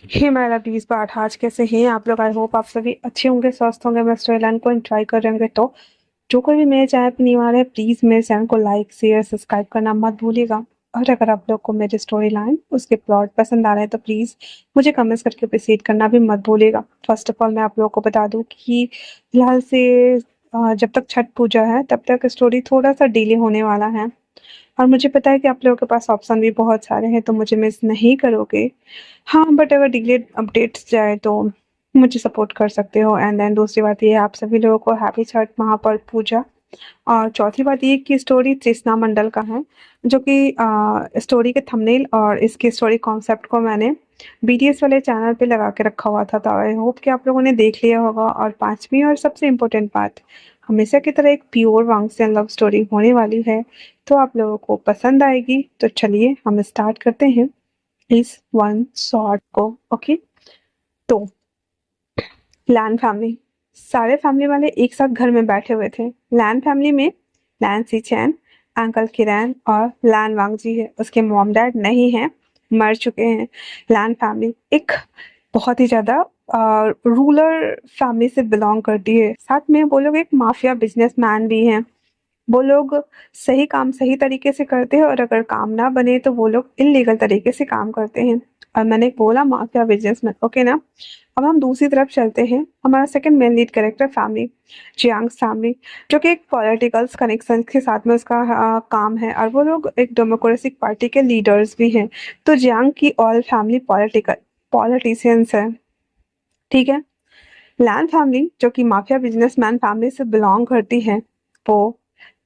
Hey my lovelies बाट, आज कैसे हैं आप लोग? आई होप आप सभी अच्छे होंगे, स्वस्थ होंगे, मैं स्टोरी को एंजॉय कर रहे होंगे। तो जो कोई भी मेरे चैनल पर न्यू आ रहा है, प्लीज मेरे चैनल को लाइक शेयर सब्सक्राइब करना मत भूलिएगा। और अगर आप लोग को मेरी स्टोरी लाइन उसके प्लॉट पसंद आ रहे हैं तो प्लीज मुझे कमेंट्स करके अप्रिशिएट करना भी मत भूलिएगा। फर्स्ट ऑफ ऑल मैं आप लोगों को बता दूं कि फिलहाल से जब तक छठ पूजा है तब तक स्टोरी थोड़ा सा डिले होने वाला है। और मुझे पता है कि आप लोगों के पास ऑप्शन भी बहुत सारे हैं, तो मुझे मिस नहीं करोगे। हाँ, बट अगर डिलेड अपडेट्स जाए तो मुझे सपोर्ट कर सकते हो। एंड देन दूसरी बात ये है, आप सभी लोगों को हैप्पी छठ महापर्व पूजा। और चौथी बात ये कि स्टोरी तृष्णा मंडल का है, जो कि स्टोरी के थंबनेल और इसके स्टोरी कॉन्सेप्ट को मैंने बीटीएस वाले चैनल पे लगा के रखा हुआ था। तो आई होप कि आप लोगों ने देख लिया होगा। और पांचवी और सबसे इम्पोर्टेंट बात, हमेशा की तरह एक प्योर वांगसियन लव स्टोरी होने वाली है, तो आप लोगों को पसंद आएगी। तो चलिए हम स्टार्ट करते हैं इस वन शॉट को। ओके, तो लैन फैमिली, सारे फैमिली वाले एक साथ घर में बैठे हुए थे। लैन फैमिली में लैन सी चैन, अंकल किरण और लैन वांगजी है। उसके मॉम डैड नहीं हैं, मर चुके हैं। लैन फैमिली एक बहुत ही ज्यादा रूलर फैमिली से बिलोंग करती है। साथ में वो लोग एक माफिया बिजनेसमैन भी हैं। वो लोग सही काम सही तरीके से करते हैं, और अगर काम ना बने तो वो लोग इलीगल तरीके से काम करते हैं। और मैंने बोला माफिया बिजनेसमैन, ओके ना। अब हम दूसरी तरफ चलते हैं, हमारा second main lead character family, Jiang family, जो कि एक पॉलिटिकल्स कनेक्शन के साथ में उसका काम है। और वो लोग एक डेमोक्रेटिक पार्टी के लीडर्स भी हैं। तो जियांग की ऑल फैमिली पॉलिटिकल पॉलिटिशियंस है, ठीक है। लैन फैमिली जो कि माफिया बिजनेसमैन फैमिली से बिलोंग करती है, वो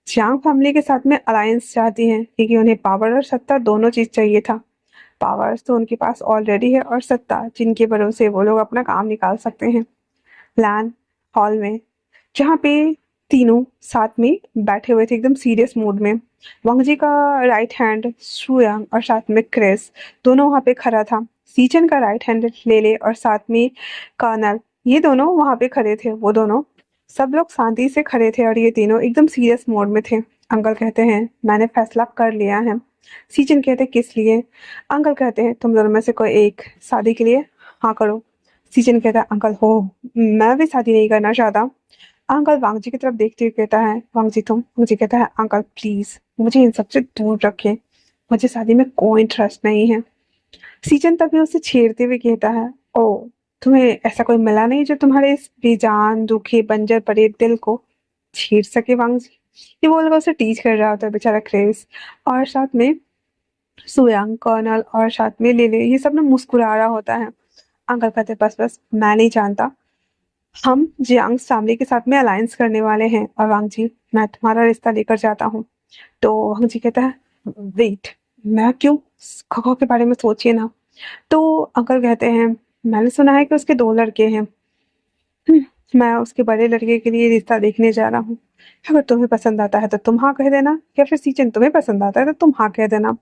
जियांग फैमिली के साथ में अलायंस चाहती हैं, क्योंकि उन्हें पावर और सत्ता दोनों चीज चाहिए था। पावर तो उनके पास ऑलरेडी है, और सत्ता जिनके भरोसे वो लोग अपना काम निकाल सकते हैं। लैन हॉल में, जहाँ पे तीनों साथ में बैठे हुए थे एकदम सीरियस मूड में। वांगजी का राइट हैंड सुयांग और साथ में क्रिस दोनों वहाँ पे खड़ा था। सीचन का राइट हैंड लेले और साथ में कर्नल, ये दोनों वहाँ पे खड़े थे। वो दोनों सब लोग शांति से खड़े थे, और ये तीनों एकदम सीरियस मोड में थे। अंकल कहते हैं मैंने फैसला कर लिया है। सीचन कहते किस लिए? अंकल कहते हैं तुम दोनों में से कोई एक शादी के लिए हाँ करो। सीचन कहता है अंकल हो, मैं भी शादी नहीं करना चाहता। अंकल वांगजी की तरफ देखते हुए कहता है वांगजी तुम? वांगजी कहता है अंकल प्लीज मुझे इन सबसे दूर रखें, मुझे शादी में कोई इंटरेस्ट नहीं है। सीजन तभी उसे छेड़ते हुए कहता है ओ, तुम्हें ऐसा कोई मिला नहीं जो तुम्हारे इस बेजान दुखी बंजर पड़े दिल को छेड़ सके? वांगजी ये बोलकर उसे टीज कर रहा होता है बेचारा क्रेस। और साथ में सुयांग, कर्नल और साथ में लेले, ये सब ना मुस्कुरा रहा होता है। अंकल कहते बस बस मैं नहीं जानता, हम जियांग फैमिली के साथ में अलायंस करने वाले हैं, और वांग जी मैं तुम्हारा रिश्ता लेकर जाता हूँ। तो वांग जी कहता है वेट, मैं क्यों? खगो के बारे में सोचिए ना। तो अंकल कहते हैं मैंने सुना है कि उसके दो लड़के हैं। मैं उसके बड़े लड़के के लिए रिश्ता देखने जा रहा हूँ। अगर तुम्हें पसंद आता है तो तुम हाँ कह देना, या फिर सीजन तुम्हें पसंद आता है तो तुम हाँ कह देना।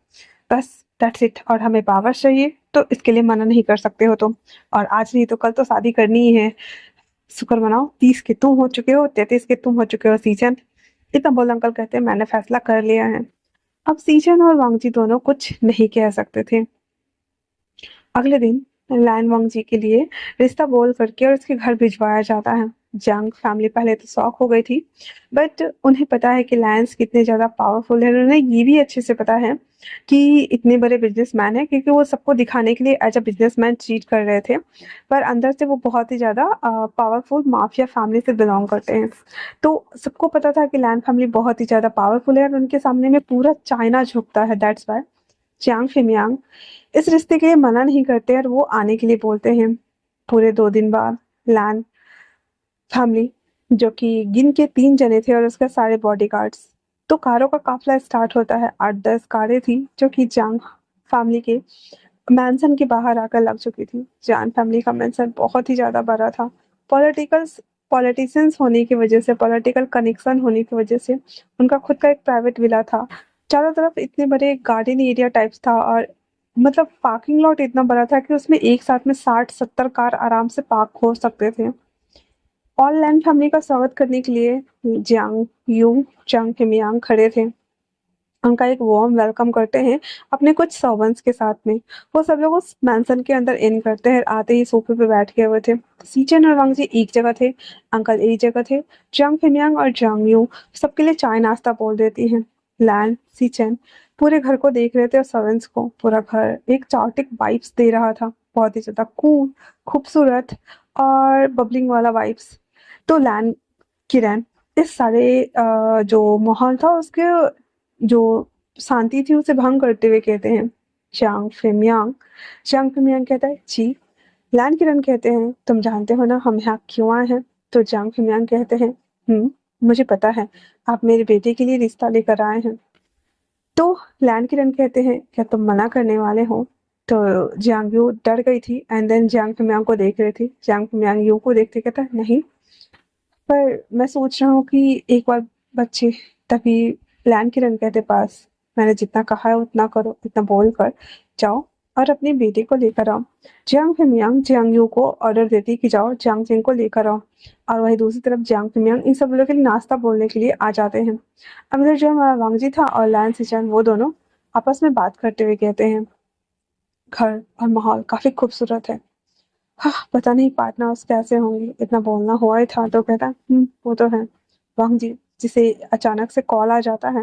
बस दैट्स इट। और हमें पावर चाहिए तो इसके लिए मना नहीं कर सकते हो तुम। और आज नहीं तो कल तो शादी करनी ही है। शुक्र मनाओ, 30 के तुम हो चुके हो, 33 के तुम हो चुके हो सीजन। इतना बोल अंकल कहते हैं मैंने फैसला कर लिया है। अब सीजन और वांगजी दोनों कुछ नहीं कह सकते थे। अगले दिन लैन वांगजी के लिए रिश्ता बोल करके और उसके घर भिजवाया जाता है। जंग फैमिली पहले तो शॉक हो गई थी, बट उन्हें पता है कि लैंस कितने ज्यादा पावरफुल है। उन्हें ये भी अच्छे से पता है कि इतने बड़े बिजनेसमैन है, क्योंकि वो सबको दिखाने के लिए एज अ बिजनेसमैन ट्रीट कर रहे थे, पर अंदर से वो बहुत ही ज्यादा पावरफुल माफिया फैमिली से बिलोंग करते हैं। तो सबको पता था कि लैन फैमिली बहुत ही ज्यादा पावरफुल है, और उनके सामने में पूरा चाइना झुकता है। दैट्स वाई चियांग फिमियांग इस रिश्ते के लिए मना नहीं करते, और वो आने के लिए बोलते हैं। पूरे 2 दिन बाद लैन फैमिली, जो कि गिन के 3 जने थे और उसके सारे बॉडीगार्ड्स, तो कारों का काफिला स्टार्ट होता है। 8-10 कारें थी जो कि जांग फैमिली के मैंसन के बाहर आकर लग चुकी थी। जान फैमिली का मैंसन बहुत ही ज्यादा बड़ा था। पॉलिटिकल्स पॉलिटिशियंस होने की वजह से, पॉलिटिकल कनेक्शन होने की वजह से उनका खुद का एक प्राइवेट विला था। चारों तरफ इतने बड़े गार्डन एरिया टाइप्स था, और मतलब पार्किंग लॉट इतना बड़ा था कि उसमें एक साथ में 60-70 कार आराम से पार्क हो सकते थे। ऑल लैंड फैमिली का स्वागत करने के लिए जियांग यू, चंग, किमियांग खड़े थे। उनका एक वार्म वेलकम करते हैं अपने कुछ सर्वेंट्स के साथ में। वो सब लोग उस मैंसन के अंदर इन करते हैं। आते ही सोफे पे बैठ गए हुए थे। सीचन और वांग जी एक जगह थे, अंकल एक जगह थे। जांग फिनयांग और जांग यू सबके लिए चाय नाश्ता बोल देती हैं। लैन सीचन पूरे घर को देख रहे थे और सर्वेंट्स को। पूरा घर एक चार्टिक वाइब्स दे रहा था, बहुत ही ज्यादा कूल, खूबसूरत और बबलिंग वाला वाइब्स। तो लैन किरण इस सारे जो माहौल था उसके जो शांति थी उसे भंग करते हुए कहते हैं, चांग फिमियांग कहता है, जी। लैन किरण कहते हैं, तुम जानते हो ना हम यहाँ क्यों आए हैं? तो जांग फिमियांग कहते हैं, मुझे पता है, आप मेरे बेटे के लिए रिश्ता लेकर आए हैं। तो लैन किरण कहते हैं, क्या तुम मना करने वाले हो? तो जियांग यू डर गई थी एंड देन जियांग फिमियांग को देख रही थी। जियांग फिमियांग यू को देखते कहता है, नहीं, पर मैं सोच रहा हूँ कि एक बार बच्चे। तभी लैन किरण कहते, पास मैंने जितना कहा है उतना करो, इतना बोल कर जाओ और अपने बेटे को लेकर आओ। जियांग फिमियांग जियांग यू को ऑर्डर देती कि जाओ जियांग जिंग को लेकर आओ। और वही दूसरी तरफ जियांग फिमियांग इन सब लोगों के लिए नाश्ता बोलने के लिए आ जाते हैं। अब इधर जो हमारा वांगजी था और लैन सिचन वो दोनों आपस में बात करते हुए कहते हैं, घर और माहौल काफी खूबसूरत है। हाँ, पता नहीं पार्टनर्स कैसे होंगे, इतना बोलना हुआ ही था। तो कहता है, वो तो है। वांग जी जिसे अचानक से कॉल आ जाता है,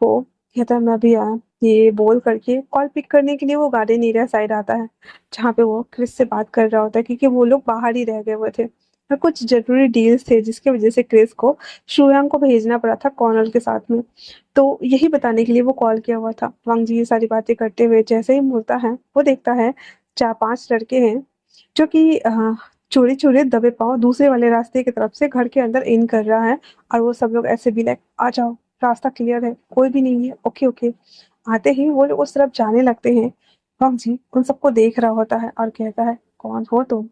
वो कहता है, मैं भी आया। ये बोल करके कॉल पिक करने के लिए वो गार्डन एरिया साइड आता है, जहाँ पे वो क्रिस से बात कर रहा होता है, क्योंकि वो लोग बाहर ही रह गए हुए थे और कुछ जरूरी डील्स थे जिसकी वजह से क्रिस को शुयांग को भेजना पड़ा था कॉर्नल के साथ में। तो यही बताने के लिए वो कॉल किया हुआ था। वांग जी ये सारी बातें करते हुए जैसे ही मुड़ता है, वो देखता है 4-5 लड़के हैं जो कि चोरी चोरी दबे पाँव दूसरे वाले रास्ते की तरफ से घर के अंदर इन कर रहा है। और वो सब लोग ऐसे भी लाइक, आ जाओ, रास्ता क्लियर है, कोई भी नहीं है, ओके ओके। आते ही वो लोग उस तरफ जाने लगते हैं। वांग जी उन सबको देख रहा होता है और कहता है, कौन हो तुम?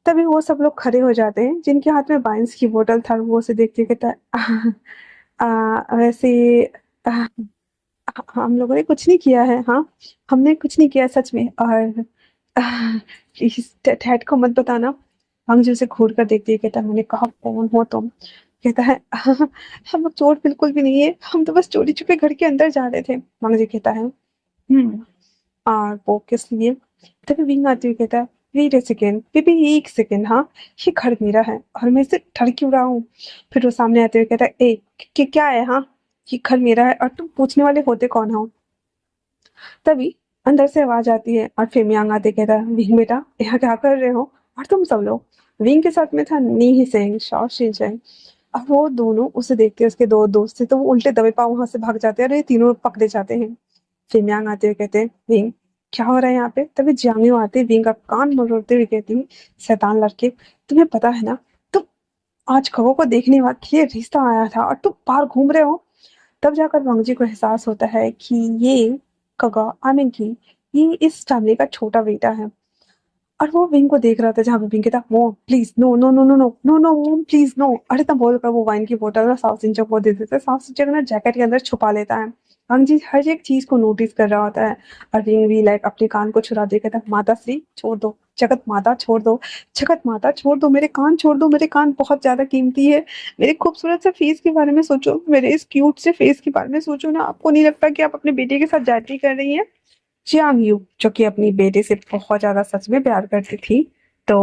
तभी वो सब लोग खड़े हो जाते हैं जिनके हाथ में वाइन्स की बोतल था। वो उसे देख के कहता है, वैसे आ, हम लोगों ने कुछ नहीं किया है, हाँ, हमने कुछ नहीं किया सच में। और प्लीज डैड को मत बताना। हम जी उसे घूर कर देखती है, कहता है, मैंने कहा कौन हो तुम? कहता है, हम लोग चोर बिल्कुल भी नहीं है, हम तो बस चोरी छुपे घर के अंदर जा रहे थे। मांग जी कहता है, और वो किस लिए? तभी विंग आती हुई कहता है, वेट अ सेकेंड बेबी, एक सेकेंड, हाँ, ये घर मेरा है और मैं इसे ठग क्यों रहा हूँ? फिर वो सामने आते हुए कहता है, ए क्या है, हाँ, ये घर मेरा है और तुम पूछने वाले होते कौन हो? तभी अंदर से आवाज आती है और फेमियांग आते कहता है, विंग बेटा यहाँ क्या कर रहे हो? और तुम सब लोग? विंग के साथ में था नी सिंह, शॉ शिनचैन। अब वो दोनों उसे देखते हैं, उसके दो दोस्त थे, तो वो उल्टे दबे पाँव वहां से भाग जाते हैं और ये तीनों पकड़े जाते हैं। फेमियांग आते हुए कहते हैं, विंग क्या हो रहा है यहाँ पे? तभी जियांग आते विंग का कान मरोड़ते हुए कहती है, शैतान लड़के, तुम्हें पता है ना, तुम आज खगो को देखने के लिए रिश्ता आया था और तुम बाहर घूम रहे हो। तब जाकर वांगजी को एहसास होता है कि ये कगा आनंद की, ये इस फैमिली का छोटा बेटा है। और वो विंग को देख रहा था, जहाँ पे विंग कहता, mom please, no no no no no no no mom please no. अरे तब बोलकर वो वाइन की बोतल ना साउथ सिंचो को दे देता है। साउथ सिंचो ना जैकेट के अंदर छुपा लेता है। वांगजी हर एक चीज को नोटिस कर रहा होता है। और विंग भी लाइक अपने कान को छुरा दे कहता, माता श्री छोड़ दो, जगत माता छोड़ दो, जगत माता छोड़ दो, मेरे कान छोड़ दो, मेरे कान बहुत ज्यादा कीमती है। मेरे खूबसूरत से फेस के बारे में सोचो, मेरे इस क्यूट से फेस के बारे में सोचो ना। आपको नहीं लगता कि आप अपने बेटे के साथ जाति कर रही हैं? जियांग यू जो कि अपनी बेटे से बहुत ज्यादा सच में प्यार करती थी, तो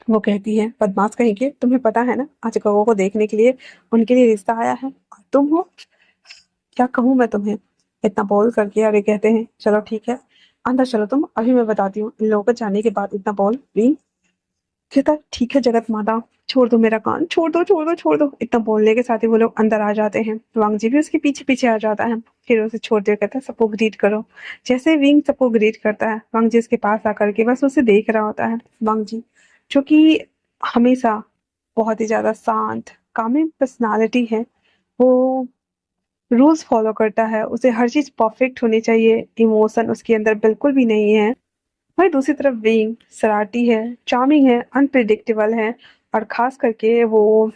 वो कहती है, बदमाश कहीं के, तुम्हें पता है ना आज कौओं को देखने के लिए उनके लिए रिश्ता आया है और तुम हो, क्या कहूँ मैं तुम्हें? इतना बोल करके अरे कहते हैं, चलो ठीक है, अंदर चलो तुम, अभी मैं बताती हूँ। इन लोगों को जाने के बाद इतना बोल भी कहता, ठीक है जगत माता, छोड़ दो मेरा कान, छोड़ दो छोड़ दो छोड़ दो। इतना बोलने के साथ ही वो लोग अंदर आ जाते हैं। वांग जी भी उसके पीछे पीछे आ जाता है। फिर उसे छोड़ दिया, कहता है, सबको ग्रीट करो। जैसे विंग सबको ग्रीट करता है, वांग जी उसके पास आकर के बस उसे देख रहा होता है। वांग जी जो कि हमेशा बहुत ही ज्यादा शांत कामिंग पर्सनालिटी है, वो रूल्स फॉलो करता है, उसे हर चीज परफेक्ट होनी चाहिए, इमोशन उसके अंदर बिल्कुल भी नहीं है। वही दूसरी तरफ विंग शरारती है, चार्मिंग है, अनप्रिडिक्टेबल है और खास करके वो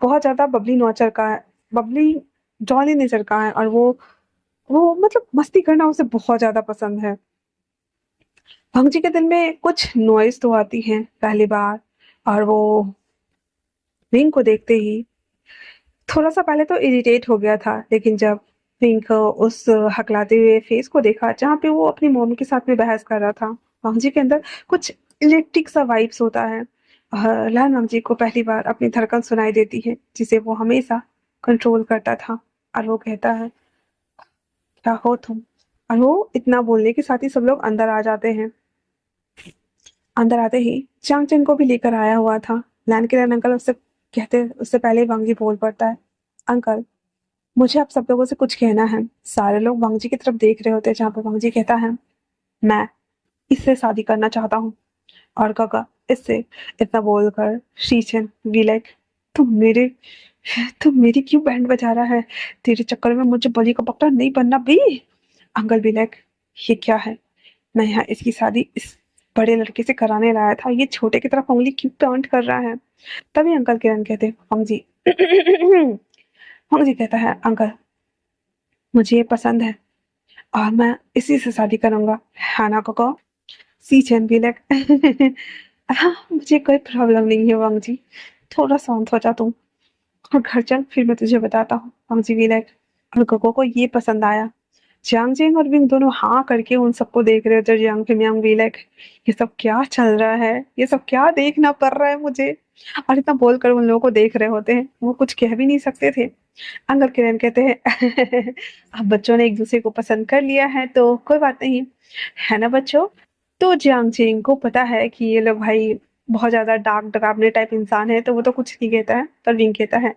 बहुत ज्यादा बबली नेचर का है, बबली जॉली नेचर का है। और वो मतलब मस्ती करना उसे बहुत ज्यादा पसंद है। भंगजी के दिल में कुछ नॉइज तो आती है पहली बार, और वो विंग को देखते ही थोड़ा सा पहले तो इरिटेट हो गया था, लेकिन जब पिंक उस हकलाते हुए फेस को देखा जहाँ पे वो अपनी मॉम के साथ में बहस कर रहा था। वांगजी के अंदर कुछ इलेक्ट्रिक सा वाइब्स होता है। लाल वांगजी को पहली बार अपनी धड़कन सुनाई देती है जिसे वो हमेशा कंट्रोल करता था। और वो कहता है, क्या हो तुम? और वो इतना बोलने के साथ ही सब लोग अंदर आ जाते हैं। अंदर आते ही चांग चेंग को भी लेकर आया हुआ था। लैन के अंकल उससे पहले ही वांगजी बोल पड़ता है, अंकल मुझे आप सब लोगों से कुछ कहना है। सारे लोग वांगजी की तरफ देख रहे होते हैं जहाँ पे वांगजी कहता है, मैं इससे शादी करना चाहता हूँ। और काका इससे इतना बोलकर शीचन विलेक, तुम मेरे तुम मेरी क्यों बैंड बजा रहा है? तेरे चक्कर में मुझे बलि का बकरा नहीं बनना भी। अंकल विलेक, ये क्या है? मैं यहाँ इसकी शादी इस बड़े लड़के से कराने लाया था, ये छोटे की तरफ उंगली क्यों पॉइंट कर रहा है? तभी अंकल किरण कहते, वांगजी वांगजी कहता है, अंकल मुझे ये पसंद है और मैं इसी से शादी करूंगा, है ना कोको? सीचन भी लग हाँ मुझे कोई प्रॉब्लम नहीं है वांगजी, थोड़ा शांत हो जा तुम और घर चल, फिर मैं तुझे बताता हूँ। वांगजी भी लग और कोको को ये पसंद आया। जियांग जिंग और विंग दोनों हाँ करके उन सबको देख रहे थे। जियांग फिमियांग भी लाइक, ये सब क्या चल रहा है? ये सब क्या देखना पड़ रहा है मुझे? और इतना बोलकर उन लोगों को देख रहे होते हैं, वो कुछ कह भी नहीं सकते थे। अंकल किरण कहते हैं अब बच्चों ने एक दूसरे को पसंद कर लिया है तो कोई बात नहीं, है ना बच्चों? तो जियांग जिंग को पता है कि ये लोग भाई बहुत ज्यादा डार्क डरावने टाइप इंसान है, तो वो तो कुछ नहीं कहता है। पर विंग कहता है,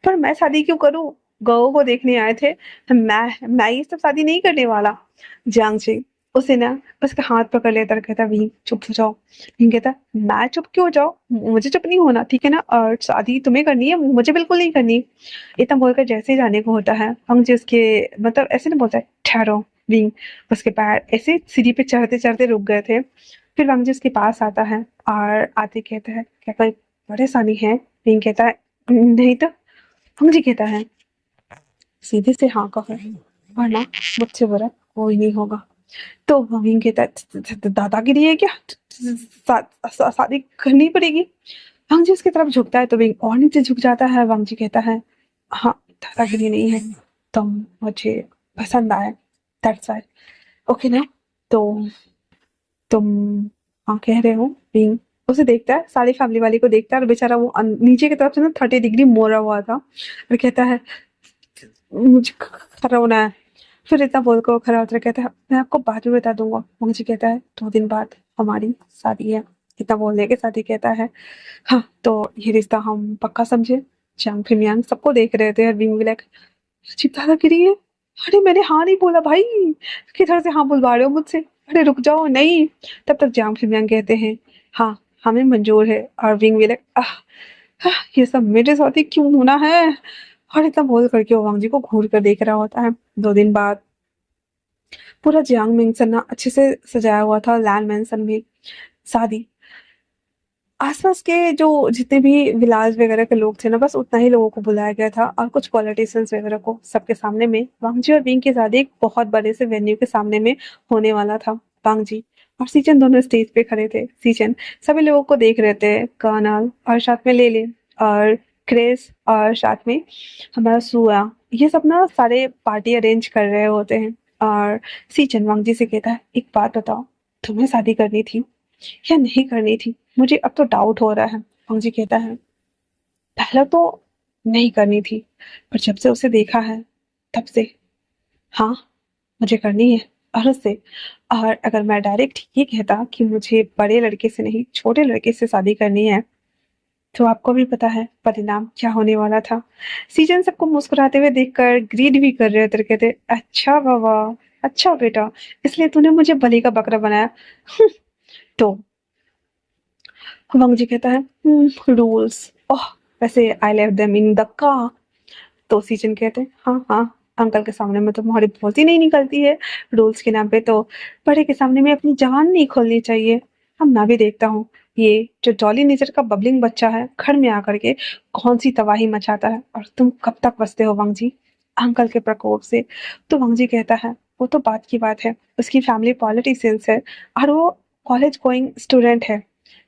पर मैं शादी क्यों करूं? गौ को देखने आए थे, मैं ये सब शादी नहीं करने वाला। जियांग उसे ना उसका हाथ पकड़ लेता और कहता, विंग चुप हो जाओ। विंग कहता, मैं चुप क्यों हो जाऊं? मुझे चुप नहीं होना, ठीक है ना? और शादी तुम्हें करनी है, मुझे बिल्कुल नहीं करनी। इतना बोलकर जैसे ही जाने को होता है, हम जिसके मतलब ऐसे ना बोलता है, ठहरो। विंग उसके पैर ऐसे सीढ़ी पे चढ़ते चढ़ते रुक गए थे। फिर वांगजी उसके पास आता है और आते कहता है, क्या कोई परेशानी है? विंग कहता है, नहीं तो। वांगजी कहता है, सीधे से हाँ कहो वरना मुझसे बुरा कोई नहीं होगा। तो विंग कहता है, दादागिरी है क्या? शादी करनी पड़ेगी। वांगजी उसकी तरफ झुकता है तो विंग और नीचे झुक जाता है। वांगजी कहता है, हाँ दादागिरी नहीं है, तुम मुझे पसंद आए, दैट्स व्हाई, ओके ना? तो तुम हाँ कह रहे हो। विंग उसे देखता है, सारी फैमिली वाली को देखता है, और बेचारा वो नीचे की तरफ से ना 30 डिग्री मोड़ा हुआ था और कहता है, मुझे खरा होना है। फिर इतना बोलकर वो खड़ा होता है, कहता है, मैं आपको बाद में बता दूंगा। मुझे कहता है, 2 दिन बाद हमारी शादी है। इतना बोलने के साथ ही कहता है, हाँ तो ये रिश्ता हम पक्का समझे। चांग फिमियांग सबको देख रहे थे और विंग भी लाइक, दादागिरी है? अरे मैंने हाँ नहीं बोला भाई, किधर से हाँ बुलवा रहे हो मुझसे? अरे रुक जाओ, नहीं। तब तक जांग फिमियांग कहते हैं, हाँ हमें मंजूर है। और विंग भी लाइक, ये सब मेरे साथ ही क्यों होना है? और इतना बोल करके वो वांग जी को घूर कर देख रहा होता है। 2 दिन बाद पूरा जियांग मेंशन ना अच्छे से सजाया हुआ था, लैंड मेंशन भी। शादी, आसपास के जो जितने भी विलास वगैरह के लोग थे ना, बस उतना ही लोगों को बुलाया गया था और कुछ पॉलिटिशियंस वगैरह को। सबके सामने में वांगजी और विंग की शादी एक बहुत बड़े से वेन्यू के सामने में होने वाला था। वांगजी और सीचन दोनों स्टेज पे खड़े थे। सीचन सभी लोगों को देख रहे थे, कर्नल और साथ में ले और क्रेस और साथ में हमारा सुआ, ये सब ना सारे पार्टी अरेंज कर रहे होते हैं। और सीचन वांगजी से कहता है, एक बात बताओ, तुम्हें शादी करनी थी या नहीं करनी थी? मुझे अब तो डाउट हो रहा है। फंगजी कहता है, पहले तो नहीं करनी थी, पर जब से उसे देखा है तब से हाँ मुझे करनी है। और उससे, और अगर मैं डायरेक्ट ये कहता कि मुझे बड़े लड़के से नहीं छोटे लड़के से शादी करनी है, तो आपको भी पता है परिणाम क्या होने वाला था। सीजन सबको मुस्कुराते हुए देखकर ग्रीड भी कर रहे थे, कहते, अच्छा बाबा, अच्छा बेटा, इसलिए तूने मुझे बलि का बकरा बनाया। तो वांगजी कहता है, रूल्स, ओह वैसे I left them in the car. तो सीजन कहते हैं, हाँ हाँ, अंकल के सामने में तो तुम्हारी बहुत ही नहीं निकलती है रूल्स के नाम पे, तो बड़े के सामने में अपनी जबान नहीं खोलनी चाहिए। हम ना भी देखता हूँ ये जो जॉली नेचर का बबलिंग बच्चा है घर में आकर के कौन सी तबाही मचाता है, और तुम कब तक बसते हो वांगजी अंकल के प्रकोप से? तो वांगजी कहता है, वो तो बात की बात है, उसकी फैमिली पॉलिटिशियंस है और वो कॉलेज गोइंग स्टूडेंट है,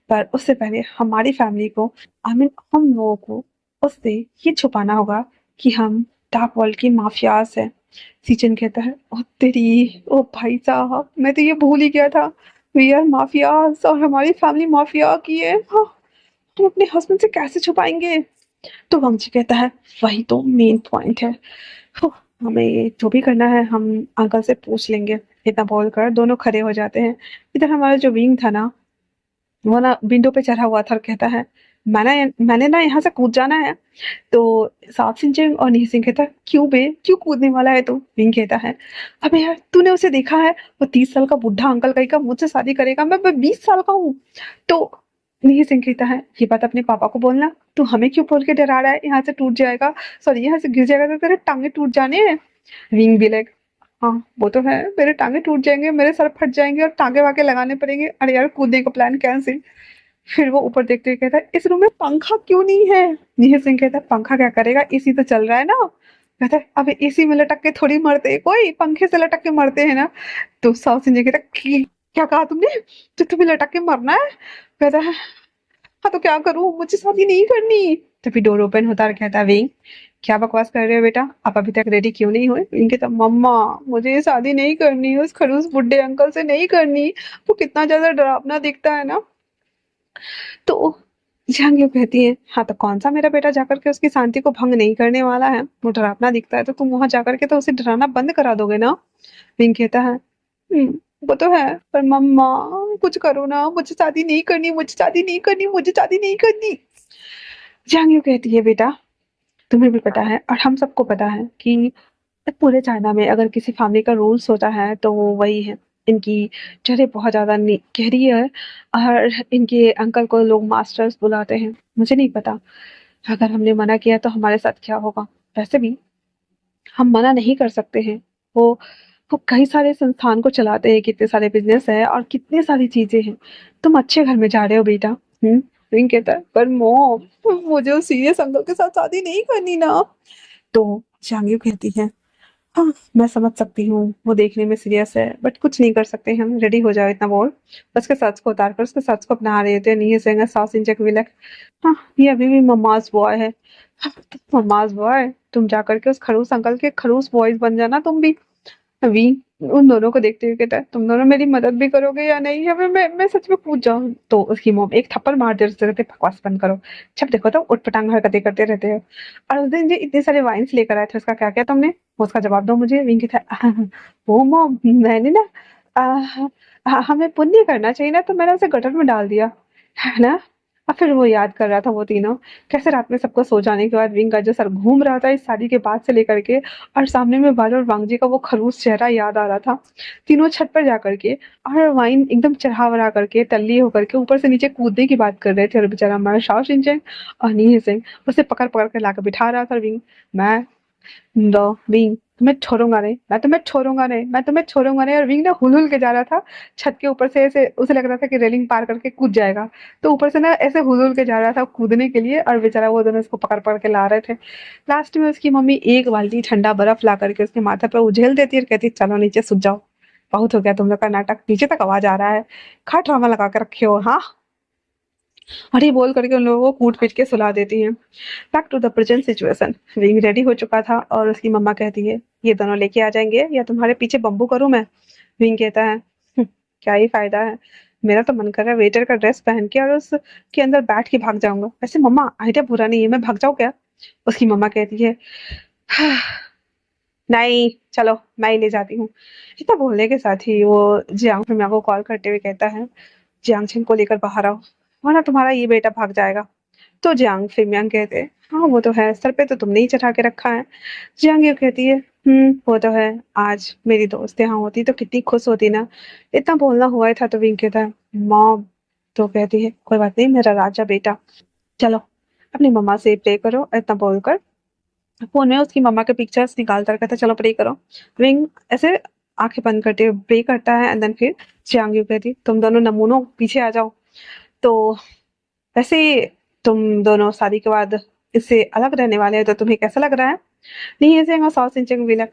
पर उससे पहले हमारी फैमिली को, आई मीन हम लोगों को उससे ये छुपाना होगा कि हम डार्क वर्ल्ड की माफियाज हैं। सीचन कहता है, ओ तेरी, ओ भाई साहब, मैं तो ये भूल ही गया था, वी आर माफियाज और हमारी फैमिली माफिया की है। हाँ, हम अपने हस्बैंड से कैसे छुपाएंगे? तो वंशी कहता है, वही तो मेन पॉइंट है। हो, हमें जो भी करना है हम अंकल से पूछ लेंगे। इतना बोलकर दोनों खड़े हो जाते हैं। इधर हमारा जो विंग था ना, वो ना विंडो पे चढ़ा हुआ था और कहता है, मैंने ना यहाँ से कूद जाना है। तो साफ सिंह और नी सिंह कहता है, क्यों बे, क्यों कूदने वाला है तू? विंग कहता है, अबे यार तूने उसे देखा है, वो 30 साल का बुढ़ा अंकल कहीं का मुझसे शादी करेगा, मैं 20 साल का हूँ। तो नी सिंह कहता है, ये बात अपने पापा को बोलना, तू हमें क्यों बोल के डरा रहा है? यहाँ से टूट जाएगा, सॉरी यहाँ से गिर जाएगा तो तेरे टांगे टूट जाने हैं। विंग भी लाइक, हाँ वो तो है, मेरे टांगे टूट जाएंगे, मेरे सर फट जाएंगे और टांगे वागे लगाने पड़ेंगे। अरे यार कूदने का प्लान कैंसिल। फिर वो ऊपर देखते हुए कहता है, इस रूम में पंखा क्यों नहीं है? निहिर सिंह कहता है, पंखा क्या करेगा, एसी तो चल रहा है ना। कहता है, अबे एसी में लटक के थोड़ी मरते हैं कोई, पंखे से लटक के मरते हैं ना। तो साउथ सिंह कहता है, क्या कहा तुमने? तो तुम्हें लटक के मरना है?" कहता है, हाँ तो क्या करूं, मुझे शादी नहीं करनी। तो फिर डोर ओपन होता है और कहता है, विंग क्या बकवास कर रहे हो बेटा, आप अभी तक रेडी क्यों नहीं हुए? विंग कहता, मम्मा मुझे ये शादी नहीं करनी, उस खड़ूस बुड्ढे अंकल से नहीं करनी, वो कितना ज्यादा डरावना दिखता है ना। तो जहांगीर कहती है, हाँ तो कौन सा मेरा बेटा जाकर के उसकी शांति को भंग नहीं करने वाला है? वो डरावना दिखता है तो तुम वहां जाकर के तो उसे डराना बंद करा दोगे ना। विंग कहता है, वो तो है, पर मम्मा कुछ करो ना, मुझे शादी नहीं करनी, मुझे शादी नहीं करनी, मुझे शादी नहीं करनी। जहांगीर कहती है, बेटा तुम्हें भी पता है और हम सबको पता है कि पूरे चाइना में अगर किसी फैमिली का रूल्स होता है तो वो वही है। इनकी जड़ें बहुत ज़्यादा गहरी है और इनके अंकल को लोग मास्टर्स बुलाते हैं। मुझे नहीं पता अगर हमने मना किया तो हमारे साथ क्या होगा। वैसे भी हम मना नहीं कर सकते हैं। वो वो कई सारे संस्थान को चलाते हैं, कितने सारे बिजनेस है और कितनी सारी चीजें हैं। तुम अच्छे घर में जा रहे हो बेटा। विंग कहता है, पर मॉम मुझे उस सीरियस अंकल के साथ शादी नहीं करनी ना। तो जहांगीर कहती है, हाँ मैं समझ सकती हूँ, वो देखने में सीरियस है बट कुछ नहीं कर सकते हम, रेडी हो जाओ इतना बोल। उसके सच को उतार कर उसके सच को अपना रहे थे, नहीं सेंगे सास इंचक विलक। हाँ ये अभी भी मम्माज बॉय है। हाँ, मम्माज बॉय, तुम जाकर के उस खड़ूस अंकल के खड़ूस बॉयज बन जाना तुम भी। अभी उन दोनों को देखते हुए कहता है, तुम दोनों मेरी मदद भी करोगे या नहीं, या मैं सच में पूछ जाऊं? तो उसकी मॉम एक थप्पड़ मार दे उससे, कहते बकवास बंद करो, जब देखो तो उठपटांग हरकतें करते रहते हो। और उस दिन जो इतने सारे वाइन्स लेकर आए थे उसका क्या किया तुमने, उसका जवाब दो मुझे। विंकी था, वो मॉम मैंने ना हमें पुण्य करना चाहिए ना, तो मैंने उसे गटर में डाल दिया है ना। और फिर वो याद कर रहा था वो तीनों कैसे रात में सबको सो जाने के बाद विंग का जो सर घूम रहा था इस शादी के बाद से लेकर के, और सामने में बाल और वांगजी का वो खरूस चेहरा याद आ रहा था। तीनों छत पर जाकर के और वाइन एकदम चढ़ा वढ़ा करके टल्ली होकर के ऊपर से नीचे कूदने की बात कर रहे थे, और बेचारा हमारा शाओ शिनचैन और नी सिंह उसे पकड़ पकड़ कर लाकर बिठा रहा था। विंग, मैं दो विंग, तुम्हें छोड़ूंगा नहीं, मैं तुम्हें छोड़ूंगा नहीं, मैं तुम्हें छोड़ूंगा नहीं। और विंग ना हुल हुल के जा रहा था छत के ऊपर से, ऐसे उसे लग रहा था कि रेलिंग पार करके कूद जाएगा, तो ऊपर से ना ऐसे हुल हुल के जा रहा था कूदने के लिए, और बेचारा वो दोनों उसको पकड़ पकड़ के ला रहे थे। लास्ट में उसकी मम्मी एक बाल्टी ठंडा बर्फ ला करके उसके माथे पर उझेल देती है और कहती, चलो नीचे सूत जाओ, बहुत हो गया तुम लोग का नाटक, नीचे तक आवाज आ रहा है, खा ड्रामा लगा के रखे हो हाँ। और ये बोल करके उन लोगों को कूट पीट के सुला देती है। Back to the present situation. Wing ready हो चुका था और उसकी मम्मा कहती है, ये दोनों लेके आ जाएंगे या तुम्हारे पीछे बम्बू करूं मैं? विंग कहता है, क्या ही फायदा है, मेरा तो मन कर रहा है वेटर का ड्रेस पहन के और उसके अंदर बैठ के भाग जाऊंगा। वैसे मम्मा आइडिया बुरा नहीं है, मैं भाग जाऊं क्या? उसकी मम्मा कहती है, नहीं चलो मैं ही ले जाती हूँ। इतना बोलने के साथ ही वो जियांग फिमिया को कॉल करते हुए कहता है, जियांग छिन को लेकर बाहर आओ वरना तुम्हारा ये बेटा भाग जाएगा। तो जियांग फिमियांग कहते, हाँ वो तो है, सर पे तो तुमने ही चढ़ा के रखा है। जियांग ये कहती है, वो तो है, आज मेरी दोस्त यहाँ होती तो कितनी खुश होती ना। इतना बोलना हुआ ही था तो विंग कहता है, मॉम। तो कहती है, कोई बात नहीं मेरा राजा बेटा, चलो अपनी मम्मा से प्रे करो। इतना बोलकर फोन में उसकी मम्मा के पिक्चर्स निकालता कहता, चलो प्रे करो। विंग ऐसे आंखें बंद करते हुए प्रे करता है एंड देन फिर जियांग यू कहती, तुम दोनों नमूनों पीछे आ जाओ। तो वैसे तुम दोनों शादी के बाद इससे अलग रहने वाले हैं तो तुम्हें कैसा लग रहा है? नहीं ऐसे मैं सौ सिंचंग भी लग,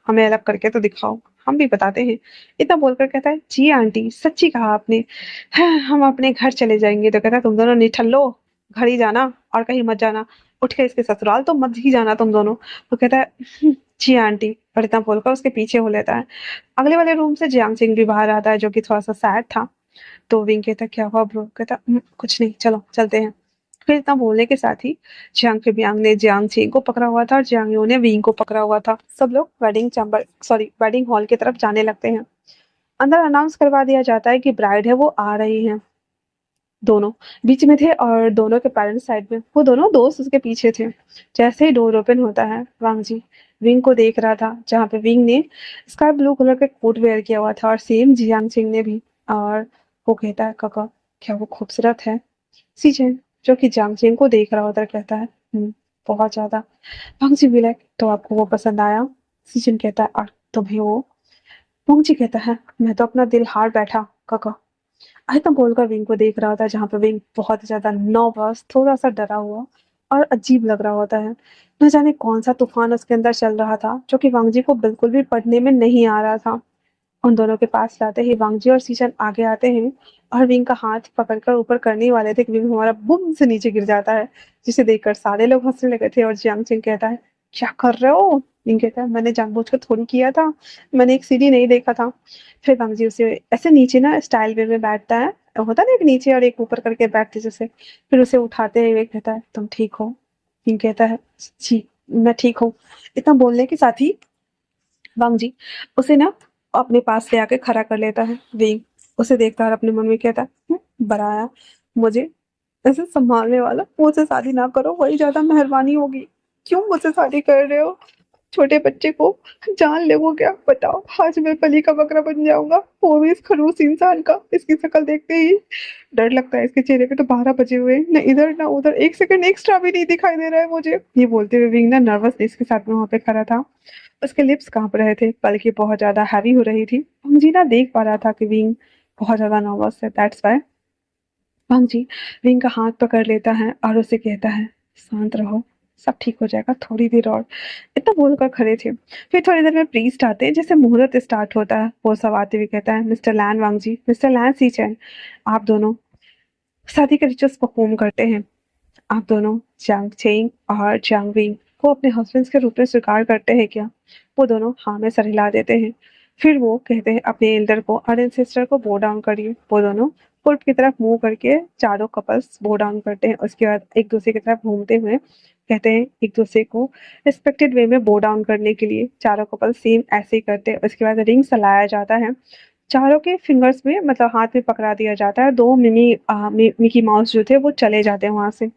हमें अलग करके तो दिखाओ, हम भी बताते हैं। इतना बोलकर कहता है, जी आंटी सच्ची कहा आपने, हाँ, हम अपने घर चले जाएंगे। तो कहता है, तुम दोनों निठल्लो घर ही जाना। और कहीं मत जाना, उठ के इसके ससुराल तो मत ही जाना तुम दोनों। वो कहता है जी आंटी, और इतना बोलकर उसके पीछे हो लेता है। अगले वाले रूम से जियांग सिंह भी बाहर आता है, जो कि थोड़ा सा सैड था। तो विंग कहता क्या हुआ ब्रो? कहता कुछ नहीं, चलो चलते हैं। फिर इतना बोलने के साथ ही जियांग फिबियांग ने जियांग चेंग को पकड़ा हुआ था और जियांग यो ने विंग को पकड़ा हुआ था। सब लोग वेडिंग हॉल की तरफ जाने लगते हैं। अंदर अनाउंस करवा दिया जाता है कि ब्राइड है वो आ रही है। दोनों बीच में थे और दोनों के पेरेंट्स साइड में, वो दोनों दोस्त उसके पीछे थे। जैसे ही डोर ओपन होता है, वांग जी विंग को देख रहा था, जहाँ पे विंग ने स्काई ब्लू कलर का कोट वेयर किया हुआ था और सेम जियांग सिंह ने भी। और वो कहता है काका, क्या वो खूबसूरत है? सीजन जो कि जियांग सिंह को देख रहा होता है कहता है बहुत ज्यादा। वांग जी भी लाइक, तो आपको वो पसंद आया? सीजन कहता है और तुम्हें वो? वांग जी कहता है मैं तो अपना दिल हार बैठा काका। आइतम बोलकर विंग को देख रहा होता है, जहाँ पे विंग बहुत ज्यादा नर्वस, थोड़ा सा डरा हुआ और अजीब लग रहा होता है। न जाने कौन सा तूफान उसके अंदर चल रहा था, जो कि वांग जी को बिल्कुल भी पढ़ने में नहीं आ रहा था। उन दोनों के पास जाते ही वांग जी और सीजन आगे आते हैं और विंग का हाथ पकड़कर ऊपर करने वाले थे कि विंग हमारा बुम से नीचे गिर जाता है, जिसे देखकर सारे लोग हंसने लगे थे। और जियांग सिंह कहता है क्या कर रहे हो? विंग कहता है मैंने जानबूझकर थोड़ी किया था, मैंने एक सीढ़ी नहीं देखा था। फिर वांग जी उसे ऐसे नीचे ना स्टाइल वे में बैठता है, होता ना एक नीचे और एक ऊपर करके बैठते जैसे। फिर उसे उठाते हुए कहता है तुम ठीक हो? विंग कहता है जी मैं ठीक हूँ। इतना बोलने के साथ ही वांग जी उसे ना अपने पास ले आके खड़ा कर लेता है। विंग उसे देखता है और अपने मन में कहता है बराया मुझे ऐसे संभालने वाला, मुझसे शादी ना करो, वही ज्यादा मेहरबानी होगी। क्यों मुझसे शादी कर रहे हो? छोटे बच्चे को जान ले वो क्या? बताओ, आज मैं बलि का बकरा बन जाऊंगा, वो भी इस खड़ूस इंसान का। इसकी शक्ल देखते ही डर लगता है। इसके चेहरे पे तो 12 बजे हुए, न इधर ना उधर, एक सेकंड एक्स्ट्रा भी नहीं दिखाई दे रहा है मुझे। ये बोलते हुए विंग ना नर्वसनेस के साथ में वहां पे खड़ा था। उसके लिप्स कांप रहे थे, बल्कि बहुत ज्यादा हैवी हो रही थी। अंजीना देख पा रहा था कि विंग बहुत ज्यादा नर्वस है, दैट्स वाई। जी विंग का हाथ पकड़ लेता है और उसे कहता है शांत रहो, सब ठीक हो जाएगा, थोड़ी देर और। इतना बोलकर खड़े थे। फिर थोड़ी देर में प्रीस्ट आते हैं, जैसे मुहूर्त स्टार्ट होता है। वो सब आते हुए कहता है मिस्टर लैन वांग जी, मिस्टर लैन सी चैन, आप दोनों शादी के रिचुअल्स परफॉर्म करते हैं। आप दोनों जांग चेंग और जांग विंग को अपने हस्बैंड्स के रूप में स्वीकार करते हैं क्या? वो दोनों हाँ में सर हिला देते हैं। फिर वो कहते हैं अपने एल्डर को और सिस्टर को बो डाउन करिए। वो दोनों पूर्व की तरफ मुंह करके चारों कपल्स बो डाउन करते हैं। उसके बाद एक दूसरे की तरफ घूमते हुए कहते हैं एक दूसरे को रिस्पेक्टेड वे में बो डाउन करने के लिए। चारों कपल सेम ऐसे ही करते हैं। उसके बाद रिंग सलाया जाता है, चारों के फिंगर्स में मतलब हाथ में पकड़ा दिया जाता है। दो मिकी माउस जो थे वो चले जाते हैं वहां से।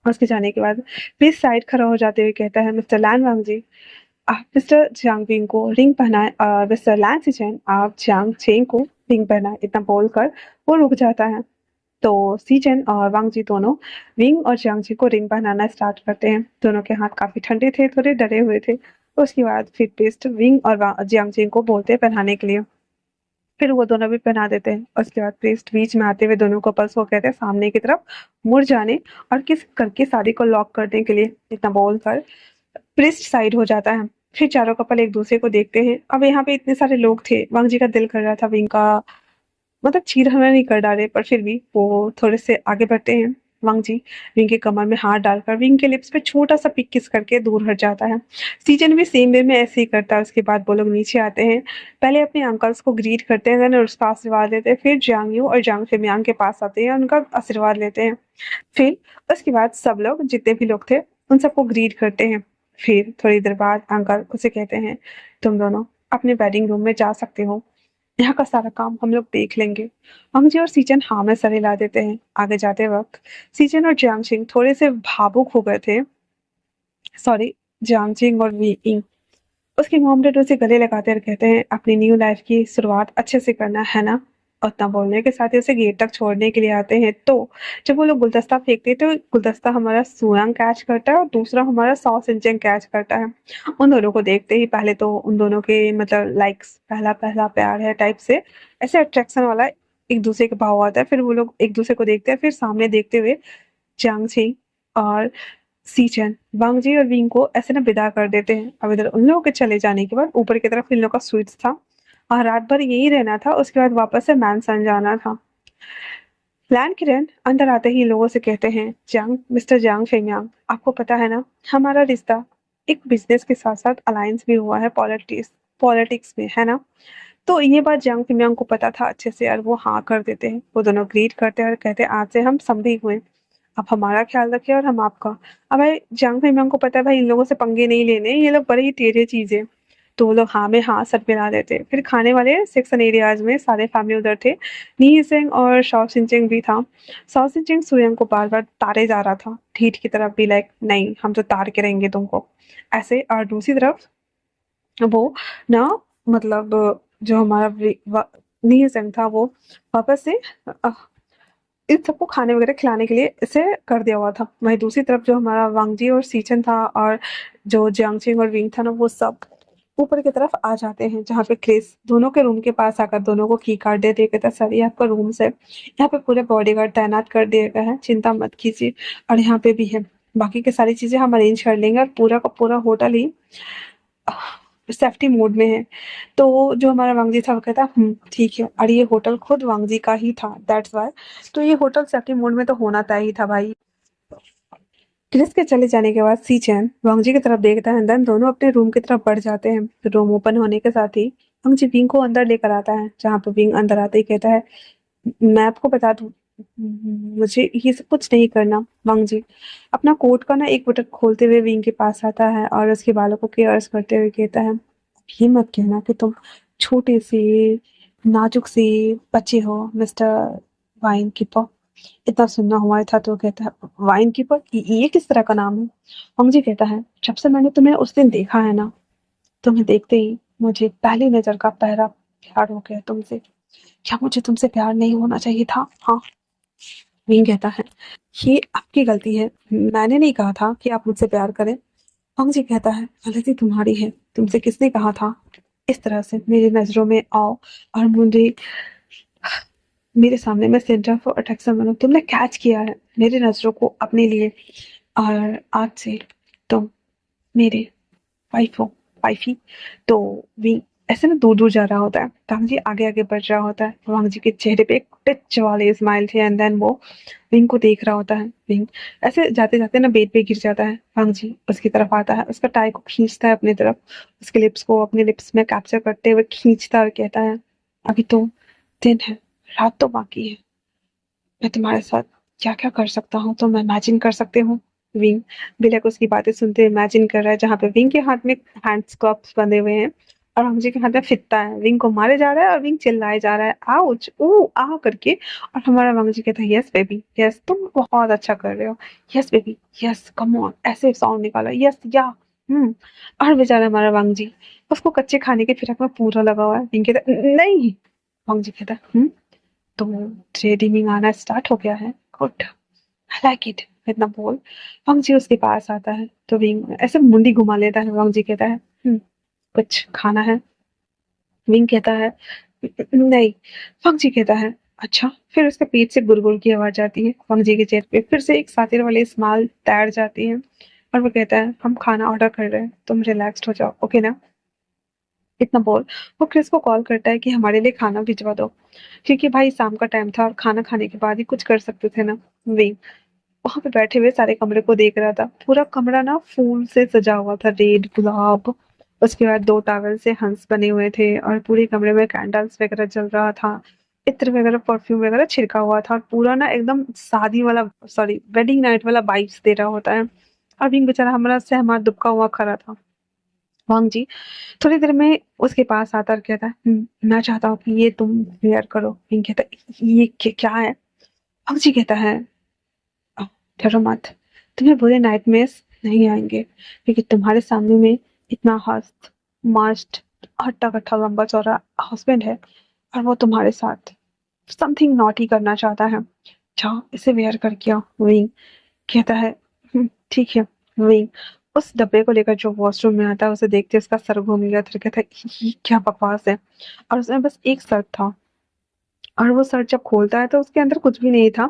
उसके जाने के बाद फिर साइड खड़ा हो जाते हुए कहता है मिस्टर लैन वांग जी, आप मिस्टर जियांग विंग को रिंग पहनाए और मिस्टर लैन सिचेन आप जियांग चेंग को रिंग पहनाए। इतना बोलकर वो रुक जाता है। तो सीचेन और वांग जी दोनों विंग और जियांग जी को रिंग पहनाना स्टार्ट करते हैं। दोनों के हाथ काफी ठंडे थे, थोड़े डरे हुए थे। उसके बाद फिर पेस्ट विंग और जियांग चेंग को बोलते हैं पहनाने के लिए। फिर वो दोनों भी पहना देते हैं। उसके बाद प्रीस्ट बीच में आते हुए दोनों कपल्स को कहते हैं सामने की तरफ मुड़ जाने और किस करके शादी को लॉक करने के लिए। इतना बोलकर प्रीस्ट साइड हो जाता है। फिर चारों कपल एक दूसरे को देखते हैं। अब यहाँ पे इतने सारे लोग थे, वांग जी का दिल कर रहा था विंग का मतलब चीर हमें नहीं कर डाले, पर फिर भी वो थोड़े से आगे बढ़ते हैं। वांग जी विंग के कमर में हाथ डालकर विंग के लिप्स पे छोटा सा पिक किस करके दूर हट जाता है। सीजन भी सेम वे में ऐसे ही करता है। उसके बाद वो लोग नीचे आते हैं, पहले अपने अंकल्स को ग्रीट करते हैं, देन उसका आशीर्वाद लेते हैं। फिर जियांग यू और जियांग फिमियांग के पास आते हैं, उनका आशीर्वाद लेते हैं। फिर उसके बाद सब लोग जितने भी लोग थे उन सबको ग्रीट करते हैं। फिर थोड़ी देर बाद अंकल उसे कहते हैं तुम दोनों अपने वेडिंग रूम में जा सकते हो, यहाँ का सारा काम हम लोग देख लेंगे। अंगजी और सीचन हाँ में सर हिला देते हैं। आगे जाते वक्त सीचन और जियांगशिंग थोड़े से भावुक हो गए थे। सॉरी, जियांगशिंग और वी इंग। उसके मॉम डैड उसे गले लगाते और कहते हैं अपनी न्यू लाइफ की शुरुआत अच्छे से करना है ना। उतना बोलने के साथ ही उसे गेट तक छोड़ने के लिए आते हैं। तो जब वो लोग गुलदस्ता फेंकते हैं तो गुलदस्ता हमारा सुयांग कैच करता है और दूसरा हमारा सॉ सिंचन कैच करता है। उन दोनों को देखते ही पहले तो उन दोनों के मतलब लाइक्स पहला पहला प्यार है टाइप से ऐसे अट्रैक्शन वाला एक दूसरे के भाव आता है। फिर वो लोग एक दूसरे को देखते हैं, फिर सामने देखते हुए जांग छी और सीचन वांग जी और विंग को ऐसे ना विदा कर देते हैं। अब इधर उन लोगों के चले जाने के बाद ऊपर की तरफ इन लोगों का स्वीट्स था और रात भर यही रहना था। उसके बाद वापस से मैनसन जाना था। लैन किरण अंदर आते ही लोगों से कहते हैं, जांग मिस्टर जांग फेंगयांग, आपको पता है ना, हमारा रिश्ता एक बिजनेस के साथ साथ अलायंस भी हुआ है पॉलिटिक्स पॉलिटिक्स में, है ना। तो ये बात जांग फेंगयांग को पता था अच्छे से, और वो हाँ कर देते हैं। वो दोनों ग्रीड करते हैं और कहते हैं, आज से हम समझे हुए, आप हमारा ख्याल रखिए और हम आपका। अब भाई जांग फेंगयांग को पता है भाई इन लोगों से पंगे नहीं लेने, ये लोग बड़े ही टेढ़े चीज है। तो वो लोग हाँ में हाँ सर मिला देते। फिर खाने वाले सेक्शन एरियाज में सारे फैमिली उधर थे। नी सिंह और शॉ सिंचिंग भी था। शॉ सिंचिंग सुयंग को बार बार तारे जा रहा था, ढीठ की तरफ भी, लाइक नहीं हम तो तार के रहेंगे तुमको ऐसे। और दूसरी तरफ वो ना, मतलब जो हमारा नी सिंह था वो वापस से अ, इन सबको खाने वगैरह खिलाने के लिए इसे कर दिया हुआ था। वहीं दूसरी तरफ जो हमारा वांगजी और सीचन था और जो जियांगचिंग और विंग था ना, वो सब ऊपर की तरफ आ जाते हैं, जहाँ पे क्रिस दोनों के रूम के पास आकर दोनों को की कार्ड दे देते, कहता सर ये आपका रूम है, यहाँ पे पूरे बॉडीगार्ड तैनात कर दिए गए हैं, चिंता मत कीजिए, और यहाँ पे भी है, बाकी की सारी चीजें हम अरेंज कर लेंगे, और पूरा का पूरा होटल ही सेफ्टी मोड में है। तो जो हमारा वांगजी था वो कहता ठीक है, और ये होटल खुद वांगजी का ही था, दैट्स वाई। तो ये होटल सेफ्टी मोड में तो होना तय ही था भाई। क्रिस के चले जाने के बाद सीचैन वांगजी की तरफ देखता है, देन दोनों अपने रूम की तरफ बढ़ जाते हैं। रूम ओपन होने के साथ ही वांगजी विंग को अंदर लेकर आता है, जहाँ पे विंग अंदर आते ही कहता है, मैं आपको बता दूं, मुझे ये सब कुछ नहीं करना। वांगजी अपना कोट का ना एक बटन खोलते हुए विंग के पास आता है और उसके बालों को केयर्स करते हुए कहता है, ये मत कहना कि तुम छोटे से नाजुक से बच्चे हो मिस्टर वाइन कीपर। इतना सुनना हुआ था। तो कहता है, वाइन कीपर ये किस तरह का नाम है? अंग्रेजी कहता है, जब से मैंने तुम्हें उस दिन देखा है ना, तुम्हें देखते ही मुझे पहली नजर का पहला प्यार हो गया तुमसे। क्या मुझे तुमसे प्यार नहीं होना चाहिए था? हाँ। विंग कहता है, ये आपकी गलती है, मैंने नहीं कहा था कि आप मुझसे प्यार करें। अंग्रेजी कहता है, गलती तुम्हारी है, तुमसे किसने कहा था इस तरह से मेरी नजरों में आओ और मुझे मेरे सामने मैं सेंटर ऑफ अट्रैक्शन बनूं? तुमने कैच किया है मेरी नजरों को अपने लिए, और आज से तुम मेरे वाइफ हो, वाइफी। तो विंग ऐसे ना दूर दूर जा रहा होता है, वांग जी आगे आगे बढ़ रहा होता है। वांग जी के चेहरे पे एक टच वाले स्माइल थे, एंड देन वो विंग को देख रहा होता है। विंग ऐसे जाते जाते ना बेड पे गिर जाता है। वांग जी उसकी तरफ आता है, उसका टाई को खींचता है अपनी तरफ, उसके लिप्स को अपने लिप्स में कैप्चर करते हुए खींचता और कहता है, अभी तो दिन है, रात तो बाकी है, मैं तुम्हारे साथ क्या क्या कर सकता हूँ तुम इमेजिन कर सकते हो? विंग बिलक उसकी बातें सुनते इमेजिन कर रहा है, जहाँ पे विंग के हाथ में हैंड्स कप्स बंधे हुए हैं और हमजी के हाथ में फित्ता है। विंग को मारे जा रहा है और विंग चिल्लाए जा रहा है, आउच ऊ आ करके। और हमारा वांगजी कहता है, यस बेबी यस, तुम बहुत अच्छा कर रहे हो, yes baby yes, come on, ऐसे साउंड निकालो, यस या हम्म। और बेचारा हमारा वांगजी उसको कच्चे खाने के फिरक में पूरा लगा हुआ है। विंग कहता है, नहीं। वांगजी कहता है, तो ट्रेडिंग आना स्टार्ट हो गया है, गुड, आई लाइक इट। इतना बोल वांग जी उसके पास आता है, तो विंग ऐसे मुंडी घुमा लेता है। वांग जी कहता है, कुछ खाना है? विंग कहता है, नहीं। वांग जी कहता है, अच्छा। फिर उसके पीठ से गुरगुर की आवाज आती है। वांग जी के चेहरे पे फिर से एक सातिर वाली स्माइल तैर जाती है, और वो कहता है, हम खाना ऑर्डर कर रहे हैं, तुम रिलैक्स्ड हो जाओ, ओके ना? इतना बोल वो क्रिस को कॉल करता है कि हमारे लिए खाना भिजवा दो, क्योंकि भाई शाम का टाइम था और खाना खाने के बाद ही कुछ कर सकते थे ना। विंग वहां पे बैठे हुए सारे कमरे को देख रहा था। पूरा कमरा ना फूल से सजा हुआ था, रेड गुलाब, उसके बाद दो टावल से हंस बने हुए थे, और पूरे कमरे में कैंडल्स वगैरह जल रहा था, इत्र वगैरह परफ्यूम वगैरह छिड़का हुआ था, और पूरा ना एकदम शादी वाला, सॉरी वेडिंग नाइट वाला वाइब्स दे रहा होता है। और विंग बेचारा हमारा सहमा दुबका हुआ खड़ा था। वांग जी थोड़ी देर में उसके पास आता और कहता है, मैं चाहता हूँ कि ये तुम वेयर करो। विंग कहता है, ये क्या है? वांग जी कहता है, डरो मत, तुम्हें बुरे नाइटमेयर्स नहीं आएंगे, क्योंकि तुम्हारे सामने में इतना हस्त मस्त हट्टा कट्टा लंबा चौड़ा हस्बैंड है, और वो तुम्हारे साथ समथिंग नॉटी करना चाहता है। जाओ इसे वेयर करके आओ। विंग कहता है, ठीक है। विंग उस डब्बे को लेकर जो वॉशरूम में आता है, उसे देखते उसका सर घूम गया, फिर कहता है, ये क्या बकवास है? और उसमें बस एक शर्ट था, और वो शर्ट जब खोलता है तो उसके अंदर कुछ भी नहीं था,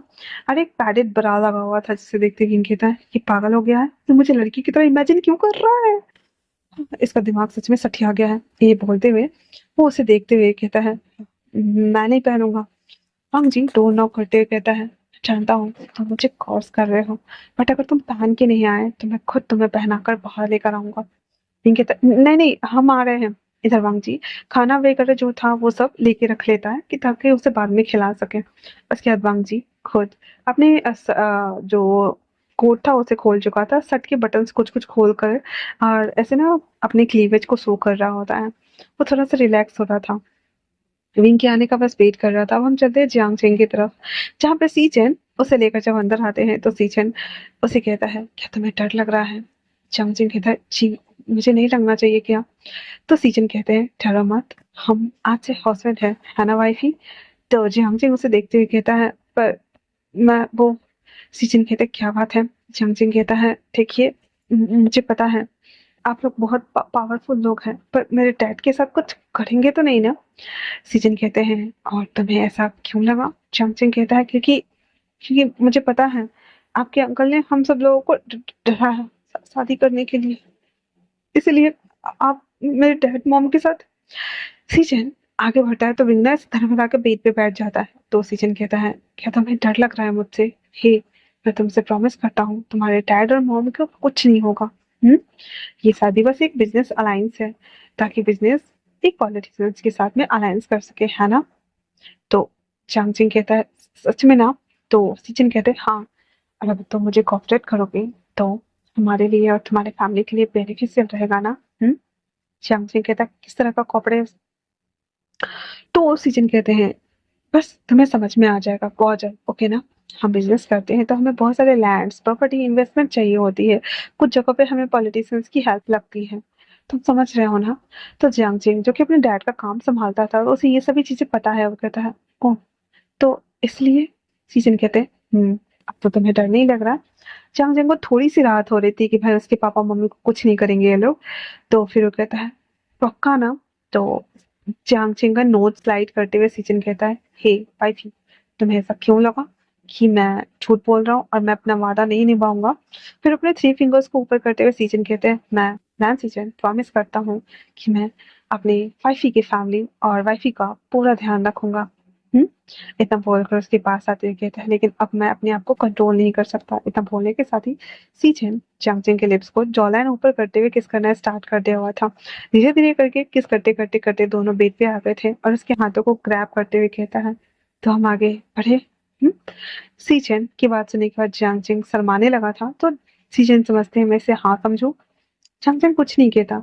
और एक पैडेड ब्रा लगा हुआ था, जिसे देखते किंग कहता है, ये पागल हो गया है, तो मुझे लड़की की तरह इमेजिन क्यों कर रहा है? इसका दिमाग सच में सठिया गया है। ये बोलते हुए वो उसे देखते हुए कहता है, मैं नहीं पहनूंगा। वांग जी डोर नॉक करते हुए कहता है, जानता हूँ तुम मुझे कॉल्स कर रहे हो, बट अगर तुम पहन के नहीं आए तो मैं खुद तुम्हें पहनाकर बाहर लेकर आऊंगा। ठीक है, नहीं नहीं हम आ रहे हैं। इधर वांग जी खाना वगैरह जो था वो सब लेके रख लेता है कि ताकि उसे बाद में खिला सके। उसके बाद वांग जी खुद अपने जो कोट था उसे खोल चुका था, शर्ट के बटन्स कुछ कुछ खोल कर, और ऐसे ना अपने क्लीवेज को शो कर रहा होता है। वो थोड़ा सा रिलैक्स हो रहा था, विंग के आने का बस वेट कर रहा था। अब हम चलते हैं जियांग चेंग की तरफ, जहाँ पे सी चेन उसे लेकर जब अंदर आते हैं तो सी चेन उसे कहता है, क्या तुम्हें डर लग रहा है? जियांग चेंग कहता है, जी मुझे नहीं लगना चाहिए क्या। तो सीजन कहते हैं, डरो मत, हम आज से हस्बैंड है ना वाइफी। तो जियांग उसे देखते हुए कहता है, पर मैं वो। सीजन कहते हैं, क्या बात है? जियांग कहता है, देखिए मुझे पता है आप लोग बहुत पावरफुल लोग हैं, पर मेरे डैड के साथ कुछ करेंगे तो नहीं ना? सीजन कहते हैं, और तुम्हें ऐसा क्यों लगा? जियांग कहता है, क्योंकि क्योंकि मुझे पता है आपके अंकल ने हम सब लोगों को डरा है शादी करने के लिए, इसलिए आप मेरे डैड मॉम के साथ। सीजन आगे बढ़ता है तो विंगना इस धर्मदा के बेड पे बैठ जाता है। तो सीजन कहता है, क्या तुम्हें डर लग रहा है मुझसे? हे, मैं तुमसे प्रॉमिस करता हूँ तुम्हारे डैड और मॉम को कुछ नहीं होगा। ये शादी बस एक बिजनेस अलायंस है, ताकि बिजनेस एक पॉलिटिशियंस के साथ में अलायंस कर सके, है ना? तो चांग चिंग कहता है, सच में ना? तो सीजन कहते हैं, हाँ, अगर तुम मुझे कोऑपरेट करोगे तो हमारे लिए और तुम्हारे फैमिली के लिए बेनिफिशियल रहेगा ना? चांग चिंग कहता है, किस तरह का कोऑपरेट? तो सीजन कहते हैं, बस तुम्हें समझ में आ जाएगा बहुत जल्द, ओके ना? हम बिजनेस करते हैं तो हमें बहुत सारे लैंड्स प्रॉपर्टी इन्वेस्टमेंट चाहिए होती है, कुछ जगह पे हमें पॉलिटिशियंस की हेल्प लगती है, तुम समझ रहे हो ना? तो जियांग जिंग जो कि अपने डैड का काम संभालता था, उसे ये सभी चीजें पता है। वो कहता है, ओ, तो इसलिए सीजन कहते हैं, अब तो तुम्हें डर नहीं लग रहा। जियांग जिंग को थोड़ी सी राहत हो रही थी कि भाई उसके पापा मम्मी को कुछ नहीं करेंगे ये लोग। तो फिर वो कहता है, पक्का ना? तो जियांग जिंग का नोट स्लाइड करते हुए सीजन कहता है, हे वाइफी, तुम्हें ऐसा क्यों लगा कि मैं झूठ बोल रहा हूँ और मैं अपना वादा नहीं निभाऊंगा? फिर अपने थ्री फिंगर्स को ऊपर करते हुए सीजन कहते हैं, मैं सीजन प्रॉमिस करता हूँ कि मैं अपने वाइफी की फैमिली और वाइफी का पूरा ध्यान रखूंगा। हम्म इतना बोलकर उसके पास आते हुए कहता है, लेकिन अब मैं अपने आप को कंट्रोल नहीं कर सकता। इतना बोलने के साथ ही सीजन जियांग के लिप्स को जॉलाइन ऊपर करते हुए किस करना स्टार्ट कर दिया हुआ था। धीरे धीरे करके किस करते करते करते दोनों बेड पे आ गए थे, और उसके हाथों को ग्रैब करते हुए कहता है, तो हम आगे बढ़े। सीजन की बात सुनने के बाद जियांग शर्माने लगा था, तो सीजन समझते हैं मैं इसे हाँ समझू। जियांग कुछ नहीं कहता।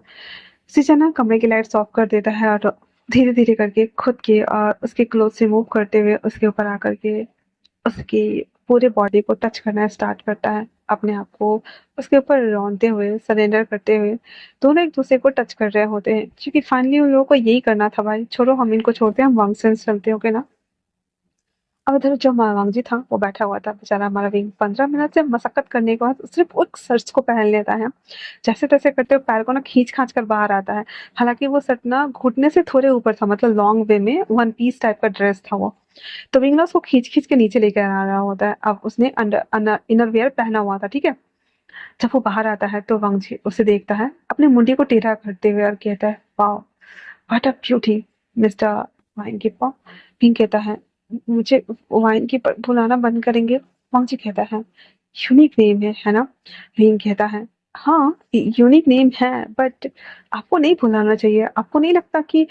सीजन ना कमरे की लाइट्स ऑफ कर देता है, और धीरे धीरे करके खुद के और उसके क्लोथ रिमूव करते हुए उसके ऊपर आकर के उसकी पूरे बॉडी को टच करना स्टार्ट करता है, अपने आप को उसके ऊपर रौंदते हुए, सरेंडर करते हुए। दोनों एक दूसरे को टच कर रहे होते हैं, क्योंकि फाइनली उन लोगों को यही करना था। भाई छोड़ो, हम इनको छोड़ते हैं, हम वांग से चलते हो के ना। अब इधर जो वांगजी था वो बैठा हुआ था बेचारा, हमारा विंग 15 मिनट से मशक्कत करने के बाद सिर्फ एक शर्ट को पहन लेता है। जैसे तैसे करते हुए पैर को ना खींच खांच कर बाहर आता है। हालांकि वो शर्ट ना घुटने से थोड़े ऊपर था, मतलब लॉन्ग वे में वन पीस टाइप का ड्रेस था वो। तो विंग ना उसको खींच खींच के नीचे लेकर आ रहा होता है। अब उसने अंडर इनर वेयर पहना हुआ था, ठीक है। जब वो बाहर आता है तो वांगजी उसे देखता है अपनी मुंडी को टेढ़ा करते हुए, और कहता है, वाह, what a beauty mister wine keeper. Wing कहता है, मुझे वाइन कीपर बुलाना बंद करेंगे? वांगजी कहता है, यूनिक नेम है ना? विंग कहता है, हाँ यूनिक नेम है, बट आपको नहीं बुलाना चाहिए। आपको नहीं लगता कि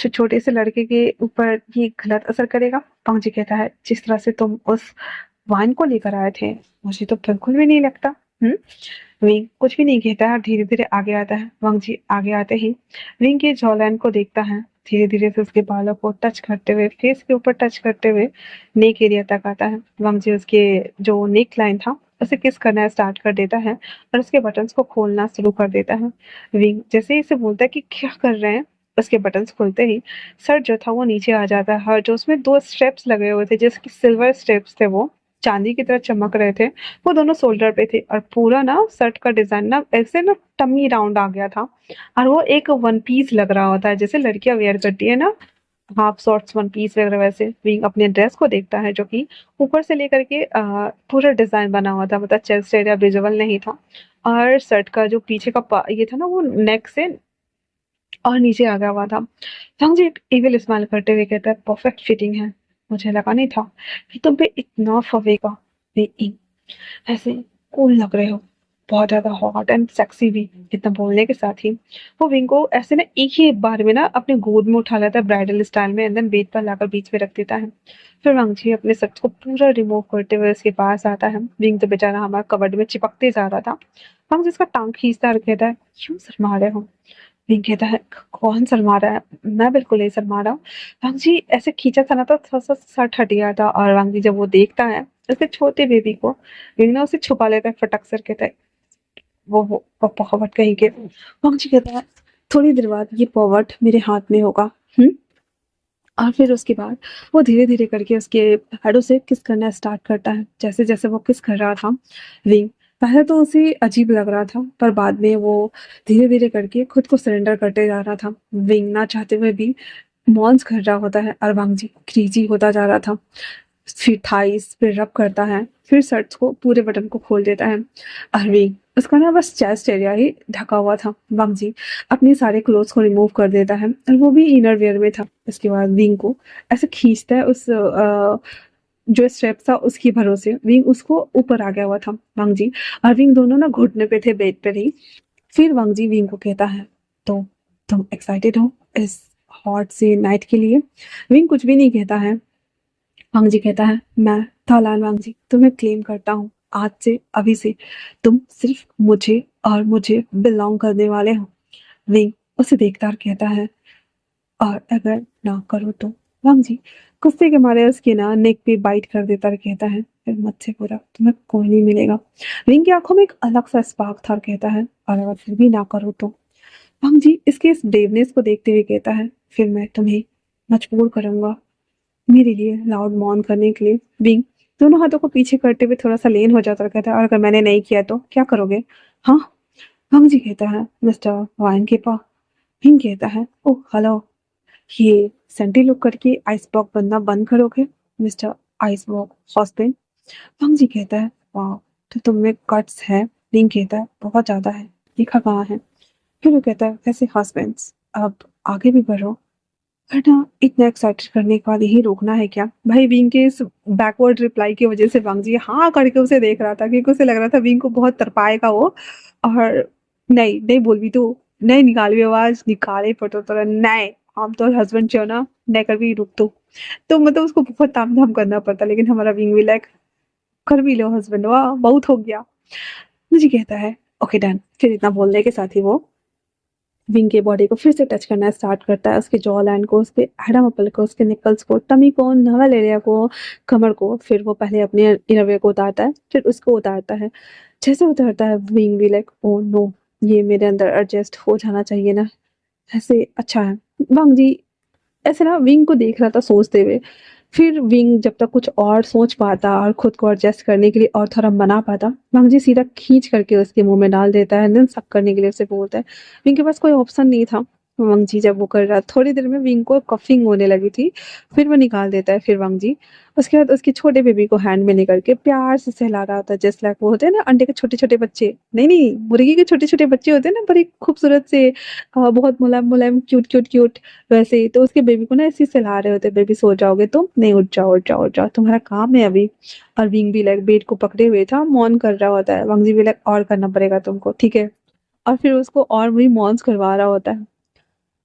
छोटे से लड़के के ऊपर ये गलत असर करेगा? वांगजी कहता है, जिस तरह से तुम उस वाइन को लेकर आए थे, मुझे तो बिल्कुल भी नहीं लगता। हम्म विंग कुछ भी नहीं कहता है और धीरे धीरे आगे आता है। वांगजी आगे आते ही विंग के जॉलाइन को देखता है, धीरे धीरे से उसके बालों को टच करते हुए, फेस के ऊपर टच करते हुए नेक एरिया तक आता है। वांगजी उसके जो नेक लाइन था उसे किस करना स्टार्ट कर देता है, और उसके बटन्स को खोलना शुरू कर देता है। विंग जैसे ही इसे बोलता है कि क्या कर रहे हैं, उसके बटन्स खुलते ही शर्ट जो था वो नीचे आ जाता है, और जो उसमें दो स्ट्रेप्स लगे हुए थे, जैसे सिल्वर स्ट्रेप्स थे, वो चांदी की तरह चमक रहे थे, वो दोनों शोल्डर पे थे। और पूरा ना शर्ट का डिजाइन ना ऐसे ना टमी राउंड आ गया था, और वो एक वन पीस लग रहा होता है, जैसे लड़कियां वेयर करती है ना, हाफ शॉर्ट्स वन पीस वगैरह। वैसे विंग अपने ड्रेस को देखता है, जो कि ऊपर से लेकर के पूरा डिजाइन बना हुआ था, मतलब चेस्ट एरिया विजिबल नहीं था, और शर्ट का जो पीछे का ये था ना, वो नेक से और नीचे आ गया हुआ था। संग जी एक इविल स्माइल करते हुए कहता है, परफेक्ट फिटिंग है। मुझे लगा नहीं था कि तुम पे इतना फवेगा। वे ऐसे कूल लग रहे हो, बहुत ज्यादा हॉट एंड सेक्सी भी। इतना बोलने के साथ ही वो विंग को ऐसे ना एक ही बार में ना अपने गोद में उठा लेता है ब्राइडल स्टाइल में, एंड देन बेड पर लाकर बीच में रख देता है। फिर वांगजी अपने शर्ट को पूरा रिमूव करते हुए उसके पास आता है। विंग तो बेचारा हमारा कबर्ड में चिपकते जा रहा था। वांगजी इसका टांग खींचता और कहता है, क्यों शर्मा रहे हो? विंग कहता है, कौन शर्मा रहा है? मैं बिल्कुल नहीं शर्मा रहा हूँ। वांगजी ऐसे खींचा था ना तो थोड़ा सा सट हट गया था, और वांगजी जब वो देखता है उसके छोटे बेबी को, विंग ना उसे छुपा लेता है फटक से, कहता है, वो पप्पा खबट कहीं के। वांगजी कहता है, थोड़ी देर बाद ये पॉवर्ट मेरे हाथ में होगा। हम्म। और फिर उसके बाद वो धीरे धीरे करके उसके हैडो से किस करना स्टार्ट करता है। जैसे जैसे वो किस कर रहा था, विंग पहले तो उसे अजीब लग रहा था, पर बाद में वो धीरे धीरे करके खुद को सरेंडर करते जा रहा था। विंग ना चाहते हुए भी मॉन्स कर रहा होता है, और वांगजी क्रीजी होता जा रहा था। फिर थाइस पे रब करता है, फिर शर्ट्स को पूरे बटन को खोल देता है। और विंग उसका ना बस चेस्ट एरिया ही ढका हुआ था। वांगजी अपने सारे क्लोथ्स को रिमूव कर देता है, और वो भी इनर वेयर में था। इसके बाद विंग को ऐसे खींचता है उस जो स्टेप था उसकी भरोसे। विंग उसको ऊपर आ गया हुआ था वांगजी, और विंग दोनों ना घुटने पे थे बेड पे ही। फिर वांगजी विंग को कहता है, तो तुम एक्साइटेड हो इस हॉट सी नाइट के लिए? विंग कुछ भी नहीं कहता है। वांगजी कहता है, मैं थालान वांगजी तुम्हें क्लेम करता हूँ, आज से अभी से तुम सिर्फ मुझे और मुझे बिलोंग करने वाले हो। विंग उसे देखता और कहता है, और अगर ना करो तो? वांगजी गुस्से के मारे उसके ना नेक पे बाइट कर देता और कहता है, फिर मुझसे बुरा तुम्हें कोई नहीं मिलेगा। विंग की आंखों में एक अलग सा स्पार्क था और कहता है, और अगर फिर भी ना करो तो? वांगजी इसके इस ब्रेवनेस को देखते हुए कहता है, फिर मैं तुम्हें मजबूर करूंगा मेरे लिए लाउड मौन करने के लिए। विंग दोनों हाथों को पीछे करते हुए थोड़ा सा लेन हो जाता और कहता है, और अगर मैंने नहीं किया तो क्या करोगे? हाँ। वांगजी कहता है, मिस्टर वाइन के पा। विंग कहता है, ओह हेलो, ये सेंटी लुक करके आइस बॉक्स बनना बंद करोगे मिस्टर आइस बॉक्स हॉस्पिन? वांगजी कहता है, वाह, तो तुम में कट्स है। विंग कहता है, बहुत ज्यादा है, लिखा कहाँ है? फिर वो कहता है, वैसे हस्बैंड्स अब आगे भी बढ़ो, वरना इतना एक्साइटेड करने के बाद यही रोकना है क्या? भाई विंग के इस बैकवर्ड रिप्लाई की वजह से वांगजी हाँ करके उसे देख रहा था, क्योंकि उसे लग रहा था विंग को बहुत तरपाएगा वो। और नहीं नहीं बोल भी तू, नहीं निकाल भी आवाज, निकाले पटो तोरा नहीं, हम तो हस्बैंड छो ना, नहीं कर भी रुक तो मतलब उसको बहुत ताम झाम करना पड़ता, लेकिन हमारा विंग भी लाइक कर भी लो हस्बैंड, वाह बहुत हो गया। मुझे कहता है, ओके डन। फिर इतना बोलने के साथ ही वो विंग के बॉडी को फिर से टच करना स्टार्ट करता है, उसके जॉ लाइन को, उसके एडम अप्पल को, उसके निकल्स को, टमी को, नवल एरिया को, कमर को। फिर वो पहले अपने इनरवे को उतारता है, फिर उसको उतारता है। जैसे उतारता है विंग भी लाइक, ओ नो, ये मेरे अंदर एडजस्ट हो जाना चाहिए ना, ऐसे अच्छा है। वांग जी ऐसे ना विंग को देख रहा था सोचते हुए। फिर विंग जब तक कुछ और सोच पाता और खुद को एडजस्ट करने के लिए और थोड़ा मना पाता, वांग जी सीधा खींच करके उसके मुंह में डाल देता है, देन सक करने के लिए उसे बोलता है। विंग के पास कोई ऑप्शन नहीं था। वांग जी जब वो कर रहा, थोड़ी देर में विंग को कफिंग होने लगी थी, फिर वो निकाल देता है। फिर वांग जी उसके बाद उसके छोटे बेबी को हैंड में लेकर के प्यार से सहला रहा होता है, जस्ट लाइक वो होते हैं ना अंडे के छोटे छोटे बच्चे, नहीं नहीं मुर्गी के छोटे छोटे बच्चे होते हैं ना, बड़े खूबसूरत से, बहुत मुलायम मुलायम क्यूट क्यूट क्यूट, वैसे ही। तो उसके बेबी को ना ऐसे ही सहला रहे होते, बेबी सो जाओगे तुम, नहीं उठ जाओ उठ जाओ उठ जाओ, तुम्हारा काम है अभी। और विंग भी लाइक बेड को पकड़े हुए था, मौन कर रहा होता है। वांग जी भी लाइक, और करना पड़ेगा तुमको, ठीक है। और फिर उसको और भी मौन्स करवा रहा होता है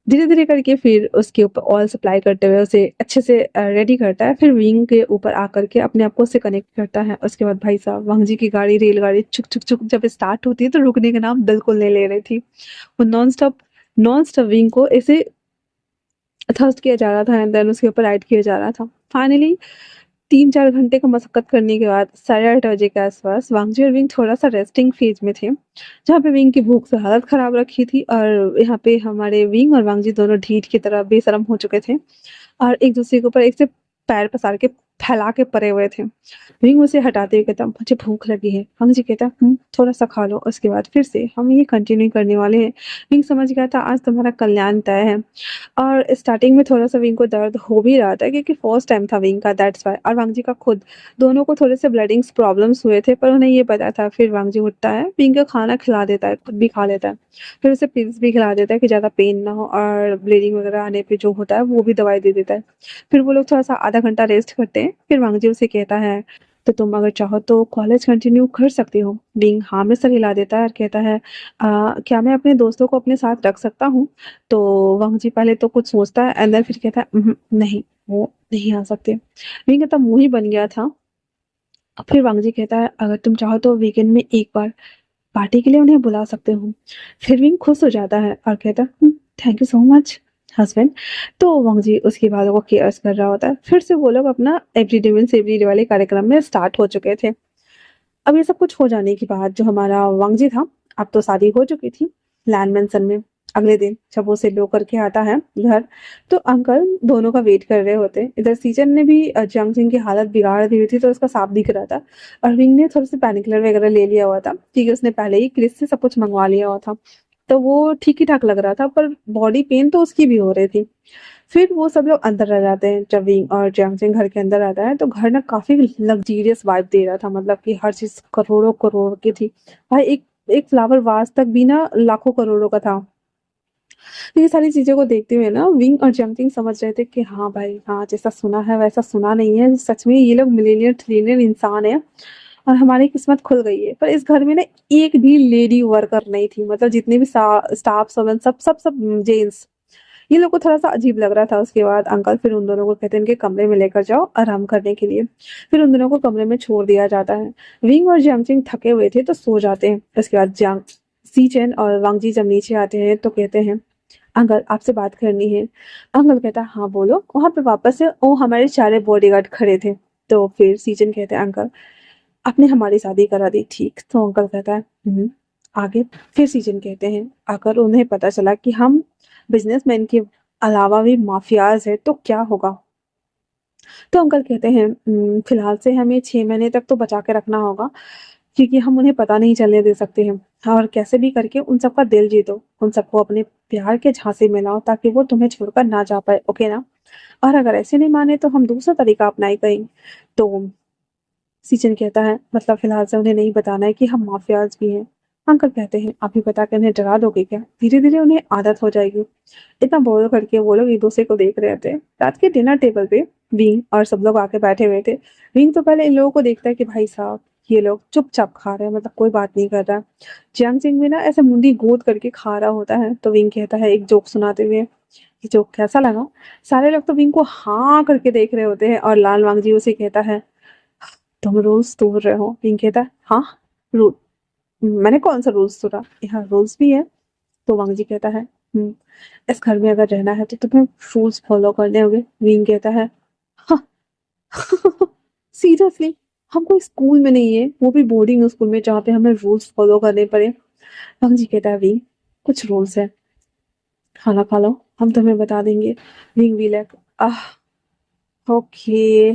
धीरे धीरे करके। फिर उसके ऊपर ऑयल सप्लाई करते हुए उसे अच्छे से रेडी करता है। फिर विंग के ऊपर आकर के अपने आप को उससे कनेक्ट करता है। उसके बाद भाई साहब वांग जी की गाड़ी, रेलगाड़ी चुक चुक चुक जब स्टार्ट होती है तो रुकने का नाम बिल्कुल नहीं ले रही थी। वो नॉन स्टॉप विंग को ऐसे थ्रस्ट किया जा रहा था, एंड देन उसके ऊपर राइड किया जा रहा था। फाइनली 3-4 घंटे का मशक्कत करने के बाद 8:30 बजे के आसपास वांगजी और विंग थोड़ा सा रेस्टिंग फेज में थे, जहाँ पे विंग की भूख से हालत खराब रखी थी, और यहाँ पे हमारे विंग और वांगजी दोनों ढीठ की तरह बेशरम हो चुके थे, और एक दूसरे के ऊपर एक से पैर पसार के फैला के पड़े हुए थे। विंग उसे हटाते हुए कहता, मुझे भूख लगी है। वंग जी कहता, थोड़ा सा खा लो, उसके बाद फिर से हम ये कंटिन्यू करने वाले हैं। विंग समझ गया था आज तुम्हारा कल्याण तय है। और स्टार्टिंग में थोड़ा सा विंग को दर्द हो भी रहा था क्योंकि फर्स्ट टाइम था विंग का, दैट्स वाई। और वांग जी का खुद, दोनों को थोड़े से ब्लडिंग्स प्रॉब्लम्स हुए थे पर उन्हें ये पता था। फिर वांग जी उठता है, विंग को खाना खिला देता है, खुद भी खा लेता है, फिर उसे पिल्स भी खिला देता है कि ज़्यादा पेन ना हो, और ब्लीडिंग वगैरह आने पे जो होता है वो भी दवाई दे देता है। फिर वो लोग थोड़ा सा आधा घंटा रेस्ट करते हैं। फिर वांग जी उसे कहता है, तो तुम अगर चाहो तो कॉलेज कंटिन्यू कर सकती हो। विंग हाँ में सर हिला देता है और कहता है, क्या मैं अपने दोस्तों को अपने साथ रख सकता हूँ? तो वांग जी पहले तो कुछ सोचता है, एंड देन फिर कहता है, नहीं, वो नहीं आ सकते। विंग का तब मुंह ही बन गया था। फिर वांग जी कहता है, अगर तुम चाहो तो वीकेंड में एक बार पार्टी के लिए उन्हें बुला सकते हो। फिर विंग खुश हो जाता है और कहता है, thank you so much husband. तो वांग जी उसकी बातों को केयर्स कर रहा होता है। फिर से वो लोग अपना एवरीडे मीन्स एवरीडे वाले कार्यक्रम में स्टार्ट हो चुके थे। अब ये सब कुछ हो जाने के बाद जो हमारा वांग जी था, अब तो शादी हो चुकी थी लैंड मेंशन में। अगले दिन जब वो उसे लो करके आता है घर, तो अंकल दोनों का वेट कर रहे होते। इधर सीजन ने भी जियांग सिंह की हालत बिगाड़ दी हुई थी तो उसका साफ दिख रहा था। और विंग ने थोड़े से पैन किलर वगैरह ले लिया हुआ था क्योंकि उसने पहले ही क्रिस से सब कुछ मंगवा लिया हुआ था। तो वो ठीक ही ठाक लग रहा था, पर बॉडी पेन तो उसकी भी हो रही थी। फिर वो सब लोग अंदर रह जाते हैं। जब विंग और जियांग सिंह घर के अंदर आता है तो घर ना काफी लग्जीरियस वाइब दे रहा था, मतलब कि हर चीज करोड़ों करोड़ की थी। भाई एक एक फ्लावर वास तक भी ना लाखों करोड़ों का था। तो ये सारी चीज़ों को देखते हुए ना विंग और जंगटिंग समझ रहे थे कि हाँ भाई, हाँ, जैसा सुना है वैसा सुना नहीं है, सच में ये लोग मिलियनियर ट्रिलियनियर इंसान है और हमारी किस्मत खुल गई है। पर इस घर में ना एक भी लेडी वर्कर नहीं थी, मतलब जितने भी स्टाफ सब सब सब सब जेंट्स। ये लोग को थोड़ा सा अजीब लग रहा था। उसके बाद अंकल फिर उन दोनों को कहते हैं इनके कमरे में लेकर जाओ आराम करने के लिए। फिर उन दोनों को कमरे में छोड़ दिया जाता है। विंग और जियांग थके हुए थे तो सो जाते हैं। उसके बाद जियांग सी चेन और वांग जी जब नीचे आते हैं तो कहते हैं, अंकल आपसे बात करनी है। अंकल कहता है, हाँ बोलो। वहां पे वापस से वो हमारे चारे बॉडीगार्ड खड़े थे। तो फिर सीजन कहते हैं, अंकल आपने हमारी शादी करा दी, ठीक? तो अंकल कहता है, आगे? फिर सीजन कहते हैं, अगर उन्हें पता चला कि हम बिजनेसमैन के अलावा भी माफियाज है तो क्या होगा? तो अंकल कहते हैं, फिलहाल से हमें 6 महीने तक तो बचा के रखना होगा क्योंकि हम उन्हें पता नहीं चलने दे सकते हैं। और कैसे भी करके उन सबका दिल जीतो, उन सबको अपने प्यार के झांसे में लाओ ताकि वो तुम्हें छोड़कर ना जा पाए, ओके ना? और अगर ऐसे नहीं माने तो हम दूसरा तरीका अपनाए कहीं। तो सीजन कहता है, मतलब फिलहाल से उन्हें नहीं बताना है कि हम माफियाज भी हैं। अंकल कहते हैं, अभी बता के उन्हें डरा दोगे क्या? धीरे धीरे उन्हें आदत हो जाएगी। इतना बोल करके वो लोग एक दूसरे को देख रहे थे। रात के डिनर टेबल पे विंग और सब लोग आके बैठे हुए थे। विंग तो पहले इन लोगों को देखता है कि भाई साहब ये लोग चुपचाप खा रहे हैं, मतलब कोई बात नहीं कर रहा। जियांग सिंह भी ना ऐसे मुंडी गोद करके खा रहा होता है। तो विंग कहता है एक जोक सुनाते हुए, ये जोक कैसा लगा? सारे लोग तो विंग को हाँ करके देख रहे होते हैं और लाल वांग जी उसे कहता है, तुम रूल्स तोड़ रहे हो? विंग कहता है, हाँ, रूल? मैंने कौन सा रूल्स तोड़ा? यहाँ रूल्स भी है। तो वांग जी कहता है, इस घर में अगर रहना है तो तुम्हें रूल्स फॉलो करने होंगे। विंग कहता है, हाँ, सीरियसली? हम कोई स्कूल में नहीं है, वो भी बोर्डिंग स्कूल में जहाँ पे हमें रूल्स फॉलो करने पड़े। वांग जी कहता है, विंग कुछ रूल्स है, खाना खा लो, हम तुम्हें बता देंगे। विंग भी लाइक, आह, ओके।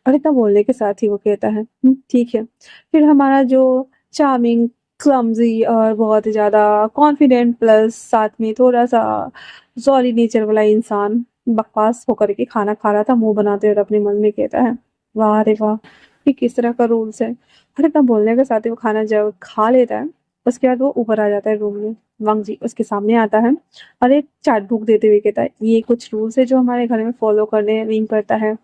और इतना बोलने के साथ ही वो कहता है, ठीक है। फिर हमारा जो चार्मिंग, क्लमजी और बहुत ही ज़्यादा कॉन्फिडेंट प्लस साथ में थोड़ा सा जॉली नेचर वाला इंसान बकवास होकर के खाना खा रहा था मुंह बनाते हुए, अपने मन में कहता है, वाह रे वाह, ये किस तरह का रूल्स है? और इतना बोलने के साथ ही वो खाना जब खा लेता है उसके बाद वो ऊपर आ जाता है रूम में। वांग जी उसके सामने आता है और एक चार्ट बुक देते हुए कहता है, ये कुछ रूल्स है जो हमारे घर में फॉलो करने हैं। विंग करता है,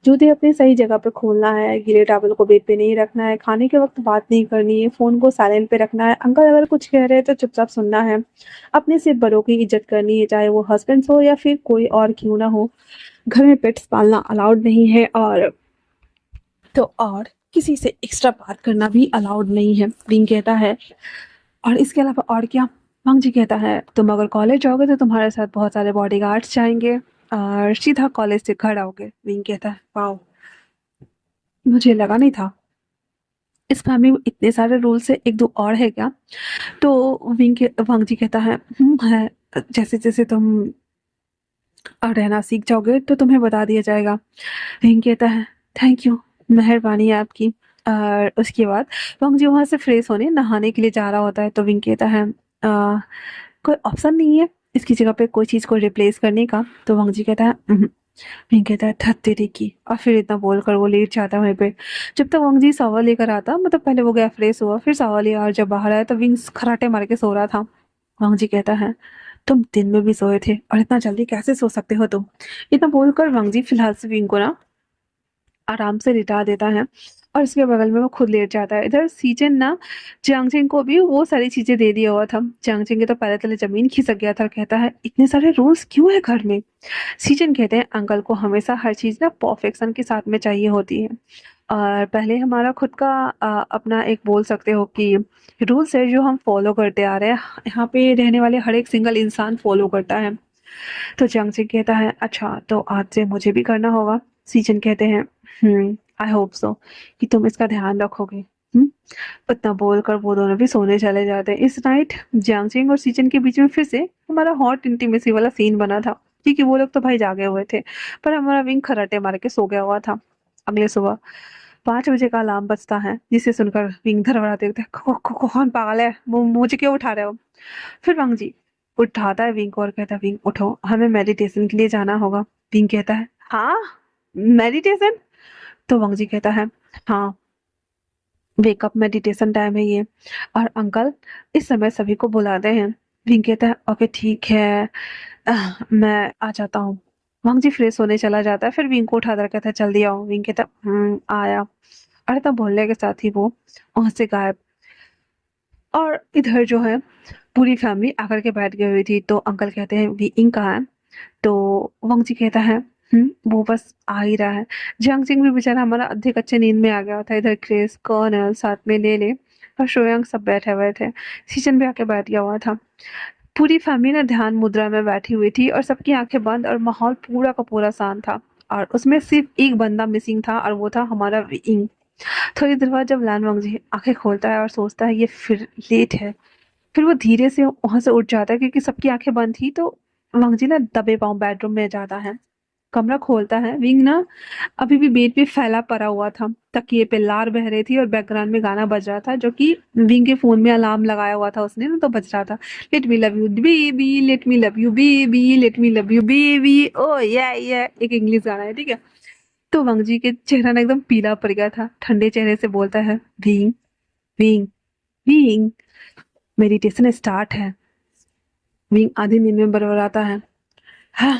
जूते अपनी सही जगह पे खोलना है, गीले टॉवल को बेड पे नहीं रखना है, खाने के वक्त बात नहीं करनी है, फोन को साइलेंट पे रखना है, अंकल अगर कुछ कह रहे हैं तो चुपचाप सुनना है, अपने से बड़ों की इज्जत करनी है, चाहे वो हस्बैंड हो या फिर कोई और क्यों ना हो, घर में पेट्स पालना अलाउड नहीं है, और किसी से एक्स्ट्रा बात करना भी अलाउड नहीं है। विंग कहता है, और इसके अलावा और क्या? वांग जी कहता है, तुम अगर कॉलेज जाओगे तो तुम्हारे साथ बहुत सारे बॉडीगार्ड्स जाएंगे और सीधा कॉलेज से घर आओगे। विंग कहता है, वाह, मुझे लगा नहीं था इस फैमिली में इतने सारे रूल्स है, एक दो और है क्या? तो वांग जी कहता है, है, जैसे जैसे तुम रहना सीख जाओगे तो तुम्हें बता दिया जाएगा। विंग कहता है, थैंक यू, मेहरबानी है आपकी। और उसके बाद वंग जी वहाँ से फ्रेश होने नहाने के लिए जा रहा होता है तो विंग कहता है कोई ऑप्शन नहीं है इसकी जगह पे कोई चीज़ को रिप्लेस करने का। तो वंग जी कहता है विंग कहता है थक तेरी की, और फिर इतना बोलकर वो लेट जाता है वहीं पे। जब तक वंग जी सावा लेकर आता, मतलब पहले वो गया फ्रेश हुआ, फिर सावा लिया, और जब बाहर आया तो विंग खराटे मार के सो रहा था। वंग जी कहता है तुम दिन में भी सोए थे और इतना जल्दी कैसे सो सकते हो तुम। इतना बोलकर वंग जी फिलहाल से विंग को ना आराम से लिटा देता है, और उसके बगल में वो खुद लेट जाता है। इधर सीजन ना जियांगजिंग को भी वो सारी चीजें दे दिया हुआ था। जियांगजिंग के तो पैर तले जमीन खिसक गया था और कहता है इतने सारे रूल्स क्यों है घर में। सीजन कहते हैं अंकल को हमेशा हर चीज ना परफेक्शन के साथ में चाहिए होती है, और पहले हमारा खुद का अपना एक बोल सकते हो कि रूल्स है जो हम फॉलो करते आ रहे हैं, यहाँ पे रहने वाले हर एक सिंगल इंसान फॉलो करता है। तो जियांगजिंग कहता है अच्छा तो आज से मुझे भी करना होगा। सीजन कहते हैं आई होप सो कि तुम इसका ध्यान रखोगे। उतना बोलकर वो दोनों भी सोने चले जाते हैं। इस नाइट जियांगजिंग और सीजन के बीच में फिर से हमारा हॉट इंटीमेसी वाला सीन बना था, क्योंकि वो लोग तो भाई जागे हुए थे, पर हमारा विंग खर्राटे मार के सो गया हुआ था। अगले सुबह 5 बजे का अलार्म बजता है, जिसे सुनकर विंग धड़बड़ाते होते हैं, कौन पागल है, मुझे क्यों उठा रहे हो। फिर वंग जी उठाता है विंग को और कहता है विंग उठो, हमें मेडिटेशन के लिए जाना होगा। विंग कहता है हाँ मेडिटेशन। तो वंग जी कहता है हाँ वेकअप मेडिटेशन टाइम है ये, और अंकल इस समय सभी को बुलाते हैं। विंग कहता है ओके ठीक है, मैं आ जाता हूँ। वंग जी फ्रेश होने चला जाता है, फिर विंग को उठाकर कहता है जल्दी आओ। विंग कहता है आया, और तब बोलने के साथ ही वो वहां से गायब। और इधर जो है पूरी फैमिली आकर के बैठ गई हुई थी, तो अंकल कहते हैं विंग कहाँ है। तो वंग जी कहता है वो बस आ ही रहा है। जियांग सिंह भी बेचारा हमारा अधिक अच्छे नींद में आ गया था। इधर क्रिस कर्नल साथ में ले ले और शोयंग सब बैठे हुए थे। सीजन भी आके बैठ गया हुआ था। पूरी फैमिली ना ध्यान मुद्रा में बैठी हुई थी और सबकी आंखें बंद, और माहौल पूरा का पूरा शांत था। और उसमें सिर्फ एक बंदा मिसिंग था, और वो था हमारा विंग। थोड़ी देर बाद जब लान वंग जी आंखें खोलता है और सोचता है ये फिर लेट है, फिर वो धीरे से वहां से उठ जाता है, क्योंकि सबकी आंखें बंद थी। तो वंग जी ना दबे पांव बेडरूम में जाता है, कमरा खोलता है। विंग ना अभी भी बेड पे फैला पड़ा हुआ था, तकिए पे लार बह रही थी और बैकग्राउंड में गाना बज रहा था, जो कि विंग के फोन में अलार्म लगाया हुआ था उसने ना, तो बज रहा था let me love you baby, let me love you baby, let me love you baby, ओ ये एक इंग्लिश गाना है, ठीक है। तो वंग जी के चेहरा ना एकदम पीला पड़ गया था। ठंडे चेहरे से बोलता है Wing Wing Wing, meditation start है। विंग आधी नींद में बरबराता है हाँ,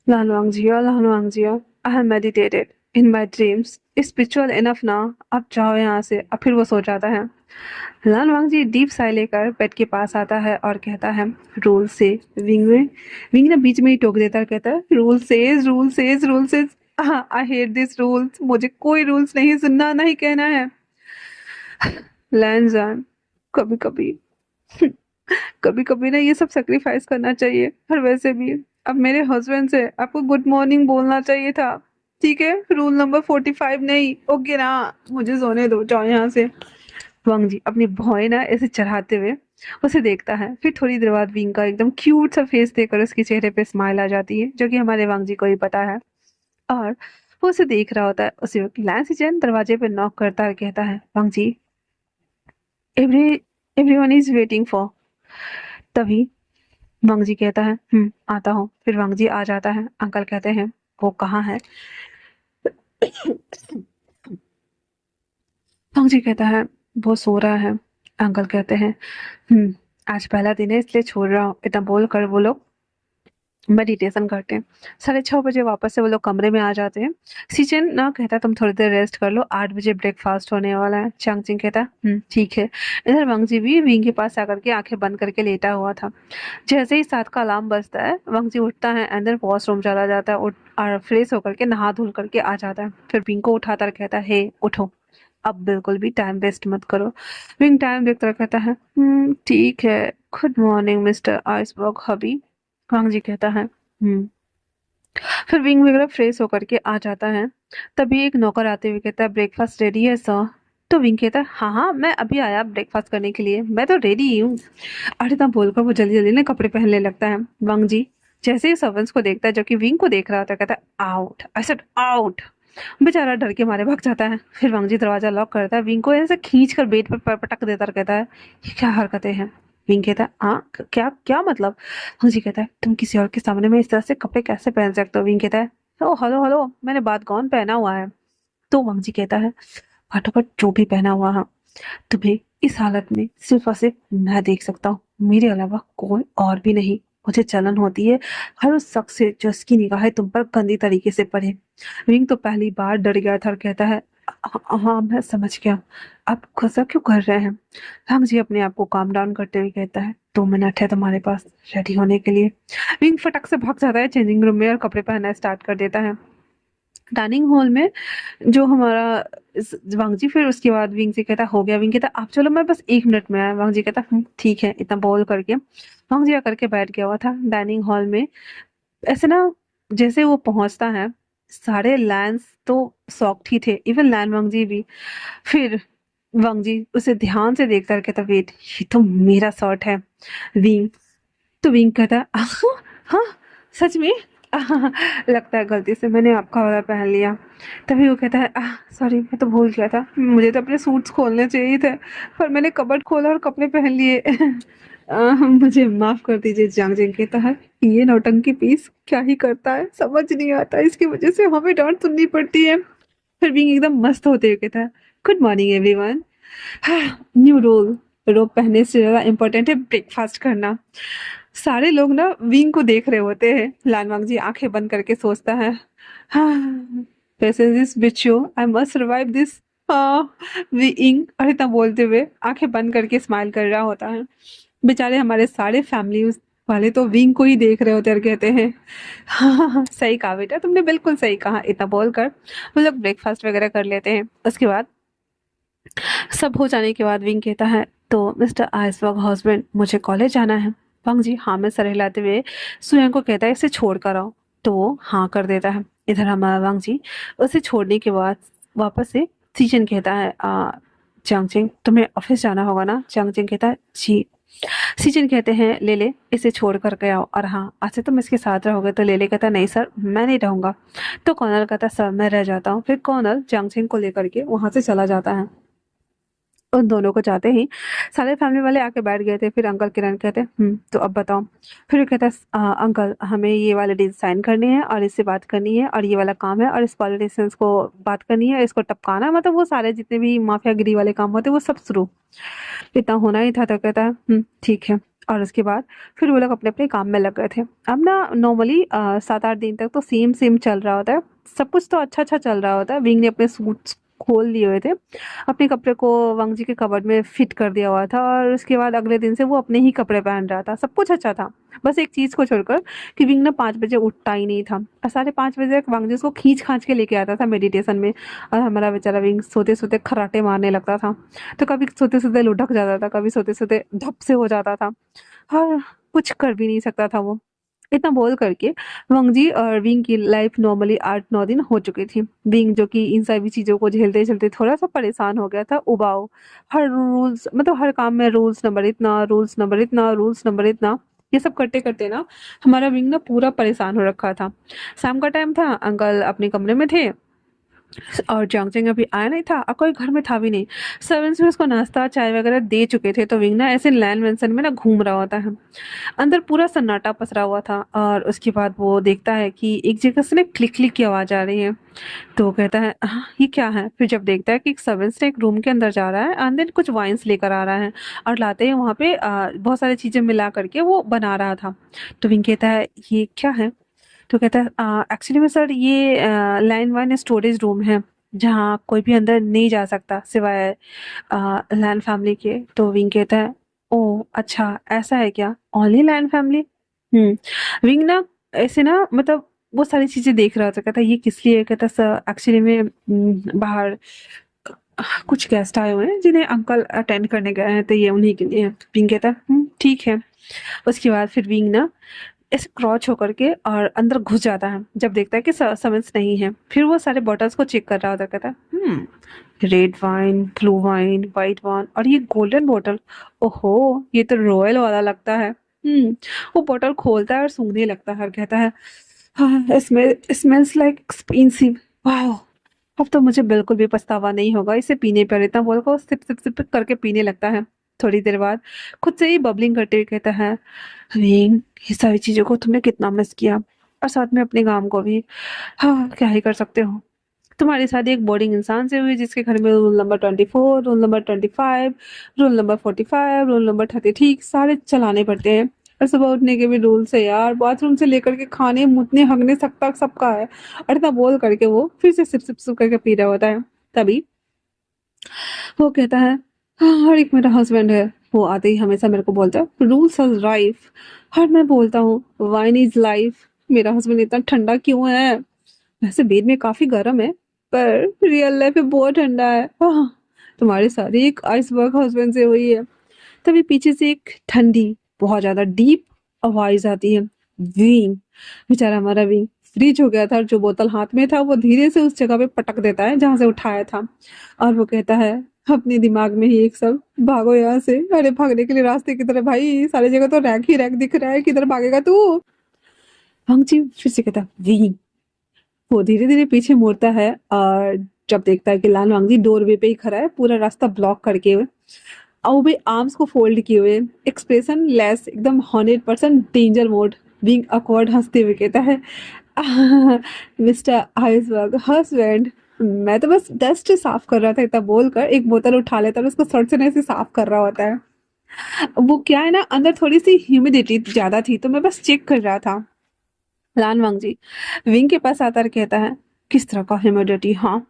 लालवांगजिया, I have meditated in my dreams, spiritual enough ना, अब जाओ यहाँ से। अब फिर वो सो जाता है। लालवांगजी डीप साई लेकर बेड के पास आता है और कहता है रूल से। विंग ने बीच में ही टोक देता है, कहता है rule says I hate this rules, मुझे कोई रूल्स नहीं सुनना नहीं कहना है। लैंजान कभी कभी कभी कभी ना ये सब सेक्रीफाइस करना चाहिए। और वैसे भी अब मेरे हस्बैंड से आपको गुड मॉर्निंग बोलना चाहिए था, ठीक है, रूल नंबर 45 नहीं, ओके ना, मुझे सोने दो, जाओ यहाँ से। वंग जी अपनी भौएं ना ऐसे चढ़ाते हुए उसे देखता है। फिर थोड़ी देर बाद विंग का एकदम क्यूट सा फेस देखकर उसके चेहरे पे स्माइल आ जाती है, जो कि हमारे वंग जी को ही पता है। और वो उसे देख रहा होता है। उसी वक्त लैंसिजन दरवाजे पे नॉक करता है, कहता है Wang ji every everyone is waiting for. तभी वंग जी कहता है आता हूँ। फिर वंग जी आ जाता है। अंकल कहते हैं वो कहाँ है। वंग जी कहता है वो सो रहा है। अंकल कहते हैं आज पहला दिन है इसलिए छोड़ रहा हूँ। इतना बोल कर वो लोग मेडिटेशन करते हैं। 6:30 बजे वापस से वो लोग कमरे में आ जाते हैं। सीजन ना कहता है तुम थोड़ी देर रेस्ट कर लो, 8 बजे ब्रेकफास्ट होने वाला है। चांगचिंग कहता है ठीक है। इधर वंग जी भी विंग के पास आकर के आंखें बंद करके लेटा हुआ था। जैसे ही 7 का अलार्म बजता है, वंग जी उठता है, अंदर वॉशरूम चला जाता है, और फ्रेश होकर के नहा धुल करके आ जाता है। फिर विंग को उठाता और कहता है हे उठो, अब बिल्कुल भी टाइम वेस्ट मत करो। विंग टाइम देखता हुआ कहता है ठीक है, गुड मॉर्निंग मिस्टर आइसबर्ग हबी। वांग जी कहता है फिर विंग वगैरह फ्रेश होकर के आ जाता है। तभी एक नौकर आते हुए कहता है ब्रेकफास्ट रेडी है सर। तो विंग कहता है हाँ हाँ मैं अभी आया ब्रेकफास्ट करने के लिए, मैं तो रेडी ही हूँ। और इतना बोलकर वो जल्दी जल्दी ना कपड़े पहनने लगता है। वांग जी जैसे ही सर्वेंट्स को देखता है, जो कि विंग को देख रहा होता है, कहता है आउट, आई सेड आउट। बेचारा डर के मारे भाग जाता है। फिर वांगजी दरवाजा लॉक करता है, विंग को ऐसे खींच कर बेड पर पटक देता और कहता है, ये क्या हरकतें हैं? विंग कहता है, हाँ क्या क्या मतलब? वांगजी कहता है, तुम किसी और के सामने में इस तरह से कपड़े कैसे पहन सकते हो? विंग कहता है, ओ हेलो हेलो, मैंने बात गाउन पहना हुआ है। तो वांगजी कहता है, फटाफट जो भी पहना हुआ है, तुम्हें इस हालत में सिर्फ और सिर्फ मैं देख सकता हूँ, मेरे अलावा कोई और भी नहीं। मुझे जलन होती है हर उस शख्स से जो उसकी निगाहें तुम पर गंदी तरीके से पड़े। विंग तो पहली बार डर गया था और कहता है, हाँ मैं समझ गया, आप गुस्सा क्यों कर रहे हैं? हम जी अपने आप को काम डाउन करते हुए कहता है, 2 मिनट है तुम्हारे पास रेडी होने के लिए। विंग फटक से भाग जाता है चेंजिंग रूम में और कपड़े पहनना स्टार्ट कर देता है। डाइनिंग हॉल में जो हमारा वांगजी फिर उसके बाद विंग से कहता, हो गया? विंग कहता, आप चलो, मैं बस 1 मिनट में आया। वांगजी कहता, ठीक है। इतना बोल करके वांगजी आकर के बैठ गया हुआ था डाइनिंग हॉल में। ऐसे ना, जैसे वो पहुंचता है, सारे लैंस तो शॉक्ड ही थे, इवन लैन वांगजी भी। फिर वांगजी उसे ध्यान से देखता है, कहता, वेट, ये तो मेरा शर्ट है। विंग तो विंग कहता, हाँ सच में? लगता है गलती से मैंने आपका वाला पहन लिया। तभी वो कहता है, सॉरी, मैं तो भूल गया था, मुझे तो अपने सूट्स खोलने चाहिए थे, पर मैंने कबर्ड खोला और कपड़े पहन लिए। मुझे माफ कर दीजिए। जांग जिंग कहता है, ये नौटंकी पीस क्या ही करता है, समझ नहीं आता, इसकी वजह से हमें डांट सुननी पड़ती है। फिर विंग एकदम मस्त होते हुए कहता है, good morning everyone. New role, robe पहनने से ज्यादा इम्पोर्टेंट है ब्रेकफास्ट करना। सारे लोग ना विंग को देख रहे होते हैं। लानवांग जी आंखें बंद करके सोचता है, हाँ, patience is Bichu, I must survive this. हाँ, विंग और इतना बोलते हुए आंखें बंद करके स्माइल कर रहा होता है। बेचारे हमारे सारे फैमिली वाले तो विंग को ही देख रहे होते और कहते हैं, हाँ सही कहा बेटा, तुमने बिल्कुल सही कहा। इतना बोलकर वो लोग ब्रेकफास्ट वगैरह कर लेते हैं। उसके बाद सब हो जाने के बाद विंग कहता है, तो मिस्टर आइसबर्ग हस्बैंड, मुझे कॉलेज जाना है। वांग जी हाँ में सर हिलाते हुए सुयंग को कहता है, इसे छोड़ कर आओ। तो वो हाँ कर देता है। इधर हमारा वांग जी उसे छोड़ने के बाद वापस से सीजन कहता है, चांगचिंग तुम्हें ऑफिस जाना होगा ना? चांगचिंग कहता है, जी। सीजन कहते हैं, ले ले इसे छोड़ कर के आओ, और हाँ आज से तुम इसके साथ रहोगे। तो ले ले कहता, नहीं सर, मैं नहीं रहूंगा। तो कॉर्नल कहता, सर मैं रह जाता हूँ। फिर कॉर्नल चांगचिंग को लेकर के वहां से चला जाता है। उन दोनों को जाते ही सारे फैमिली वाले आके बैठ गए थे। फिर अंकल किरण कहते, तो अब बताओ। फिर वो कहता है, अंकल हमें ये वाले डील साइन करनी है और इससे बात करनी है और ये वाला काम है और इस पॉलिटिशियंस को बात करनी है, इसको टपकाना है, मतलब वो सारे जितने भी माफियागिरी वाले काम होते हैं वो सब शुरू। इतना होना ही था। तो कहता है, ठीक है। और उसके बाद फिर वो लोग अपने अपने काम में लग गए थे। अब ना नॉर्मली 7-8 दिन तक तो सेम सेम चल रहा होता है, सब कुछ तो अच्छा अच्छा चल रहा होता है। विंग ने अपने सूट खोल लिए हुए थे, अपने कपड़े को वांग जी के कबर्ड में फिट कर दिया हुआ था, और उसके बाद अगले दिन से वो अपने ही कपड़े पहन रहा था। सब कुछ अच्छा था, बस एक चीज को छोड़कर कि विंग ना 5 बजे उठता ही नहीं था, और 5:30 बजे तक वांग जी उसको खींच खांच के लेके आता था मेडिटेशन में। और हमारा बेचारा विंग सोते सोते खराटे मारने लगता था। तो कभी सोते सोते लुढ़क जाता था, कभी सोते सोते धप से हो जाता था, और कुछ कर भी नहीं सकता था वो। इतना बोल करके वंगजी और विंग की लाइफ नॉर्मली 8-9 दिन हो चुकी थी। विंग जो कि इन सभी चीजों को झेलते झेलते थोड़ा सा परेशान हो गया था। उबाऊ, हर रूल्स, मतलब हर काम में रूल्स नंबर इतना, रूल्स नंबर इतना, रूल्स नंबर इतना, ये सब करते करते ना हमारा विंग ना पूरा परेशान हो रखा था। शाम का टाइम था, अंकल अपने कमरे में थे और जांगचिंग अभी आया नहीं था और कोई घर में था भी नहीं। सर्वेंट्स भी उसको नाश्ता चाय वगैरह दे चुके थे। तो विंग ना ऐसे लैंड मेंशन में ना घूम रहा होता है। अंदर पूरा सन्नाटा पसरा हुआ था, और उसके बाद वो देखता है कि एक जगह से ना क्लिक क्लिक की आवाज आ रही है। तो वो कहता है, हाँ ये क्या है? फिर जब देखता है कि एक सर्वेंट्स ने एक रूम के अंदर जा रहा है, अंदर कुछ वाइन्स लेकर आ रहा है, और लाते ही वहाँ पे बहुत सारी चीजें मिला करके वो बना रहा था। तो विंग कहता है, ये क्या है? तो कहता है, एक्चुअली में सर ये लैंड वाइन स्टोरेज रूम है, जहाँ कोई भी अंदर नहीं जा सकता सिवाय लैंड फैमिली के। तो विंग कहता है, ओ अच्छा ऐसा है क्या, ओनली लैंड फैमिली? विंग ना ऐसे ना, मतलब वो सारी चीजें देख रहा था। कहता है, ये किस लिए? कहता है, सर एक्चुअली में बाहर कुछ गेस्ट आए हुए हैं जिन्हें अंकल अटेंड करने गए हैं, तो ये उन्हीं के लिए है। विंग कहता है, ठीक है। उसके बाद फिर विंग ना ऐसे क्रॉच होकर के और अंदर घुस जाता है। जब देखता है कि समन्स नहीं है, फिर वो सारे बॉटल्स को चेक कर रहा होता है। कहता है, red wine, blue wine, white wine, और ये गोल्डन बॉटल, ओहो ये तो रॉयल वाला लगता है। वो बॉटल खोलता है और सूंघने लगता है और कहता है, हाँ स्मेल्स लाइक एक्सपेंसिव, वाह अब तो मुझे बिल्कुल भी पछतावा नहीं होगा इसे पीने पर। इतना बोलकर वो सिप सिप सिप करके पीने लगता है। थोड़ी देर बाद खुद से ही बबलिंग करते हुए कहता है, रीन, ये सारी चीजों को तुमने कितना मिस किया, और साथ में अपने काम को भी। हाँ, क्या ही कर सकते हो। तुम्हारी शादी एक बोर्डिंग इंसान से हुई जिसके घर में rule number 24, rule number 25, rule number 45, rule number 30 ठीक सारे चलाने पड़ते हैं। और सुबह उठने के भी रूल्स है यार, बाथरूम से लेकर के खाने मुतने हगने सबका सबका है। और इतना बोल करके वो फिर से सिप सिप सिप करके पी रहा होता है। तभी वो कहता है, हाँ, हर एक मेरा हस्बैंड है। वो आते ही हमेशा मेरे को बोलता है, रूल्स इज लाइफ। हर मैं बोलता हूँ, वाइन इज लाइफ। मेरा हस्बैंड इतना ठंडा क्यों है? वैसे बेद में काफी गर्म है, पर रियल लाइफ में बहुत ठंडा है। तुम्हारी शादी एक आइसबर्ग हस्बैंड से हुई है। तभी पीछे से एक ठंडी, बहुत ज्यादा डीप आवाज आती है, विंग। बेचारा हमारा विंग फ्रीज हो गया था, और जो बोतल हाथ में था वो धीरे से उस जगह पे पटक देता है जहां से उठाया था। और वो कहता है अपने दिमाग में ही एक सब, भागो यहाँ से। अरे भागने के लिए रास्ते की तरफ भाई, सारी जगह तो रैक ही रैक दिख रहा है, किधर भागेगा तू? हंगची फिर से कहता, विंग। वो धीरे धीरे पीछे मुड़ता है और जब देखता है कि लाल वांगजी डोरवे पे ही खड़ा है, पूरा रास्ता ब्लॉक करके हुए, और वो भी आर्म्स को फोल्ड किए हुए, एक्सप्रेशन लेस, एकदम 100% डेंजर मोड। बीइंग अकवर्ड हंसते हुए कहता है, मिस्टर आइसबर्ग हस्बैंड, मैं तो बस डस्ट साफ कर रहा था। इतना बोलकर एक बोतल उठा लेता है और उसको सर्च से ऐसे साफ कर रहा होता है। वो क्या है ना, अंदर थोड़ी सी ह्यूमिडिटी ज्यादा थी, तो मैं बस चेक कर रहा था। लान वांगजी विंग के पास आता और कहता है, किस तरह का ह्यूमिडिटी? हाँ,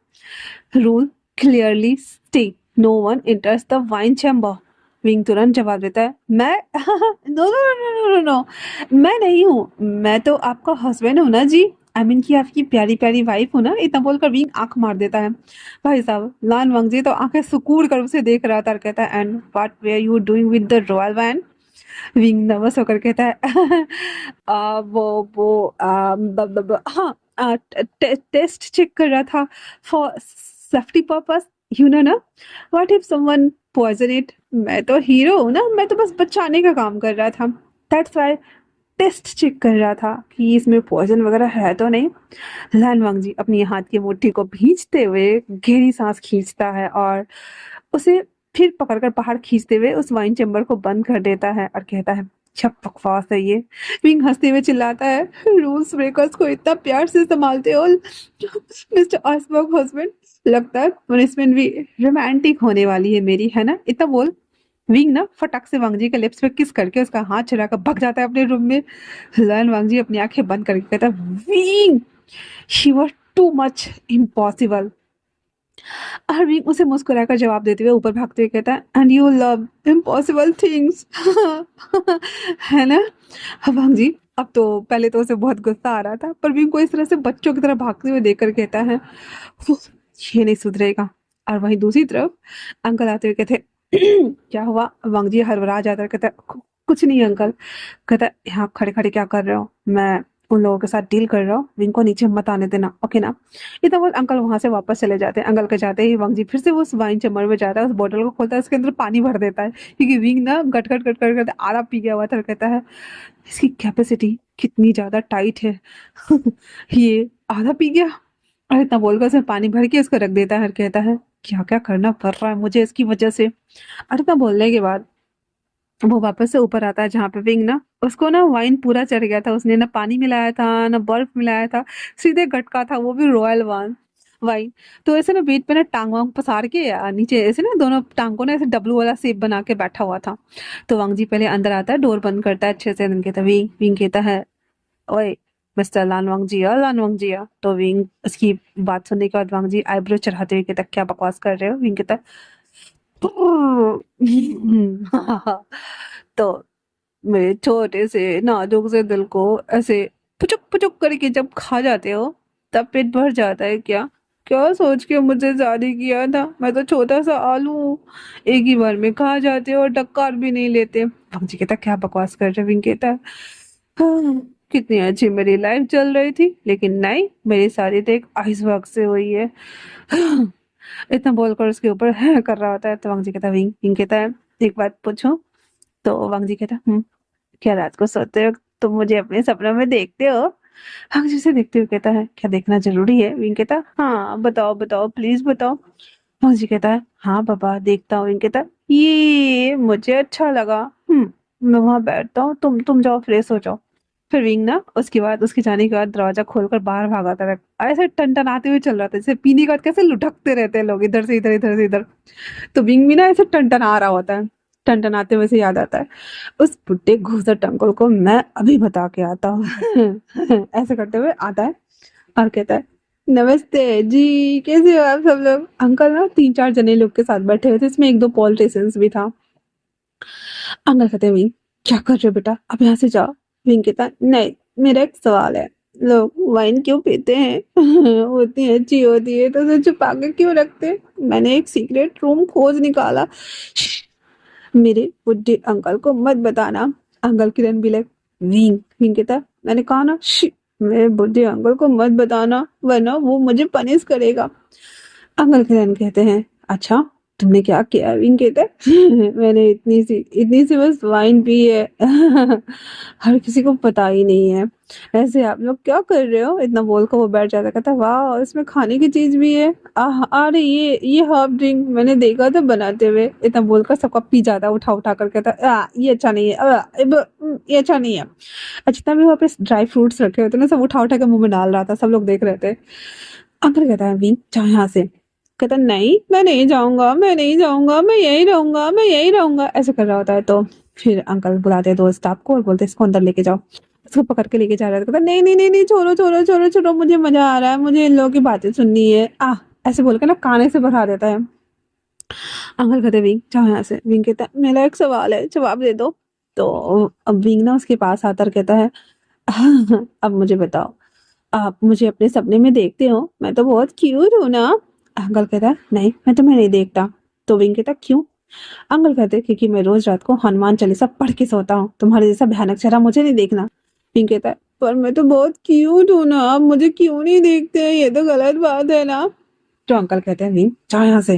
rule clearly state no one enters the wine chamber. Wing तुरंत जवाब देता है, मैं no no no no no no, मैं नहीं हूँ, मैं तो आपका हस्बैंड हूँ ना जी। आई मीन की आपकी प्यारी प्यारी वाइफ हूँ ना। इतना बोलकर विंग आंख मार देता है। भाई साहब, लान वांगजी तो आंखें सुकूड़ कर उसे देख रहा था और कहता है, and what way are you doing with the royal wine? Wing nervous होकर कहता है, हाँ, टेस्ट चेक कर रहा था for safety purpose, you know ना। What if someone poison it? मैं तो हीरो हूँ ना, मैं तो बस बचाने का काम कर रहा था। दैट्स व्हाई टेस्ट चेक कर रहा था कि इसमें पॉइजन वगैरह है तो नहीं। लैन वांगजी अपनी हाथ की मुट्ठी को भींचते हुए गहरी सांस खींचता है और उसे फिर पकड़कर बाहर खींचते हुए उस वाइन चैम्बर को बंद कर देता है और कहता है, क्या बकवास है ये? विंग हंसते हुए चिल्लाता है, रूल्स ब्रेकर्स को इतना प्यार से संभालते हो मिस्टर आइसबर्ग हस्बैंड। लगता है पनिशमेंट भी रोमांटिक होने वाली है मेरी, है ना? इतना बोल विंग ना फटक से वांगजी के लिप्स पे किस करके उसका हाथ छुड़ाकर भाग जाता है अपने रूम में। लर्न वांगजी अपनी आंखें बंद करके कहता है, Wing, she was too much impossible. Arvind उसे मुस्कुराकर जवाब देते हुए ऊपर भागते हुए कहता है, and you love impossible things. है ना? हवांग जी अब तो पहले तो उसे बहुत गुस्सा आ रहा था, पर विंग को इस तरह से बच्चों की तरह भागते हुए देखकर कहता है, "उफ, ये नहीं सुधरेगा। और वहीं दूसरी तरफ अंकल आते हुए कहते, क्या हुआ? वांग जी हड़बड़ा जाता है, कहता है, कुछ नहीं अंकल। कहता है, यहाँ खड़े खड़े क्या कर रहे हो? मैं उन लोगों के साथ डील कर रहा हूँ, विंग को नीचे मत आने देना, ओके ना? इतना बोल अंकल वहां से वापस चले जाते हैं। अंकल के जाते ही वांग जी फिर से वो उस वाइन चैम्बर में जाता है, उस बोतल को खोलता है, उसके अंदर पानी भर देता है, क्योंकि विंग ना गट गट गट गट गट आधा पी गया हुआ था। और कहता है, इसकी कैपेसिटी कितनी ज्यादा टाइट है। ये आधा पी गया। और इतना बोलकर उसमें पानी भर के उसको रख देता है और कहता है, क्या क्या करना पड़ रहा है मुझे इसकी वजह से। और इतना बोलने के बाद वो वापस से ऊपर आता है जहाँ पे विंग ना, उसको ना वाइन पूरा चढ़ गया था। उसने ना पानी मिलाया था ना बर्फ मिलाया था, सीधे गटका था, वो भी रॉयल वाइन वाइन। तो ऐसे ना बीच पे ना टांग वांग पसार के नीचे ऐसे ना दोनों टांग को ना ऐसे डब्लू वाला शेप बना के बैठा हुआ था। तो वांग जी पहले अंदर आता है, डोर बंद करता है अच्छे से, then कहता है, विंग। विंग कहता है, ओए मिस्टर लानवांग जिया, लानवांग जिया। तो विंग उसकी बात सुनने के बाद वांग जी आईब्रो चढ़ाते हुए कहता, क्या बकवास कर रहे हो? विंग कहता है, तो मेरे छोटे से नाजुक से दिल को ऐसे पुचुक पुचुक करके जब खा जाते हो, तब पेट भर जाता है क्या? क्या सोच के मुझे शादी किया था? मैं तो छोटा सा आलू हूँ। एक ही बार में खा जाते हो और डकार भी नहीं लेते। भंजी कहता, क्या बकवास कर रहे? विंग कहता है, हाँ, कितनी अच्छी मेरी लाइफ चल रही थी, लेकिन नहीं, मेरी शादी तो एक आइसबर्ग से हुई है। इतना बोलकर उसके ऊपर है कर रहा होता है। तो वांग जी कहता है, विंग। विंग कहता है, एक बात पूछूं? तो वांग जी कहता है, क्या रात को सोते हो तुम मुझे अपने सपनों में देखते हो? हंग से देखते हुए कहता है, क्या देखना जरूरी है? विंग कहता है, हाँ बताओ बताओ प्लीज बताओ। हंग जी कहता है, हाँ पापा देखता हूँ। विंग कहता है, ये मुझे अच्छा लगा। मैं वहां बैठता हूँ, तुम जाओ फ्रेश हो जाओ। फिर विंग ना उसके बाद उसके जाने के बाद दरवाजा खोलकर बाहर भागा था। ऐसे टनटनाते हुए चल रहा था, जैसे पीने के बाद कैसे लुढ़कते रहते हैं लोग, इधर से इधर इधर से इधर। तो विंग भी ना ऐसे टनटना रहा होता है। टनटनाते हुए से याद आता है, उस बुड्ढे घूसट अंकल को मैं अभी बता के आता हूँ। ऐसे करते हुए आता है और कहता है, नमस्ते जी, कैसे हो आप सब लोग? अंकल ना 3-4 जने लोग के साथ बैठे हुए थे, इसमें 1-2 पॉलिटिशियंस भी था। अंकल कहते हैं, विंग क्या कर रहे हो बेटा, अब यहाँ से जाओ। विंग कहता है, नहीं मेरा एक सवाल है, लोग वाइन क्यों पीते हैं? होती है अच्छी होती है तो उसे छुपा के क्यों रखते हैं? मैंने एक सीक्रेट रूम खोज निकाला। मेरे बुड्ढे अंकल को मत बताना। अंकल किरण भी लाइक, विंग विंग कहता है, मैंने कहा ना, मेरे बुड्ढे अंकल को मत बताना वरना वो मुझे पनिश करेगा। अंकल किरण कहते हैं, अच्छा तुमने क्या किया? विंग कहता है, मैंने इतनी सी बस वाइन पी है। हर किसी को पता ही नहीं है। ऐसे आप लोग क्या कर रहे हो? इतना बोलकर वो बैठ जाता, कहता वाह इसमें खाने की चीज भी है। अरे ये हर्ब ड्रिंक मैंने देखा था बनाते हुए। इतना बोलकर सबका पी जाता उठा उठा कर, कहता ये अच्छा नहीं है, ये अच्छा नहीं है। अच्छा तभी वहाँ पे ड्राई फ्रूट्स रखे होते ना, सब उठा उठा के मुंह में डाल रहा था, सब लोग देख रहे थे। अंकल कहता है, विंग जाओ यहाँ से। कहता नहीं मैं नहीं जाऊंगा, मैं नहीं जाऊंगा, मैं यही रहूंगा, मैं यही रहूंगा, ऐसे कर रहा होता है। तो फिर अंकल बुलाते हैं 2 स्टाफ को और बोलते हैं, इसको अंदर लेके जाओ। उसको पकड़ के लेके जा रहा है, तो कहता नहीं नहीं नहीं नहीं, छोड़ो छोड़ो छोड़ो छोड़ो, मुझे मजा आ रहा है, मुझे इन लोगों की बातें सुननी है। ऐसे बोल के ना काने से भरा देता है। अंकल कहते, विंग जाओ यहाँ से। विंग कहता है, मेरा एक सवाल है, जवाब दे दो। तो अब विंग ना उसके पास आकर कहता है, अब मुझे बताओ, आप मुझे अपने सपने में देखते हो? मैं तो बहुत क्यूट हूँ ना? अंकल कहता है, नहीं मैं तुम्हें नहीं देखता। तो विंग कहता, क्यों? अंकल कहते, क्योंकि मैं रोज रात को हनुमान चालीसा पढ़ के सोता हूँ, तुम्हारे जैसा भयानक चेहरा मुझे नहीं देखना। विंग कहता है, पर मैं तो बहुत क्यूट हूँ ना, आप मुझे क्यों नहीं देखते? ये तो गलत बात है ना? तो अंकल कहते हैं, विंग जाओ यहाँ से।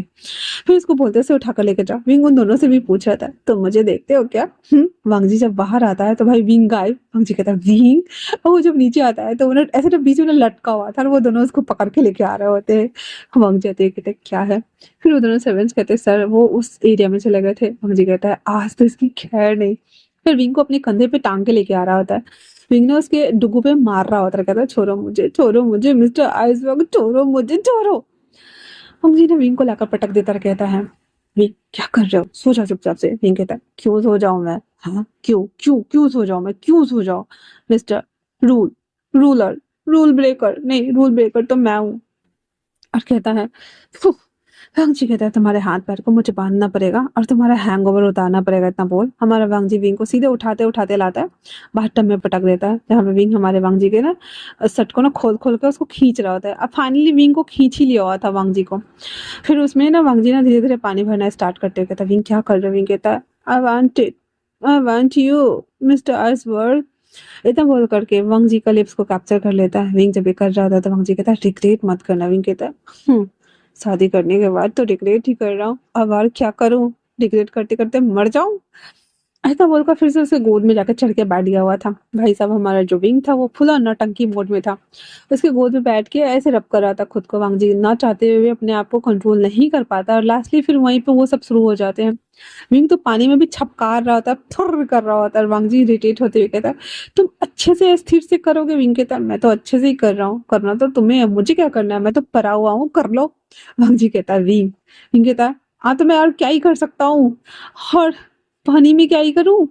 फिर उसको बोलते से उठाकर लेकर जाओ। विंग उन दोनों से भी पूछ रहा था, तुम मुझे देखते हो क्या? वांगजी जब बाहर आता है तो भाई विंग गायब। वांगजी कहता है, विंग? और वो जब नीचे आता है तो उन्हें ऐसे तो बीच में लटका हुआ था और वो दोनों उसको पकड़ के लेके आ रहे होते हैं। वांगजी आते हैं, कहते हैं, क्या है? फिर वो दोनों सर्वेंट्स कहते हैं, सर वो उस एरिया में चले गए थे। वांगजी कहता है, आज तो इसकी खैर नहीं। फिर विंग को अपने कंधे पे टांग के लेके आ रहा होता है। विंग ने उसके डुगू पे मार रहा होता है, कहता है, छोड़ो मुझे मिस्टर आइसबर्ग, छोड़ो मुझे, छोड़ो। अंग्रेजी ने विंग को लाकर पटक देता और कहता है, विंग क्या कर रहे हो? सो जाओ चुपचाप से। विंग कहता है, क्यों सो जाऊं मैं? हाँ क्यों क्यों क्यों सो जाऊं मैं? क्यों सो जाऊं? Mister rule ruler rule breaker नहीं, रूल ब्रेकर तो मैं हूँ। और कहता है, वांगजी कहता है, तुम्हारे हाथ पैर को मुझे बांधना पड़ेगा और तुम्हारा हैंगओवर उतारना पड़ेगा। इतना बोल हमारा वांगजी विंग को सीधे उठाते उठाते लाता है, बाथटब में पटक देता है, जहाँ पे विंग हमारे वांगजी के ना शर्ट को ना खोल खोल के उसको खींच रहा होता है। अब फाइनली विंग को खींच ही लिया हुआ था वांगजी को। फिर उसमें ना वांगजी ना धीरे धीरे पानी भरना स्टार्ट करते हुए कहता है, विंग क्या कर रहे हो? विंग कहता है, I want you mister iceberg. इतना बोल करके वांगजी का लिप्स को कैप्चर कर लेता है। विंग जब ये कर रहा था तो वांगजी कहता है, रिग्रेट मत करना। विंग कहता है, शादी करने के बाद तो रिग्रेट ही कर रहा हूँ, अब और क्या करूँ? रिग्रेट करते करते मर जाऊं? ऐसा बोलकर फिर से उसके गोद में जाकर चढ़ के बैठ गया हुआ था। भाई साहब हमारा जो विंग था वो फुला नौटंकी मोड में था। उसके गोद में बैठ के ऐसे रब कर रहा था खुद को। वांगजी ना चाहते हुए अपने आप को कंट्रोल नहीं कर पाता और लास्टली फिर वहीं पे वो सब शुरू हो जाते हैं। विंग तो पानी में भी छपकार रहा होता है, थुर कर रहा होता है। वांगजी इरिटेट होते हुए कहता है, तुम अच्छे से स्थिर से करोगे? विंग कहता है, मैं तो अच्छे से ही कर रहा हूँ, करना तो तुम्हें है, मुझे क्या करना है, मैं तो परा हुआ हूँ, कर लो। वांगजी कहता है, विंग विंग कहता है, हाँ तो मैं और क्या ही कर सकता हूँ, और पानी में क्या ही करूं?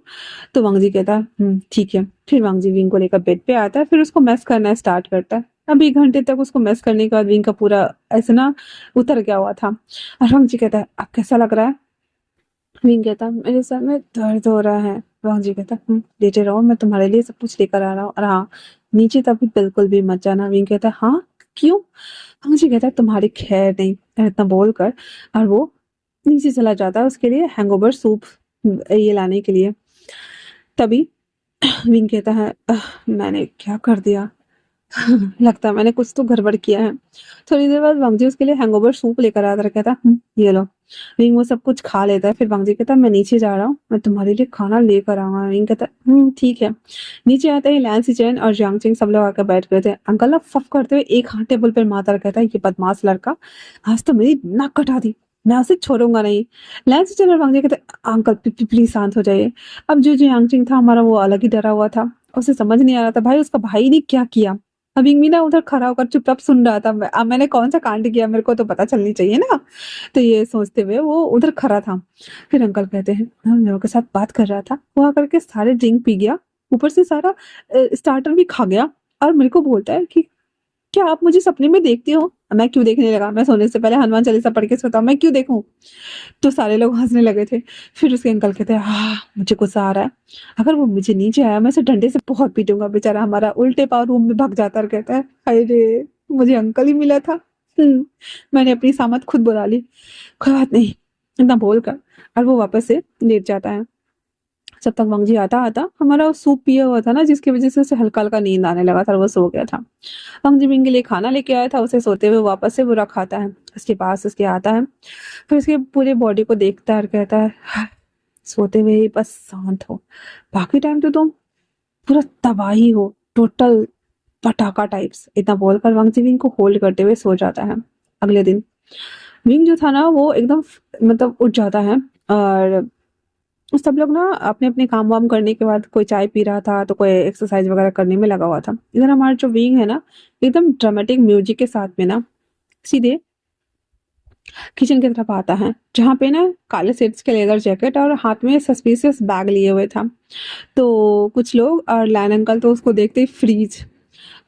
तो वांगजी कहता है, ठीक है। फिर वांगजी विंग को लेकर बेड पे आता है, फिर उसको मैस करना स्टार्ट करता है। अब 1 घंटे तक उसको मैस करने के बाद विंग का पूरा ऐसे ना उतर गया हुआ था। और वांगजी कहता है, अब कैसा लग रहा है? विंग कहता, मेरे सर में दर्द हो रहा है। वांगजी कहता, लेटे रहो, मैं तुम्हारे लिए सब कुछ लेकर आ रहा हूँ, और हाँ नीचे तभी बिल्कुल भी मत जाना। विंग कहता, हाँ क्यों? वांगजी कहता, तुम्हारी खैर नहीं। इतना बोलकर और वो नीचे चला जाता है उसके लिए हैंगओवर सूप ये लाने के लिए। तभी विंग कहता है, मैंने क्या कर दिया? लगता है मैंने कुछ तो गड़बड़ किया है। थोड़ी देर बाद वांगजी उसके लिए हैंगओवर सूप लेकर आता है, कहता ये लो। विंग वो सब कुछ खा लेता है, फिर वांगजी कहता है मैं नीचे जा रहा हूँ, मैं तुम्हारे लिए खाना लेकर आऊंगा। विंग कहता है ठीक है। नीचे आते ही लैन सिचेन और जियांग चिंग सब लोग आकर बैठ गए थे। अंकल ना फफ करते हुए एक हाथ टेबल पर मारता और कहता है ये बदमाश लड़का आज तो मेरी नाक कटा दी, मैं उसे छोड़ूंगा नहीं। लैन सिचेन और वांगजी कहते अंकल प्लीज शांत हो जाइए। अब जो जियांग चिंग था हमारा वो अलग ही डरा हुआ था, उसे समझ नहीं आ रहा था भाई उसका भाई ने क्या किया। अभी भी ना उधर खड़ा होकर चुपचाप सुन रहा था, मैंने कौन सा कांड किया मेरे को तो पता चलनी चाहिए ना। तो ये सोचते हुए वो उधर खड़ा था। फिर अंकल कहते हैं मैं उन लोगों के साथ बात कर रहा था, वो आकर के सारे ड्रिंक पी गया, ऊपर से सारा स्टार्टर भी खा गया, और मेरे को बोलता है कि क्या आप मुझे सपने में देखती हो। मैं क्यों देखने लगा, मैं सोने से पहले हनुमान चालीसा पढ़ के सोता हूं, मैं क्यों देखूं। तो सारे लोग हंसने लगे थे। फिर उसके अंकल कहते हैं हाँ मुझे गुस्सा आ रहा है, अगर वो मुझे नीचे आया मैं उसे डंडे से बहुत पीटूंगा। बेचारा हमारा उल्टे पाँव रूम में भाग जाता और कहता है हाय रे मुझे अंकल ही मिला था। मैंने अपनी सामत खुद बुला ली, कोई बात नहीं, इतना बोलकर और वो वापस से लेट जाता है। जब तक वांगजी आता आता हमारा वो सूप पिया हुआ था ना, जिसकी वजह से उसे हल्का हल्का नींद आने लगा था और वो सो गया था। वांगजी बिंग के लिए खाना लेके आया था, उसे सोते हुए वापस से वो रखाता है, उसके पास उसके आता है, फिर उसके पूरे बॉडी को देखता है और कहता है "हाँ, सोते हुए ही बस शांत हो, बाकी टाइम तो तुम पूरा तबाही हो, टोटल पटाखा टाइप्स। इतना बोलकर वांगजी विंग को होल्ड करते हुए सो जाता है। अगले दिन विंग जो था ना वो एकदम मतलब उठ जाता है, और सब लोग ना अपने अपने काम वाम करने के बाद कोई चाय पी रहा था तो कोई एक्सरसाइज वगैरह करने में लगा हुआ था। इधर हमारा जो विंग है ना एकदम ड्रामेटिक म्यूजिक के साथ में ना सीधे किचन की तरफ आता है, जहाँ पे ना काले सेट्स के लेदर जैकेट और हाथ में सस्पिशियस बैग लिए हुए था। तो कुछ लोग और लैन अंकल तो उसको देखते ही फ्रीज,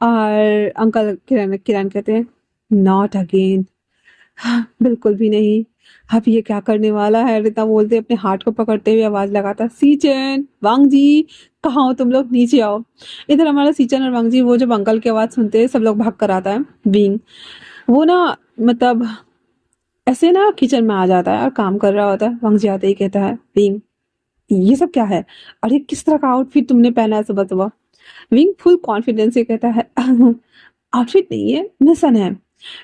और अंकल किरण किरण कहते हैं नॉट अगेन, बिल्कुल भी नहीं, अब ये क्या करने वाला है। रिता बोलते अपने हार्ट को पकड़ते हुए आवाज लगाता सीचन वांगजी कहाँ हो तुम लोग, नीचे आओ। इधर हमारा सीचन और वांगजी वो जब अंकल की आवाज सुनते हैं सब लोग भाग कर आता है। बींग वो ना मतलब ऐसे ना किचन में आ जाता है और काम कर रहा होता है। वांगजी आते ही कहता है बींग ये सब क्या है, और ये किस तरह का आउटफिट तुमने पहना है सुबह सुबह। विंग फुल कॉन्फिडेंस से कहता है आउटफिट नहीं है मिशन है।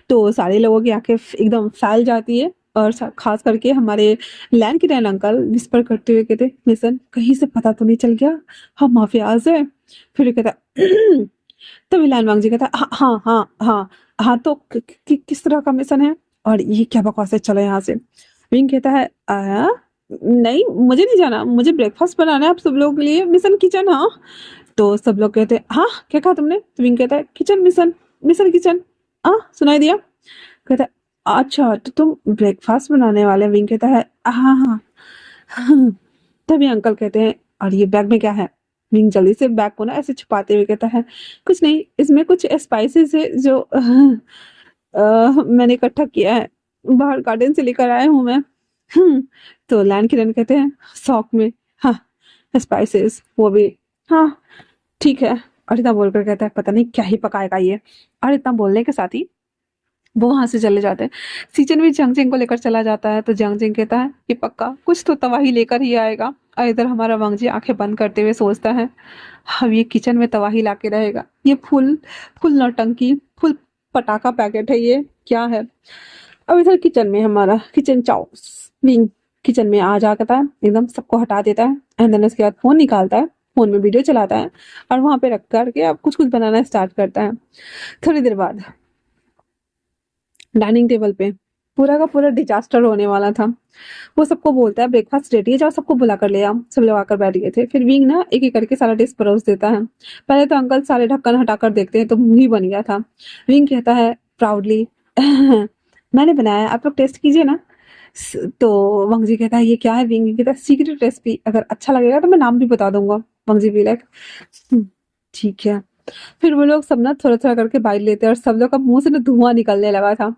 तो सारे लोगों की आंखें एकदम फैल जाती है, और खास करके हमारे लैन के रैन अंकल विस्पर करते हुए कहते मिशन कहीं से पता तो नहीं चल गया हम माफियाज है। फिर ये कहता तभी लैन वांग जी कहता हाँ हाँ हाँ हाँ हाँ, तो किस तरह का मिशन है, और ये क्या बकवास है, चलो यहाँ से। विंग कहता है नहीं मुझे नहीं जाना, मुझे ब्रेकफास्ट बनाना है आप सब लोगों के लिए, मिशन किचन। हाँ तो सब लोग कहते हैं हाँ क्या कहा तुमने। तो विंग कहता है किचन मिशन, मिशन किचन। हाँ सुनाई दिया। कहता है अच्छा तो तुम ब्रेकफास्ट बनाने वाले। विंग कहता है हाँ हाँ हाँ। तभी अंकल कहते हैं और ये बैग में क्या है। विंग जल्दी से बैग को ना ऐसे छुपाते हुए कहता है कुछ नहीं, इसमें कुछ स्पाइसेस है जो मैंने इकट्ठा किया है, बाहर गार्डन से लेकर आया हूँ मैं। तो लैन किरण कहते हैं शौक में हाँ स्पाइसेस वो भी, हाँ ठीक है। और इतना बोलकर कहता है पता नहीं क्या ही पकाएगा ये। और इतना बोलने के साथ ही वो वहां से चले जाते हैं। सीजन भी जंगजिंग को लेकर चला जाता है, तो जंगजिंग कहता है कि पक्का कुछ तो तबाही लेकर ही आएगा। और इधर हमारा वांगजी आंखें बंद करते हुए सोचता है अब ये किचन में तबाही लाके रहेगा, ये फुल फुल नौटंकी, फुल पटाखा पैकेट है, ये क्या है। अब इधर किचन में हमारा किचन चाओ विंग किचन में आ जाता है, एकदम सबको हटा देता है, एंड देन उसके बाद फोन निकालता है, फोन में वीडियो चलाता है और वहां पे रख करके अब कुछ कुछ बनाना स्टार्ट करता है। थोड़ी देर बाद डाइनिंग टेबल पे पूरा का पूरा डिजास्टर होने वाला था। वो सबको बोलता है ब्रेकफास्ट रेडी है, जाओ सबको बुला कर ले आओ। सब लोग आकर बैठ गए थे। फिर विंग ना एक एक करके सारा डिश परोस देता है। पहले तो अंकल सारे ढक्कन हटाकर देखते हैं तो मुंह ही बन गया था। विंग कहता है प्राउडली मैंने बनाया, आप लोग टेस्ट कीजिए ना। तो वांगजी कहता है ये क्या है। विंग कहता है सीक्रेट रेसिपी, अगर अच्छा लगेगा तो मैं नाम भी बता दूंगा। वांगजी भी लाइक ठीक है। फिर वो लोग सब ना थोड़ा थोड़ा करके बाइट लेते हैं और सब लोग का मुंह से ना धुआं निकलने लगा था,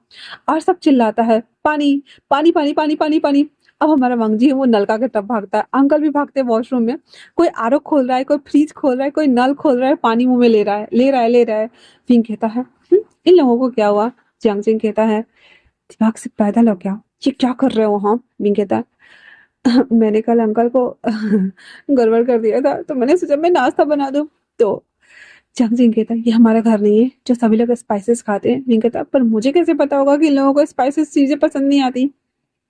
और सब चिल्लाता है पानी पानी पानी पानी पानी पानी। अब हमारा वांगजी है वो नलका के तरफ भागता है, अंकल भी भागते हैं वॉशरूम में। कोई आरओ खोल रहा है, कोई फ्रिज खोल रहा है, कोई नल खोल रहा है, पानी मुंह में ले रहा है ले रहा है ले रहा है। विंग कहता है इन लोगों को क्या हुआ। जियांग कहता है दिमाग से पैदल हो क्या, ये क्या कर रहे हो। हाँ विंग कहता है मैंने कल अंकल को गड़बड़ कर दिया था तो मैंने सोचा मैं नाश्ता बना दूं। तो जंग जिंग कहता है ये हमारा घर नहीं है जो सभी लोग स्पाइसेस खाते हैं। विंग कहता है पर मुझे कैसे पता होगा कि इन लोगों को स्पाइसेस चीजें पसंद नहीं आती।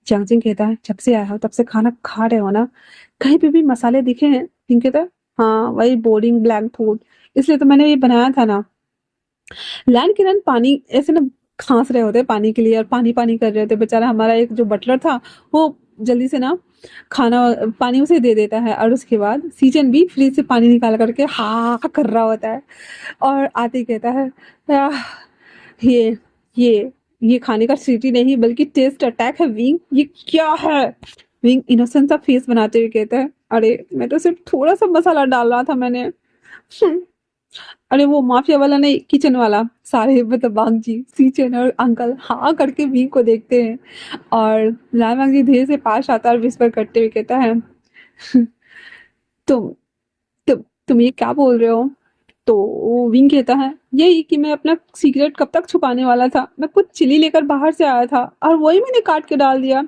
जंग जिंग कहता है जब से आया हो तब से खाना खा रहे हो ना, कहीं पे भी मसाले दिखे हैं? विंग कहता है हाँ वही बोरिंग ब्लैक फूड, इसलिए तो मैंने ये बनाया था ना। लैंड किरण पानी ऐसे ना खांस रहे होते पानी के लिए और पानी पानी कर रहे होते। बेचारा हमारा एक जो बटलर था वो जल्दी से ना खाना पानी उसे दे देता है और उसके बाद सीजन भी फ्रिज से पानी निकाल करके हाँ कर रहा होता है और आते ही कहता है "आह, ये ये खाने का सीटी नहीं बल्कि टेस्ट अटैक है विंग, ये क्या है?" विंग इनोसेंट सा फेस बनाते हुए कहता है अरे मैं तो सिर्फ थोड़ा सा मसाला डाल रहा था मैंने। अरे वो माफिया वाला नहीं, किचन वाला। सारे मतलब बांग जी सीचन और अंकल हाँ करके वी को देखते हैं और लाल बांग जी धीरे से पास आता है और विस्पर करते हुए कहता है तुम तुम ये क्या बोल रहे हो? तो विंग कहता है यही कि मैं अपना सीक्रेट कब तक छुपाने वाला था, मैं कुछ चिली लेकर बाहर से आया था और वही मैंने काट के डाल दिया।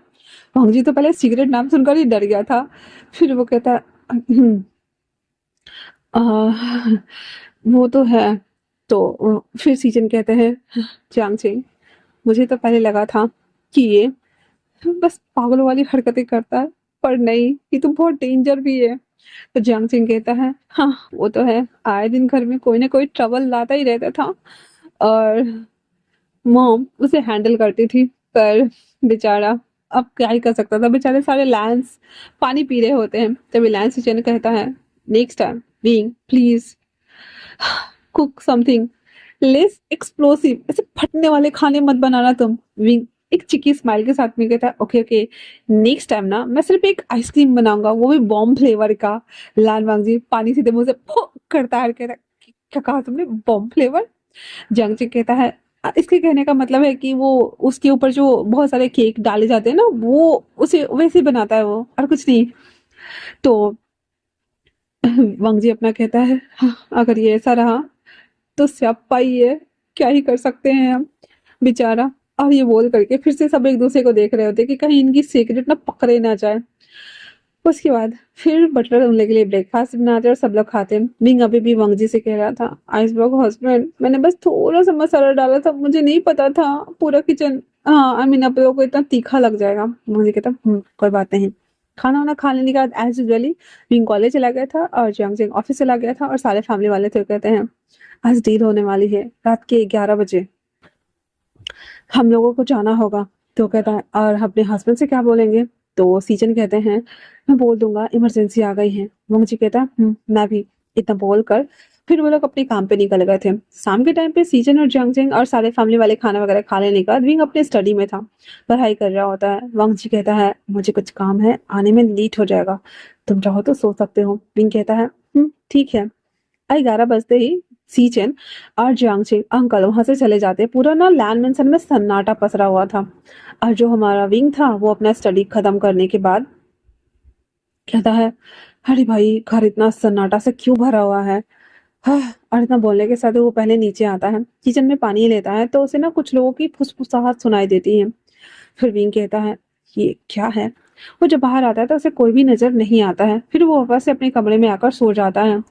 वांग जी तो पहले सिगरेट नाम सुनकर ही डर गया था। फिर वो कहता है "आह, वो तो है।" तो फिर सीजन कहते हैं जियांग चिंग मुझे तो पहले लगा था कि ये बस पागलों वाली हरकतें करता है, पर नहीं ये तो बहुत डेंजर भी है। तो जियांग चिंग कहता है हाँ वो तो है, आए दिन घर में कोई ना कोई ट्रबल लाता ही रहता था और मॉम उसे हैंडल करती थी। पर बेचारा अब क्या ही कर सकता था, बेचारे सारे लैंस पानी पी रहे होते हैं। तभी लैंस किचन कहता है next time being please cook something less explosive, ऐसे फटने वाले खाने मत बनाना तुम। विंग एक चिकी स्माइल के साथ में कहता है ओके ओके नेक्स्ट टाइम ना मैं सिर्फ एक आइसक्रीम बनाऊंगा वो भी बॉम्ब फ्लेवर का। लाल वांग जी पानी सीधे मुंह से फो करता है और कहता है क्या कहा तुमने बॉम्ब फ्लेवर? जंगचिक कहता है इसके कहने का मतलब है कि वो उसके ऊपर जो बहुत सारे केक डाले जाते हैं ना वो उसे वैसे ही बनाता है वो और कुछ नहीं। तो वांग जी अपना कहता है हाँ, अगर ये ऐसा रहा तो स्याप्पा ही है, क्या ही कर सकते हैं हम बेचारा। और ये बोल करके फिर से सब एक दूसरे को देख रहे होते कि कहीं इनकी सीक्रेट ना पकड़े ना जाए। उसके बाद फिर बटलर उन लोगों के लिए ब्रेकफास्ट बनाते और सब लोग खाते। बिंग अभी भी वंगजी से कह रहा था आइसबर्ग हस्बैंड मैंने बस थोड़ा सा मसाला डाला था, मुझे नहीं पता था पूरा किचन हाँ आई मीन आप लोगों को इतना तीखा लग जाएगा। मुझे कहता कोई बात नहीं। खाना वाना खा लेने के बाद एज यूजली बिंग कॉलेज चला गया था और जियांग जिंग ऑफिस चला गया था और सारे फैमिली वाले थे कहते हैं आज डील होने वाली है रात के 11 बजे, हम लोगों को जाना होगा। तो कहता है और अपने हस्बैंड से क्या बोलेंगे? तो सीजन कहते हैं मैं बोल दूंगा इमरजेंसी आ गई है। वो मुझे कहता है मैं भी। इतना बोल कर फिर वो लोग अपने काम पे निकल गए थे। शाम के टाइम पे सीजन और जंगजिंग और सारे फैमिली वाले खाना वगैरह खा लेने का विंग अपने स्टडी में था, पढ़ाई कर रहा होता है। वांग जी कहता है मुझे कुछ काम है आने में लेट हो जाएगा, तुम चाहो तो सो सकते हो। विंग कहता है ठीक है। 11 बजते ही सीचेन और जियांगचे अंकल वहां से चले जाते। पूरा ना लैंड मेंशन में सन्नाटा पसरा हुआ था और जो हमारा विंग था वो अपना स्टडी खत्म करने के बाद कहता है अरे भाई घर इतना सन्नाटा से क्यों भरा हुआ है। हाँ, और इतना बोलने के साथ ही वो पहले नीचे आता है, किचन में पानी लेता है तो उसे ना कुछ लोगों की फुसफुसाहट सुनाई देती है। फिर विंग कहता है ये क्या है? वो जब बाहर आता है तो उसे कोई भी नजर नहीं आता है। फिर वो वापस से अपने कमरे में आकर सो जाता है।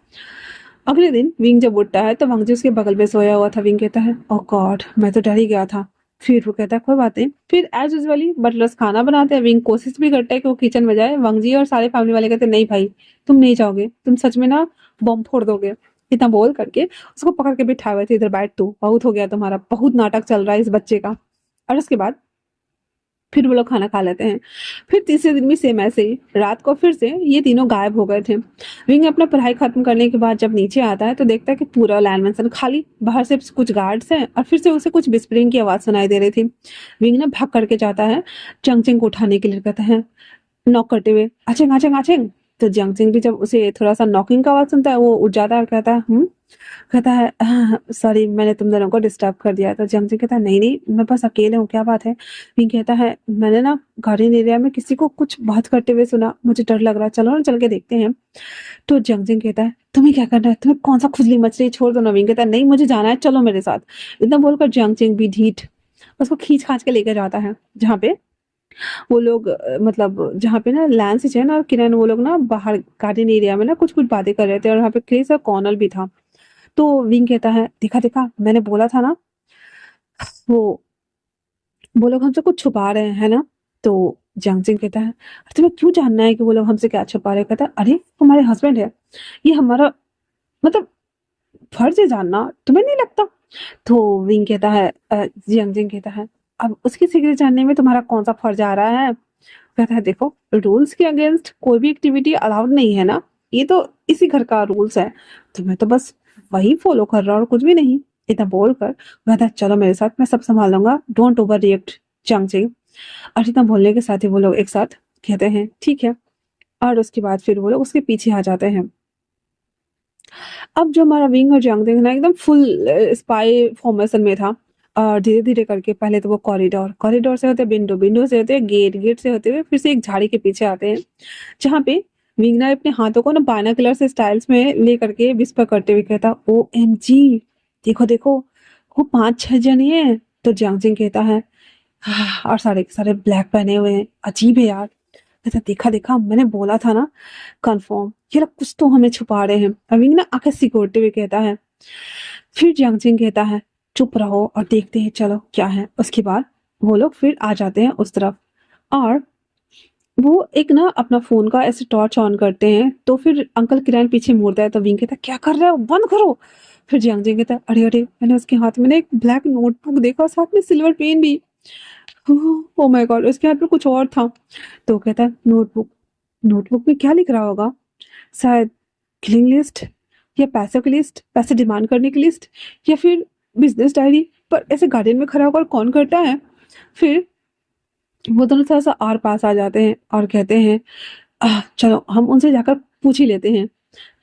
अगले दिन विंग जब उठता है तो वांगजी उसके बगल में सोया हुआ था। विंग कहता है ओह गॉड मैं तो डर ही गया था। फिर वो कहता है कोई बात नहीं। फिर एज यूजुअली बटलर्स खाना बनाते हैं। विंग कोशिश भी करता है कि वो किचन में जाए। वांगजी और सारे फैमिली वाले कहते हैं नहीं भाई तुम नहीं जाओगे, तुम सच में ना बॉम्ब फोड़ दोगे। इतना बोल करके उसको पकड़ के बिठाए हुए थे इधर बैठ तू, बहुत हो गया तुम्हारा, बहुत नाटक चल रहा है इस बच्चे का। और उसके बाद फिर वो लोग खाना खा लेते हैं। फिर तीसरे दिन भी सेम ऐसे ही रात को फिर से ये तीनों गायब हो गए थे। विंग अपना पढ़ाई खत्म करने के बाद जब नीचे आता है तो देखता है कि पूरा लैंड मेंशन खाली, बाहर से कुछ गार्ड्स हैं और फिर से उसे कुछ विस्परिंग की आवाज सुनाई दे रही थी। विंग ना भाग करके जाता है चंगचिंग को उठाने के लिए, कहता है नॉक करते हुए आचेंग आचेंग आचेंग। तो जंगचिंग भी जब उसे थोड़ा सा नॉकिंग का आवाज सुनता है वो उठ जाता है और कहता है कहता है सॉरी मैंने तुम दोनों को डिस्टर्ब कर दिया। तो जंगचिंग कहता है नहीं नहीं मैं बस अकेले हूँ, क्या बात है? विंग कहता है मैंने ना गार्डन एरिया में किसी को कुछ बात करते हुए सुना, मुझे डर लग रहा है, चलो ना चल के देखते हैं। तो जंगजिंग कहता है तुम्हें क्या करना है, तुम्हें कौन सा खुजली मच रही है, छोड़ दो ना। विंग कहता है नहीं मुझे जाना है, चलो मेरे साथ। इतना बोलकर जंगजिंग भी ढीठ उसको खींच खाच के लेकर जाता है जहाँ पे वो लोग मतलब जहाँ पे ना लैंस चैन और किरण वो लोग ना बाहर गार्डन एरिया में ना कुछ कुछ बातें कर रहे थे और वहाँ पे क्रिस और कॉर्नल भी था। तो विंग कहता है देखा देखा मैंने बोला था ना, वो वो लोग हमसे कुछ छुपा रहे हैं, है ना? तो जियांगजिंग कहता है अरे तुम्हें क्यों जानना है कि वो लोग हमसे क्या छुपा रहे हैं? कहता है अरे हमारे हस्बैंड है, ये हमारा मतलब फर्ज है जानना, तुम्हें नहीं लगता? तो विंग कहता है जियांगजिंग कहता है अब उसकी सीक्रेट जानने में तुम्हारा कौन सा फर्ज आ रहा है? कहता है देखो रूल्स के अगेंस्ट कोई भी एक्टिविटी अलाउड नहीं है ना, ये तो इसी घर का रूल्स है, तो मैं तो बस वही फॉलो कर रहा हूँ और कुछ भी नहीं। इतना बोलकर कहता है चलो मेरे साथ, मैं सब संभाल लूंगा, डोंट ओवर रिएक्ट चांगचिंग। और इतना बोलने के साथ ही वो लोग एक साथ कहते हैं ठीक है, और उसके बाद फिर वो लोग उसके पीछे आ जाते हैं। अब जो हमारा विंग और जियांगजिंग ना एकदम फुल स्पाई फॉर्मेशन में था, और धीरे धीरे करके पहले तो वो कॉरिडोर, कॉरिडोर से होते विंडो, विंडो से होते गेट, गेट से होते हुए फिर से एक झाड़ी के पीछे आते हैं, जहाँ पे विंग ना अपने हाथों को ना बायनोकुलर से स्टाइल्स में ले करके विस्पर करते हुए कहता ओ एम जी, देखो देखो वो 5-6 जने हैं। तो जियांगजिंग कहता है और सारे के सारे ब्लैक पहने हुए हैं, अजीब है यार। कहता देखा देखा मैंने बोला था ना, कंफर्म ये लोग कुछ तो हमें छुपा रहे हैं। अविंग ना आंखें सिकोड़ते हुए कहता है। फिर जियांगजिंग कहता है चुप रहो और देखते हैं चलो क्या है। उसके बाद वो लोग फिर आ जाते हैं उस तरफ, और वो एक ना अपना फोन का ऐसे टॉर्च ऑन करते हैं, तो फिर अंकल किरण पीछे मुड़ता है, तो विंग कहता है क्या कर रहे हो, बंद करो। फिर जियांगजिंग कहता है अरे अरे मैंने उसके हाथ में ना एक ब्लैक नोटबुक देखा, साथ में सिल्वर पेन भी। ओ माय गॉड, उसके हाथ में कुछ और था। तो कहता है नोटबुक, नोटबुक में क्या लिख रहा होगा? शायद किलिंग लिस्ट, या पैसों की लिस्ट, पैसे डिमांड करने की लिस्ट, या फिर बिजनेस डायरी। पर ऐसे गार्डन में खड़ा होकर कौन करता है? फिर वो दोनों थोड़ा सा और पास आ जाते हैं और कहते हैं चलो हम उनसे जाकर पूछ ही लेते हैं।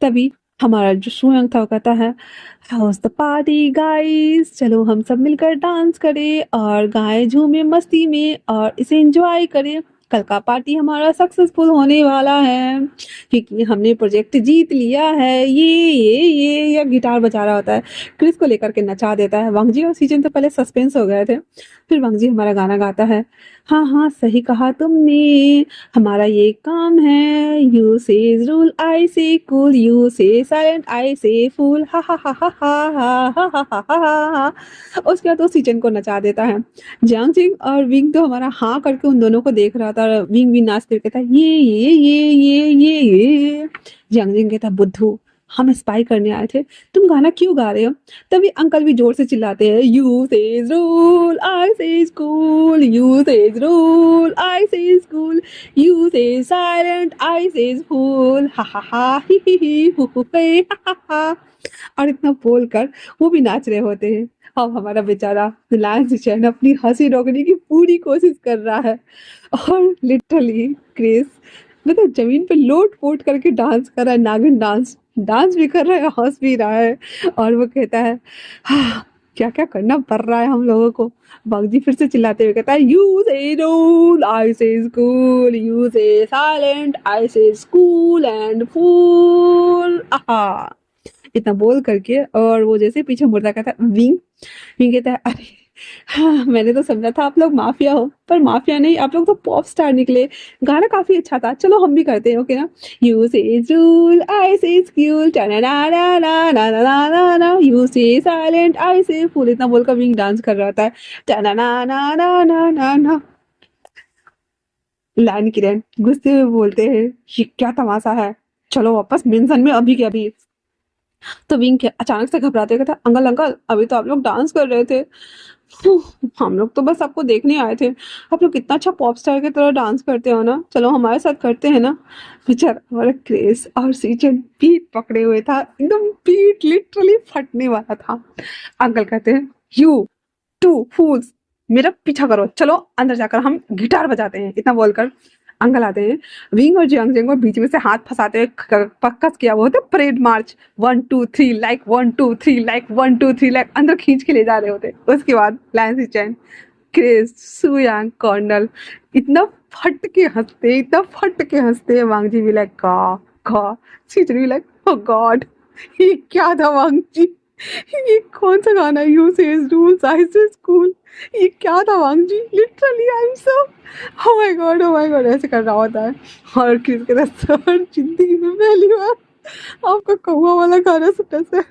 तभी हमारा जो सुयंग था वो कहता है हाउस द पार्टी गाइस, चलो हम सब मिलकर डांस करें और गाएं झूमे मस्ती में और इसे एंजॉय करें। कल का पार्टी हमारा सक्सेसफुल होने वाला है क्योंकि हमने प्रोजेक्ट जीत लिया है। ये गिटार बजा रहा होता है, क्रिस को लेकर के नचा देता है। वांगजी और सीजन तो पहले सस्पेंस हो गए थे। फिर वांगजी हमारा गाना गाता है, हाँ हाँ सही कहा तुमने, हमारा ये काम है। यू सेज रूल आई से cool, you say silent I say फूल, हा हा हा हा हा हा हा हा हा हा। उसके बाद वो सीजन को नचा देता है। जियांगजिंग और विंग तो हमारा हाँ करके उन दोनों को देख रहा था, और विंग भी नाचते हुए कहता है ये। जियांगजिंग कहता बुद्धू, हम स्पाई करने आए थे, तुम गाना क्यों गा रहे हो? तभी अंकल भी जोर से चिल्लाते हैं you says rule I says cool, you says rule I says cool, you says silent I says fool, हा हा हा ही हु हे हा हा हा। और इतना बोलकर वो भी नाच रहे होते हैं। अब हमारा बेचारा लायंस चैन अपनी हंसी रोकने की पूरी कोशिश कर रहा है, और लिटरली क्रिस मतलब जमीन पे लोट पोट करके डांस कर रहा है, नागिन डांस, डांस भी कर रहा है, हंस भी रहा है। और वो कहता है हाँ क्या क्या करना पड़ रहा है हम लोगों को। बागजी फिर से चिल्लाते हुए कहता है यू से रूल आई से school, you say silent I से स्कूल एंड फूल, आहा। इतना बोल करके और वो जैसे पीछे मुड़ता कहता है विंग, विंग कहता है अरे हाँ मैंने तो समझा था आप लोग माफिया हो, पर माफिया नहीं, आप लोग तो पॉप स्टार निकले। गाना काफी अच्छा था, चलो हम भी करते हैं, ओके ना? यू से रूल आई से स्कूल, ना you say silent I say फूल। इतना बोलकर विंग डांस कर रहा था, ना लाइन किरण गुस्से में बोलते हैं ये क्या तमाशा है, चलो वापस मेंशन में अभी के अभी। तो विंग के अचानक से घबराते कहता अंकल अंकल अभी तो आप लोग डांस कर रहे थे। हम लोग तो बस आपको देखने आए थे, आप लोग कितना अच्छा पॉप स्टार की तरह डांस करते हो ना, चलो हमारे साथ करते हैं ना। बेचारा हमारा क्रेस और सीजन पीठ पकड़े हुए था, एकदम पीठ लिटरली फटने वाला था। अंकल कहते हैं यू टू फूल्स, मेरा पीछा करो, चलो अंदर जाकर हम गिटार बजाते हैं। इतना बोलकर अंकल आते हैं, विंग और जियांगजिंग को बीच में से हाथ फंसाते हुए पक्कस किया वो होता है परेड मार्च, 1 2 3 लाइक 1 2 3 लाइक 1 2 3 लाइक अंदर खींच के ले जा रहे होते। उसके बाद लायंस चैन, क्रिस, सुयांग, कॉर्नल इतना फट के हंसते, इतना फट के हंसते हैं। वांगजी भी लाइक का सीजन भी लाइक ओ गॉड ये क्या था वांगजी, ये कौन सा गाना, you says rules I says cool, ये क्या था वांगजी, literally I am so oh my god ऐसे कर रहा होता है। और क्रिस कहता है सर जिंदगी में पहली बार आपका कौवा वाला गाना सुना सर,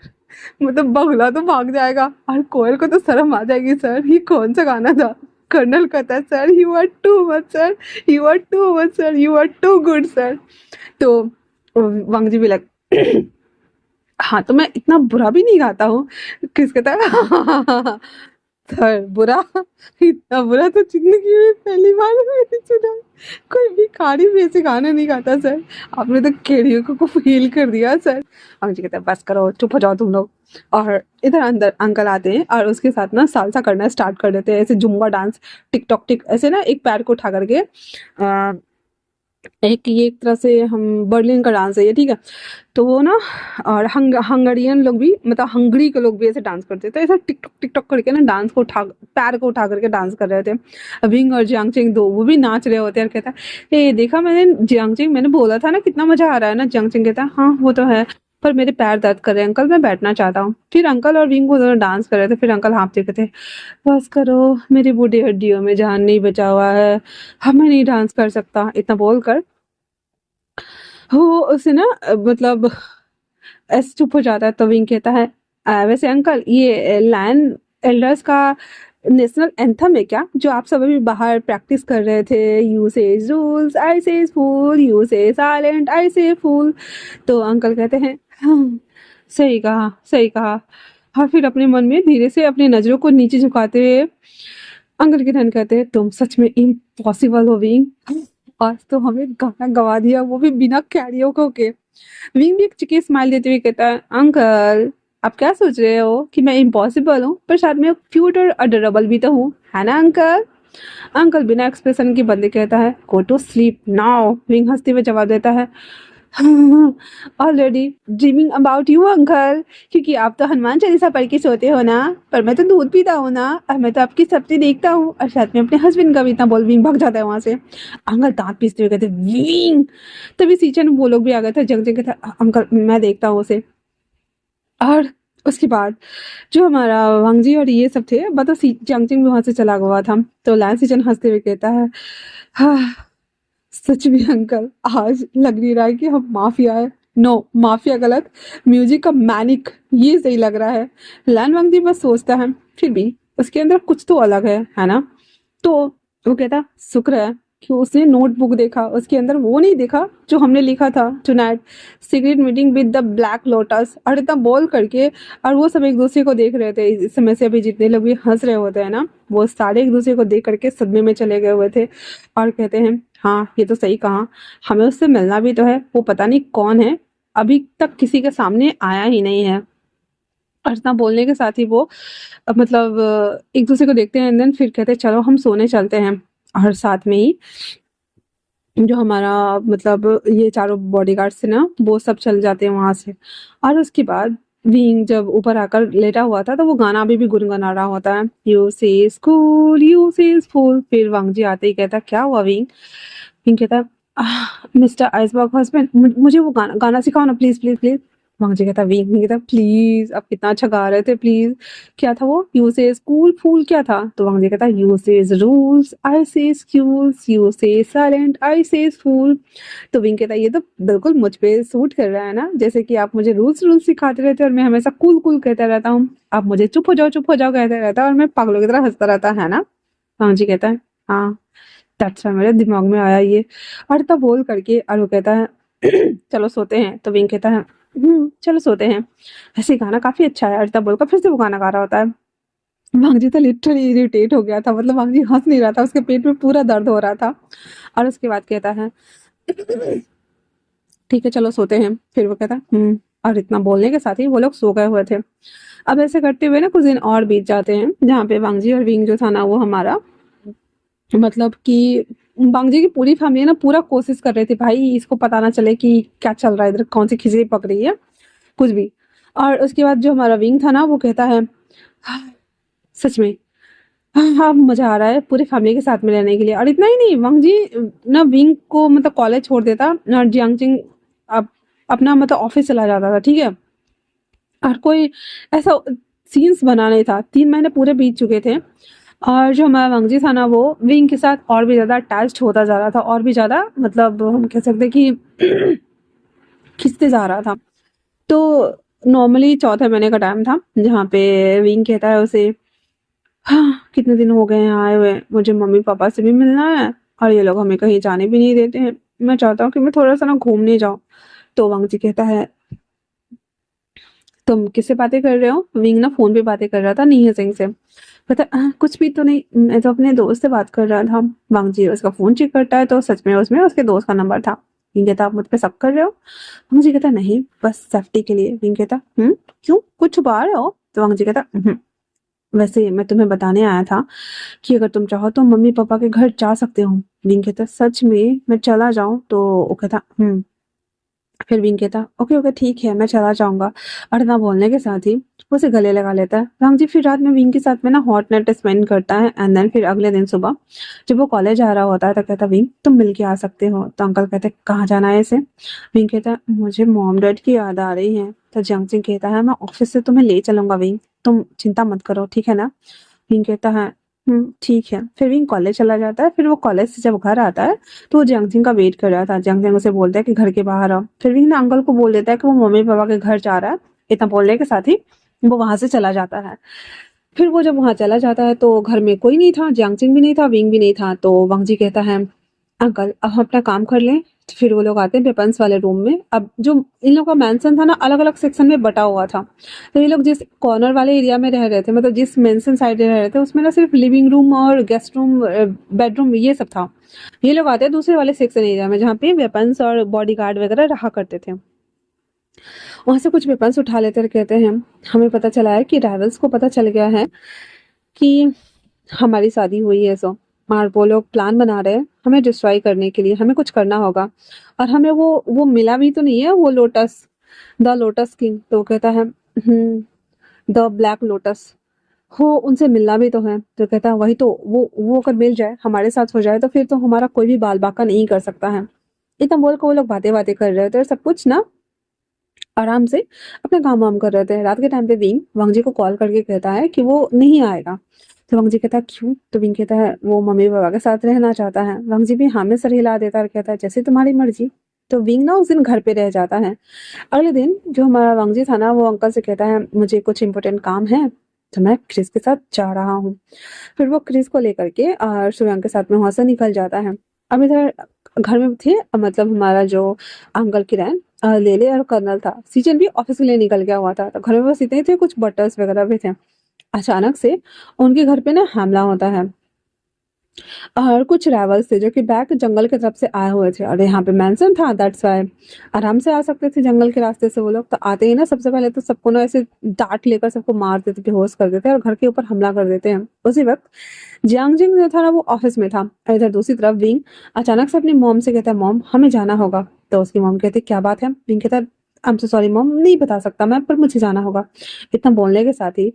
मतलब बगुला तो भाग जाएगा और कोयल को तो शर्म आ जाएगी। सर ये कौन सा गाना था? कर्नल कहता है sir you are too much sir, you are too much sir, you are too good sir. तो वांग जी भी लग हाँ तो मैं इतना बुरा भी नहीं गाता हूँ। किस कहता है सर बुरा, इतना बुरा तो जिंदगी में पहली बार मैंने सुना। कोई भिखारी भी ऐसे गाना नहीं गाता सर, आपने तो केड़ियों को फील कर दिया सर। अंकल जी कहते हैं बस करो, चुप हो जाओ तुम लोग। और इधर अंदर अंकल आते हैं और उसके साथ ना सालसा करना स्टार्ट कर देते हैं, ऐसे Zumba dance, tick tock tick, ऐसे ना एक पैर को उठा करके एक तरह से हम बर्लिन का डांस है ये, ठीक है। तो वो ना और हंगरियन लोग भी, मतलब हंगरी के लोग भी ऐसे डांस करते थे, ऐसा टिक टॉक करके ना डांस को उठा, पैर को उठा करके डांस कर रहे थे। विंग और जियांगचिंग दो वो भी नाच रहे होते हैं और कहता है ए देखा मैंने जियांगचिंग, मैंने बोला था ना कितना मजा आ रहा है ना। जियांगचिंग कहता है हाँ वो तो है, पर मेरे पैर दर्द कर रहे हैं अंकल, मैं बैठना चाहता हूँ। फिर अंकल और विंग वो दोनों डांस कर रहे थे, फिर अंकल हाँफते कहते बस करो, मेरी बूढ़ी हड्डियों में जान नहीं बचा हुआ है, अब मैं नहीं डांस कर सकता। इतना बोलकर वो उसे ना मतलब ऐसे चुप हो जाता है। तो विंग कहता है वैसे अंकल ये लैंड एल्डर्स का नेशनल एंथम है क्या, जो आप सब अभी बाहर प्रैक्टिस कर रहे थे? You says rules I says fool, you say silent I say fool. तो अंकल कहते हैं हाँ सही कहा, सही कहा। और फिर अपने मन में धीरे से अपनी नजरों को नीचे झुकाते हुए अंकल किरण कहते हैं तुम सच में इम्पॉसिबल हो विंग, आज तो हमें गाना गवा दिया, वो भी बिना कैरियोके के। विंग भी एक चिकी स्माइल देते हुए कहता है अंकल आप क्या सोच रहे हो कि मैं इम्पॉसिबल हूँ, पर साथ में क्यूट और अडोरेबल भी तो हूँ, है ना अंकल? अंकल बिना एक्सप्रेशन के बंदे कहता है go to sleep now. Wing हंसते हुए जवाब देता है already dreaming about you uncle, क्योंकि आप तो हनुमान चालीसा पढ़ के सोते हो ना, पर मैं तो दूध पीता हूँ ना, और मैं तो आपकी सब्जी देखता हूँ और साथ में अपने हस्बैंड का भी इतना बोल। विंग भाग जाता है वहां से। अंकल दांत पीसते हुए कहते विंग। तभी सीचन वो लोग भी आ गए थे। जंग जंग कहता अंकल मैं देखता हूँ उसे। और उसके बाद जो हमारा वांगजी और ये सब थे मतलब जंगजिंग भी वहां से चला हुआ था। तो लैन सीचन हंसते हुए कहता है हाँ सच में अंकल आज लग नहीं रहा है कि हम माफिया है। नो माफिया गलत, म्यूजिक का मैनिक ये सही लग रहा है। लैन वांगजी बस सोचता है फिर भी उसके अंदर कुछ तो अलग है ना। तो वो कहता शुक्र है कि उसने नोटबुक देखा, उसके अंदर वो नहीं देखा जो हमने लिखा था tonight secret meeting with the black lotus. और इतना बोल करके और वो सब एक दूसरे को देख रहे थे। इस समय से अभी जितने लोग भी हंस रहे होते हैं ना, वो सारे एक दूसरे को देख करके सदमे में चले गए हुए थे और कहते हैं हाँ ये तो सही कहा, हमें उससे मिलना भी तो है, वो पता नहीं कौन है, अभी तक किसी के सामने आया ही नहीं है। और इतना बोलने के साथ ही वो मतलब एक दूसरे को देखते हैं देन फिर कहते हैं चलो हम सोने चलते हैं। और साथ में ही जो हमारा मतलब ये चारों बॉडीगार्ड्स थे ना वो सब चल जाते हैं वहां से। और उसके बाद विंग जब ऊपर आकर लेटा हुआ था तो वो गाना अभी भी गुनगुना रहा होता है यू से स्कूल यू से स्कूल। फिर वांग जी आते ही कहता क्या हुआ विंग? विंग कहता मिस्टर आइसबर्ग हस्बैंड मुझे वो गाना गाना सिखाओ ना प्लीज प्लीज प्लीज। मुझे कहता विंग कहता प्लीज आप कितना अच्छा गा रहे थे प्लीज। क्या था वो? यू से स्कूल फूल क्या था? तो मुझे कहता यू से रूल्स आई से schools you say silent I say fool. तो विंग कहता ये तो बिल्कुल मुझ पे सूट कर रहा है ना, जैसे कि आप मुझे रूल्स रूल्स सिखाते रहते और मैं हमेशा कूल कूल कहता रहता हूँ, आप मुझे चुप हो जाओ कहते रहता और मैं पागलों की तरह हंसता रहता है ना। हाँ जी कहता है हाँ अच्छा मेरे दिमाग में आया ये। और तब बोल करके और वो कहता है चलो सोते हैं। तो विंग कहता है चलो सोते हैं, ऐसे गाना काफी अच्छा है। और तब बोलकर फिर से वो गाना गा रहा होता है। वांगजी तो लिटरली इरिटेट हो गया था, मतलब वांगजी हंस नहीं रहा था, उसके पेट में पूरा दर्द हो रहा था। और उसके बाद कहता है ठीक है चलो सोते हैं। फिर वो कहता और इतना बोलने के साथ ही वो लोग सो गए हुए थे। अब ऐसे करते हुए ना कुछ दिन और बीत जाते हैं जहाँ पे वांगजी और विंग जो था ना वो हमारा मतलब कि वांगजी की पूरी फैमिली ना पूरा कोशिश कर रही थी भाई इसको पता ना चले कि क्या चल रहा है इधर, कौन सी खिचड़ी पक रही है कुछ भी। और उसके बाद जो हमारा विंग था ना वो कहता है सच में हाँ मजा आ रहा है पूरी फैमिली के साथ में रहने के लिए। और इतना ही नहीं वांगजी ना विंग को मतलब कॉलेज छोड़ देता और जियांगचिंग अपना मतलब ऑफिस चला जाता था, ठीक है। और कोई ऐसा सीन्स बना नहीं था, 3 महीने पूरे बीत चुके थे और जो हमारा वांगजी था ना वो विंग के साथ और भी ज्यादा अटैच्ड होता जा रहा था और भी ज्यादा मतलब हम कह सकते कि खिंचते जा रहा था। तो नॉर्मली चौथे महीने का टाइम था, जहाँ पे विंग कहता है उसे, हाँ कितने दिन हो गए हैं आए हुए, मुझे मम्मी पापा से भी मिलना है और ये लोग हमें कहीं जाने भी नहीं देते हैं, मैं चाहता हूँ कि मैं थोड़ा सा ना घूमने जाऊँ। तो वांग जी कहता है, तुम किससे बातें कर रहे हो? विंग ना फोन पे बातें कर रहा था नीहा सिंह से। कहता कुछ भी तो नहीं, मैं तो अपने दोस्त से बात कर रहा था। वांग जी उसका फोन चेक करता है तो सच में उसमें उसके दोस्त का नंबर था। विंग कहता, आप मुझ पे शक कर रहे हो? वांग जी कहता, नहीं बस सेफ्टी के लिए। विंग कहता, क्यों, कुछ छुपा रहे हो? तो वांग जी कहता, वैसे मैं तुम्हें बताने आया था कि अगर तुम चाहो तो मम्मी पापा के घर जा सकते हो। विंग कहता, सच में मैं चला जाऊं? तो वो कहता, फिर विंग कहता, ओके ओके ठीक है मैं चला जाऊंगा। और इतना बोलने के साथ ही वो उसे गले लगा लेता है। राम जी फिर रात में विंग के साथ में ना हॉट नाइट स्पेंड करता है। एंड देन फिर अगले दिन सुबह जब वो कॉलेज आ रहा होता है तो कहता, विंग तुम मिल के आ सकते हो। तो अंकल कहते, कहाँ जाना है इसे? विंग कहता, मुझे मॉम डैड की याद आ रही है। तो जंग सिंह कहता है, मैं ऑफिस से तुम्हें ले चलूंगा विंग, तुम चिंता मत करो ठीक है ना? विंग कहता है, ठीक है। फिर विंग कॉलेज चला जाता है। फिर वो कॉलेज से जब घर आता है तो वो जंगजिंग का वेट कर रहा था। जंगजिंग उसे बोलता है कि घर के बाहर आओ। फिर विंग ना अंकल को बोल देता है कि वो मम्मी पापा के घर जा रहा है। इतना बोलने के साथ ही वो वहां से चला जाता है। फिर वो जब वहां चला जाता है तो घर में कोई नहीं था, जियांगचिंग भी नहीं था, विंग भी नहीं था। तो वांग जी कहता है, अंकल अब हम अपना काम कर लें। तो फिर वो लोग आते हैं वेपन्स वाले रूम में। अब जो इन लोगों का मैंसन था ना अलग अलग सेक्शन में बटा हुआ था। तो ये लोग जिस कॉर्नर वाले एरिया में रह रहे थे, मतलब जिस मेंशन साइड रह रहे थे, उसमें ना सिर्फ लिविंग रूम और गेस्ट रूम, बेडरूम ये सब था। ये लोग आते हैं दूसरे वाले सेक्शन एरिया में जहाँ पे वेपन्स और बॉडी गार्ड वगैरह रहा करते थे। वहां से कुछ वेपन्स उठा लेते और कहते हैं, हमें पता चला है कि राइवल्स को पता चल गया है कि हमारी शादी हुई है। सो और वो लोग प्लान बना रहे हैं हमें डिस्ट्रॉय करने के लिए, हमें कुछ करना होगा। और हमें वो मिला भी तो नहीं है, वो लोटस, द लोटस किंग। तो कहता है, द ब्लैक लोटस, हो उनसे मिलना भी तो है। तो कहता है, वही तो, वो अगर मिल जाए हमारे साथ हो जाए तो फिर तो हमारा कोई भी बाल बाका नहीं कर सकता है। इतना बोल कर वो लोग बातें बातें कर रहे थे और सब कुछ ना आराम से अपना काम वाम कर रहे थे। रात के टाइम पे विंग वांग जी को कॉल करके कहता है कि वो नहीं आएगा। तो वांग जी कहता है, क्यों? तो विंग कहता है, वो मम्मी पापा के साथ रहना चाहता है। वांग जी भी हाँ में सर हिला देता है और कहता है, जैसे तुम्हारी मर्जी। तो विंग ना उस दिन घर पे रह जाता है। अगले दिन जो हमारा वांग जी था ना वो अंकल से कहता है, मुझे कुछ इंपॉर्टेंट काम है तो मैं क्रिस के साथ जा रहा हूँ। फिर वो क्रिस को लेकर के और सुरंग के साथ में वहां से निकल जाता है। अब इधर घर में थे, मतलब हमारा जो अंकल किरण, लेले और कर्नल था। सीजन भी ऑफिस के लिए निकल गया हुआ था। तो घर में बस इतने थे, कुछ बटर्स वगैरह भी थे। अचानक से उनके घर पे ना हमला होता है और कुछ राइवल्स थे जो कि बैक जंगल की तरफ से आए हुए थे। और यहाँ पे मेंशन था, दैट्स वाई आराम से आ सकते थे जंगल के रास्ते से वो लोग। तो आते ही ना सबसे पहले तो सबको ना ऐसे डांट लेकर सबको मार देते, बेहोश कर देते और घर के ऊपर हमला कर देते हैं। उसी वक्त जियांगजिंग जो था ना वो ऑफिस में था। और इधर दूसरी तरफ विंग अचानक से अपनी मॉम से कहता है, मॉम हमें जाना होगा। तो उसकी मॉम कहती है, क्या बात है? विंग कहता है, आई एम सो सॉरी मॉम, नहीं बता सकता मैं, पर मुझे जाना होगा। इतना बोलने के साथ ही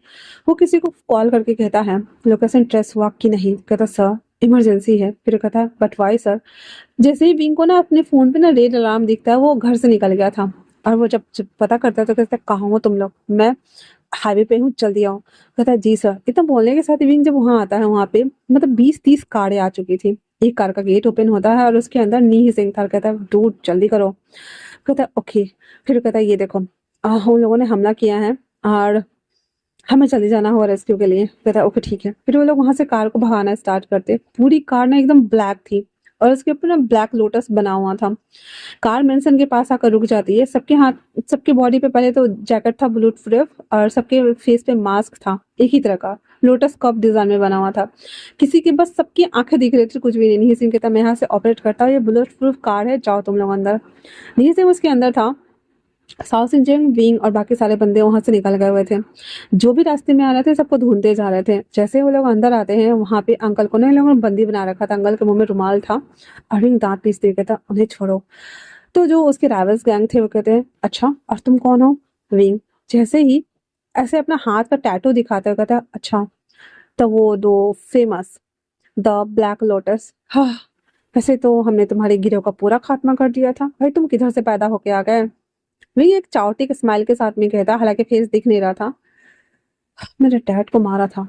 वो किसी को कॉल करके कहता है, लोकेशन ट्रेस हुआ कि नहीं? कहता, सर इमरजेंसी है। फिर कहता है, बट वाई सर? जैसे ही विंग को ना अपने फोन पे ना रेड अलार्म दिखता है, वो घर से निकल गया था। और वो जब पता करता है तो कहता है, कहाँ हो तुम लोग? मैं हाईवे पे हूँ, जल्दी आओ। कहता है, जी सर। इतना बोलने के साथ ही विंग जब वहां आता है, वहां पे मतलब 20-30 कारें आ चुकी थी। एक कार का गेट ओपन होता है और उसके अंदर नी सिंह था। कहता है, डूड जल्दी करो। कहता है, ओके। फिर कहता है, ये देखो हम लोगों ने हमला किया है और हमें चले जाना होगा रेस्क्यू के लिए। कहता है, ओके ठीक है। फिर वो लोग वहां से कार को भगाना स्टार्ट करते। पूरी कार ना एकदम ब्लैक थी और उसके ऊपर ना ब्लैक लोटस बना हुआ था। कार मेंशन के पास आकर रुक जाती है। सबके हाथ, सबके बॉडी पे पहले तो जैकेट था बुलेट प्रूफ और सबके फेस पे मास्क था एक ही तरह का, लोटस कप डिजाइन में बना हुआ था। किसी के बस सबकी आंखें दिख रही थी, कुछ भी नहीं। सिंह कहता, मैं यहाँ से ऑपरेट करता हूँ, ये बुलेट प्रूफ कार है, जाओ तुम लोग अंदर। नहीं सिंह उसके अंदर था। साउथ इंडियन विंग और बाकी सारे बंदे वहां से निकल गए हुए थे। जो भी रास्ते में आ रहे थे सबको ढूंढते जा रहे थे। जैसे वो लोग अंदर आते हैं वहां पे अंकल को ना इन लोगों ने बंदी बना रखा था। अंकल के मुंह में रुमाल था और विंग दांत पीसते हुए कहता, उन्हें छोड़ो। तो जो उसके राइवल्स गैंग थे वो कहते हैं, अच्छा और तुम कौन हो? विंग जैसे ही ऐसे अपना हाथ का टैटू दिखाते हुए कहता है, अच्छा तो वो दो फेमस, द ब्लैक लोटस। हाँ, वैसे तो हमने तुम्हारे गिरोह का पूरा खात्मा कर दिया था। भाई तुम किधर से पैदा होके आ गए? वही एक चावटी के स्माइल के साथ में कहता, हालांकि फेस दिख नहीं रहा था, मेरे डैड को मारा था,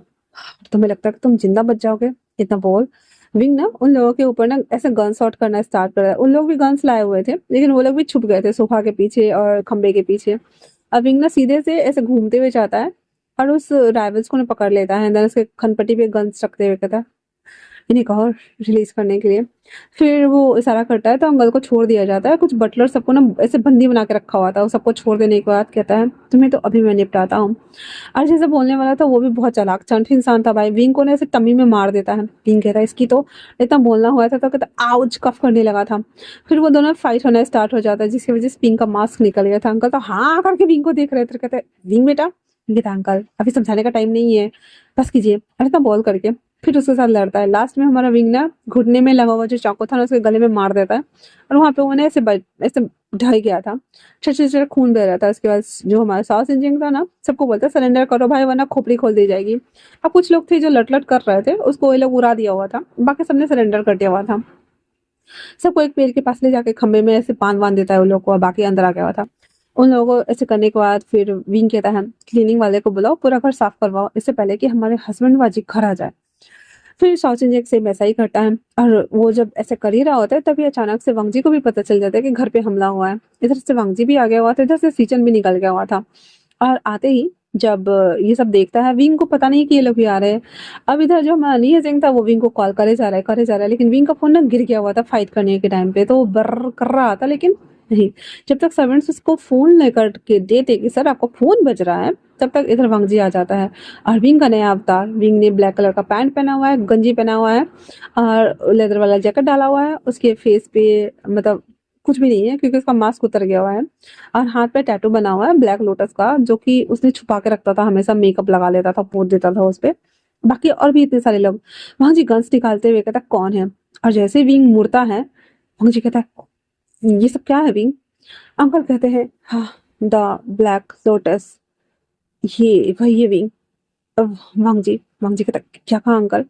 तुम्हें लगता है कि तुम जिंदा बच जाओगे? इतना बोल विंग ना उन लोगों के ऊपर ना ऐसे गन शॉट करना स्टार्ट कर रहा है। उन लोग भी गन्स लाए हुए थे लेकिन वो लोग भी छुप गए थे सोफा के पीछे और खंबे के पीछे। अब विंग ना सीधे से ऐसे घूमते हुए जाता है और उस राइवल्स को ना पकड़ लेता है, देन उसके खनपट्टी पे गन्स रखते हुए कहता है इन्हें कहो रिलीज करने के लिए। फिर वो इशारा करता है तो अंकल को छोड़ दिया जाता है। कुछ बटलर सबको ना ऐसे बंदी बना के रखा हुआ था, वो सबको छोड़ देने के बाद कहता है तुम्हें तो अभी मैं निपटाता हूँ। और जैसे बोलने वाला था वो भी बहुत चालाक चंट इंसान था भाई, विंग को ना ऐसे टम्मी में मार देता है। विंग कहता है इसकी तो इतना बोलना हुआ था तो कहता आउच कफ करने लगा था। फिर वो दोनों फाइट होना स्टार्ट हो जाता है जिसकी वजह से पिंक का मास्क निकल गया था। अंकल तो हाँ करके विंग को देख रहे थे, कहते विंग बेटा, ये था अंकल अभी समझाने का टाइम नहीं है, बस कीजिए, अरे इतना बोल करके फिर उसके साथ लड़ता है। लास्ट में हमारा विंग ना घुटने में लगा हुआ जो चाकू था ना उसके गले में मार देता है और वहां पे वो ना ऐसे ऐसे ढह गया था, छोटे छोटे खून बह रहा था। उसके बाद जो हमारा साउथ इंडियन था ना सबको बोलता सरेंडर करो भाई वरना खोपड़ी खोल दी जाएगी। अब कुछ लोग थे जो लट लट कर रहे थे, उसको ये लोग उड़ा दिया हुआ था, बाकी सबने सरेंडर कर दिया हुआ था। सबको एक पेड़ के पास ले जाके खंबे में ऐसे बांध देता है उन लोग को, और बाकी अंदर आ गया हुआ था। उन लोगों को ऐसे करने के बाद फिर विंग कहता है क्लीनिंग वाले को बुलाओ, पूरा घर साफ करवाओ इससे पहले कि हमारे हस्बैंड बाजी घर आ जाए। फिर सौचिन जी से वैसा ही करता है और वो जब ऐसे कर ही रहा होता है तभी अचानक से वांगजी को भी पता चल जाता है कि घर पे हमला हुआ है। इधर से वांगजी भी आ गया हुआ था, इधर से सीचन भी निकल गया हुआ था। और आते ही जब ये सब देखता है विंग को पता नहीं कि ये लोग भी आ रहे हैं। अब इधर जो हमारा नी सिंह था वो विंग को कॉल करे जा रहा है, लेकिन विंग का फोन ना गिर गया हुआ था फाइट करने के टाइम पे, तो वो बर्र कर रहा था लेकिन नहीं। जब तक सर्वेंट्स उसको फोन लेकर के देते कि सर आपको फोन बज रहा है, तब तक इधर वांगजी आ जाता है। और विंग का नया अवतार, विंग ने ब्लैक कलर का पैंट पहना हुआ है, गंजी पहना हुआ है और लेदर वाला जैकेट डाला हुआ है। उसके फेस पे मतलब कुछ भी नहीं है क्योंकि उसका मास्क उतर गया हुआ है और हाथ पे टैटू बना हुआ है ब्लैक लोटस का, जो कि उसने छुपा के रखता था, हमेशा मेकअप लगा लेता था, पोत देता था उस पे। बाकी और भी इतने सारे लोग। वांगजी गन्स निकालते हुए कहता कौन है, और जैसे विंग मुड़ता है वांगजी कहता है ये सब क्या है विंग। अंकल कहते हैं हाँ द ब्लैक लोटस, ये वही है विंग। वांगजी कहता क्या कहा अंकल।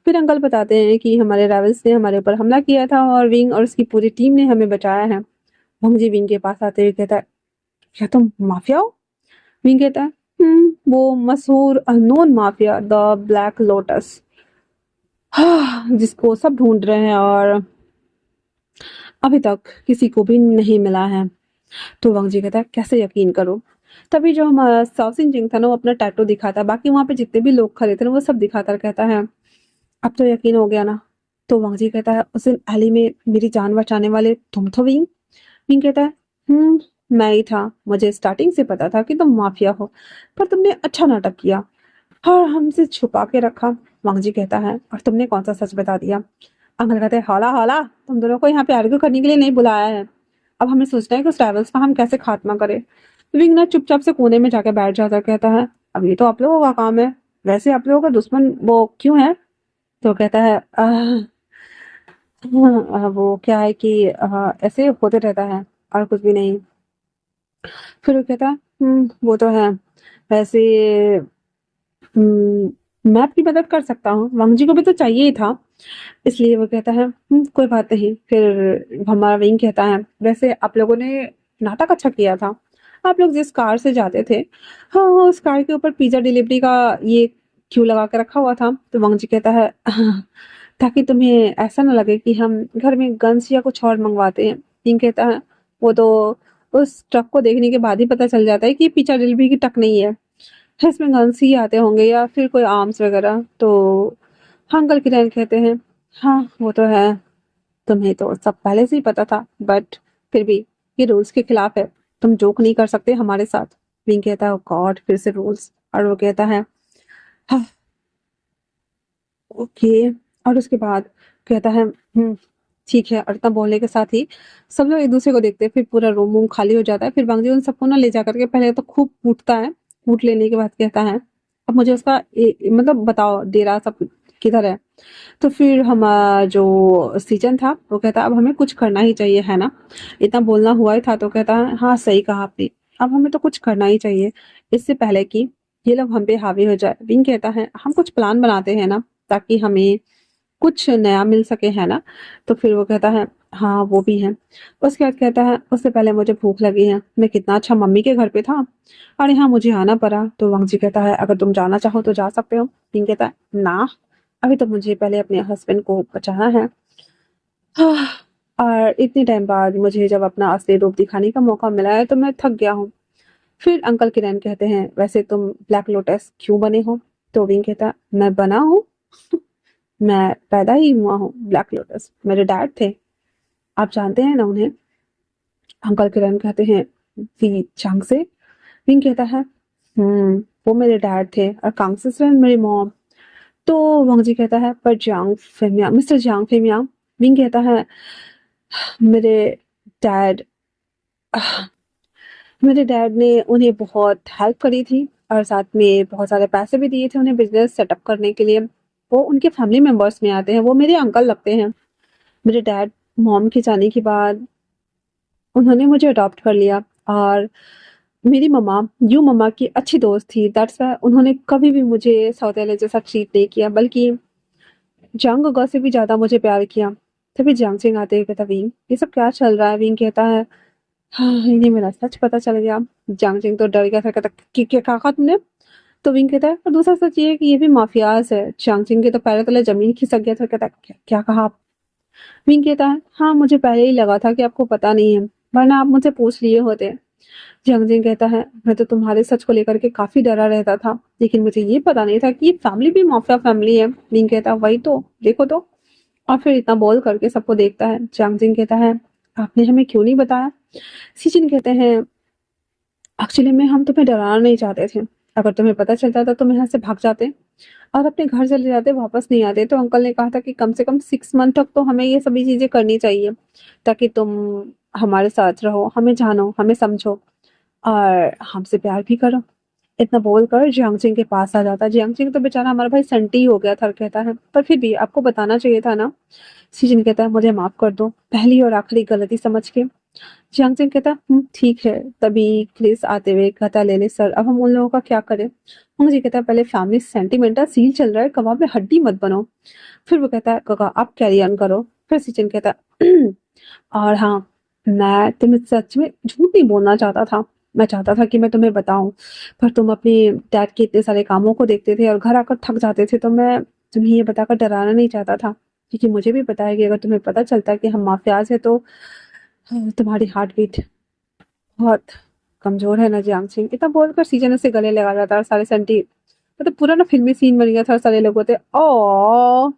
फिर अंकल बताते हैं कि हमारे राइवल्स ने हमारे ऊपर हमला किया था और विंग और उसकी पूरी टीम ने हमें बचाया है। वांगजी विंग के पास आते हुए कहता है क्या तुम माफिया हो। विंग कहता है वो मशहूर unknown mafia the black lotus, जिसको सब ढूंढ रहे हैं और अभी तक किसी को भी नहीं मिला है। तो वांगजी कहता है कैसे यकीन करूं। तभी जो हमारा साउसिन जिंग था ना वो अपना टैटू दिखाता है, बाकी वहां पे जितने भी लोग खड़े थे ना वो सब दिखाता कहता है अब तो यकीन हो गया ना। तो वांगजी कहता है उस दिन एली में मेरी जान बचाने वाले तुम तो विंग। विंग कहता है मैं ही था, मुझे स्टार्टिंग से पता था कि तुम माफिया हो, पर तुमने अच्छा नाटक किया और हमसे छुपा के रखा। वांगजी कहता है और तुमने कौन सा सच बता दिया। अंकल कहते हैं हौला हौला, तुम दोनों को यहाँ पे आर्ग्यू करने के लिए नहीं बुलाया है, अब हमें सोचना है कि उस ट्रैवल्स का हम कैसे खात्मा करें। विंग ना चुपचाप से कोने में जाके बैठ जाता कहता है अब ये तो आप लोगों का काम है, वैसे आप लोगों का दुश्मन वो क्यों है। तो कहता है वो क्या है कि ऐसे होते रहता है और कुछ भी नहीं। फिर वो कहता है वो तो है, वैसे मैं अपनी मदद कर सकता हूँ, वांगजी को भी तो चाहिए ही था, इसलिए वो कहता है कोई बात नहीं। फिर हमारा विंग कहता है वैसे आप लोगों ने नाटक अच्छा किया था, आप लोग जिस कार से जाते थे हाँ उस कार के ऊपर पिज्जा डिलीवरी का ये क्यों लगा के रखा हुआ था। तो वांगजी कहता है ताकि तुम्हें ऐसा ना लगे कि हम घर में गन्स या कुछ और मंगवाते हैं। विंग कहता है वो तो उस ट्रक को देखने के बाद ही पता चल जाता है कि पिज्जा डिलीवरी की ट्रक नहीं है, इसमें गन्स ही आते होंगे या फिर कोई आर्म्स वगैरह। तो हाँ अंकल किरण कहते हैं हाँ वो तो है, तुम्हें तो सब पहले से ही पता था, बट फिर भी ये रूल्स के खिलाफ है, तुम जोक नहीं कर सकते हमारे साथ। विंग कहता है गॉड फिर से रूल्स, और वो कहता है हाँ ओके। और उसके बाद कहता है ठीक है, और इतना बोलने के साथ ही सब लोग एक दूसरे को देखते हैं, फिर पूरा रूम वूम खाली हो जाता है। फिर बंगजी उन सबको ना ले जा करके पहले तो खूब कूटता है, कूट लेने के बाद कहता है अब मुझे उसका मतलब बताओ डेरा सब किधर है। तो फिर हम जो सीजन था वो कहता अब हमें कुछ करना ही चाहिए है ना, इतना बोलना हुआ ही था। तो कहता है हाँ सही कहा आपने, अब हमें तो कुछ करना ही चाहिए इससे पहले कि ये लोग हम पे हावी हो जाए। विंग कहता है हम कुछ प्लान बनाते हैं ना ताकि हमें कुछ नया मिल सके है ना। तो फिर वो कहता है हाँ वो भी है। उसके बाद कहता है उससे पहले मुझे भूख लगी है, मैं कितना अच्छा मम्मी के घर पे था और यहाँ मुझे आना पड़ा। तो वांगजी कहता है अगर तुम जाना चाहो तो जा सकते हो। विंग कहता है ना, अभी तो मुझे पहले अपने हस्बैंड को बचाना है। हाँ, और इतने टाइम बाद मुझे जब अपना असली रूप दिखाने का मौका मिला है तो मैं थक गया हूँ। फिर अंकल किरण कहते हैं वैसे तुम ब्लैक लोटस क्यों बने हो? तो विंग कहता मैं बना हूँ? मैं पैदा ही हुआ हूँ ब्लैक लोटस, मेरे डैड थे, आप जानते हैं ना उन्हें? अंकल किरण कहते हैं वी चांग से। विंग कहता है वो मेरे डैड थे और कांग से मेरी मॉम। तो वांग जी कहता है पर जियांग फेमियांग, मिस्टर जियांग फेमियांग। विंग कहता है मेरे डैड मेरे डैड ने उन्हें बहुत हेल्प करी थी और साथ में बहुत सारे पैसे भी दिए थे उन्हें बिजनेस सेटअप करने के लिए। वो उनके फैमिली मेंबर्स में आते हैं, वो मेरे अंकल लगते हैं। मेरे डैड मॉम के जाने के बाद उन्होंने मुझे अडॉप्ट कर लिया और मेरी मम्मा यू मम्मा की अच्छी दोस्त थी, दैट्स व्हाई उन्होंने कभी भी मुझे सौतेले जैसा ट्रीट नहीं किया, बल्कि जंग गो से भी ज्यादा मुझे प्यार किया। तभी जांग चिंग आते हुए कहता विंग ये सब क्या चल रहा है? विंग कहता है हाँ इन्हें मेरा सच पता चल गया। जांग चिंग तो डर गया था, कहता क्या कहा कहा तुमने? तो विंग कहता है और दूसरा सच ये है कि ये भी माफियाज है। जांग चिंग के तो पैरों तले जमीन खिसक गया था, कहता क्या कहा आप? विंग कहता है हाँ मुझे पहले ही लगा था कि आपको पता नहीं है, वरना आप मुझसे पूछ लिए होते। जंग जिंग कहता है मैं तो तुम्हारे सच को लेकर के काफी डरा रहता था, लेकिन मुझे ये पता नहीं था कि ये फैमिली भी माफिया फैमिली है। विंग कहता है वही तो देखो तो। और फिर इतना बोल करके सबको देखता है। जंग जिंग कहता है आपने हमें क्यों नहीं बताया? सीजिन कहते हैं एक्चुअली में हम तुम्हें डराना नहीं चाहते थे, अगर तुम्हें पता चलता था तुम यहाँ से भाग जाते और अपने घर चले जाते, वापस नहीं आते। तो अंकल ने कहा था कि कम से कम 6 मंथ तक तो हमें ये सभी चीजें करनी चाहिए ताकि तुम हमारे साथ रहो, हमें जानो, हमें समझो और हमसे प्यार भी करो। इतना बोलकर जियांगचिंग के पास आ जाता है। जियांगचिंग तो बेचारा हमारा भाई संटी हो गया था, कहता है पर फिर भी आपको बताना चाहिए था ना। सीजन कहता है मुझे माफ कर दो, पहली और आखिरी गलती समझ के। जियांगचिंग कहता ठीक है। तभी क्रिस आते हुए कहता ले ले सर अब हम उन लोगों का क्या करें? मुझे कहता है पहले फैमिली सेंटिमेंटल सीन चल रहा है, कबाब में हड्डी मत बनो। फिर वो कहता है काका आप कैरी ऑन करो। फिर सीजन कहता है और हाँ मैं तुम्हें सच में झूठ नहीं बोलना चाहता था, मैं चाहता था कि मैं तुम्हें बताऊं, पर तुम अपने डैड के इतने सारे कामों को देखते थे और घर आकर थक जाते थे, तो मैं तुम्हें ये बताकर डराना नहीं चाहता था, क्योंकि मुझे भी पता है कि अगर तुम्हें पता चलता कि हम माफियाज है तो तुम्हारी हार्ट बीट बहुत कमजोर है ना जियांग सिंह। इतना बोलकर सीजन उससे गले लगा रहा था और सारे सेंटी मतलब पूरा ना फिल्मी सीन बन गया था और सारे लोग होते ओ।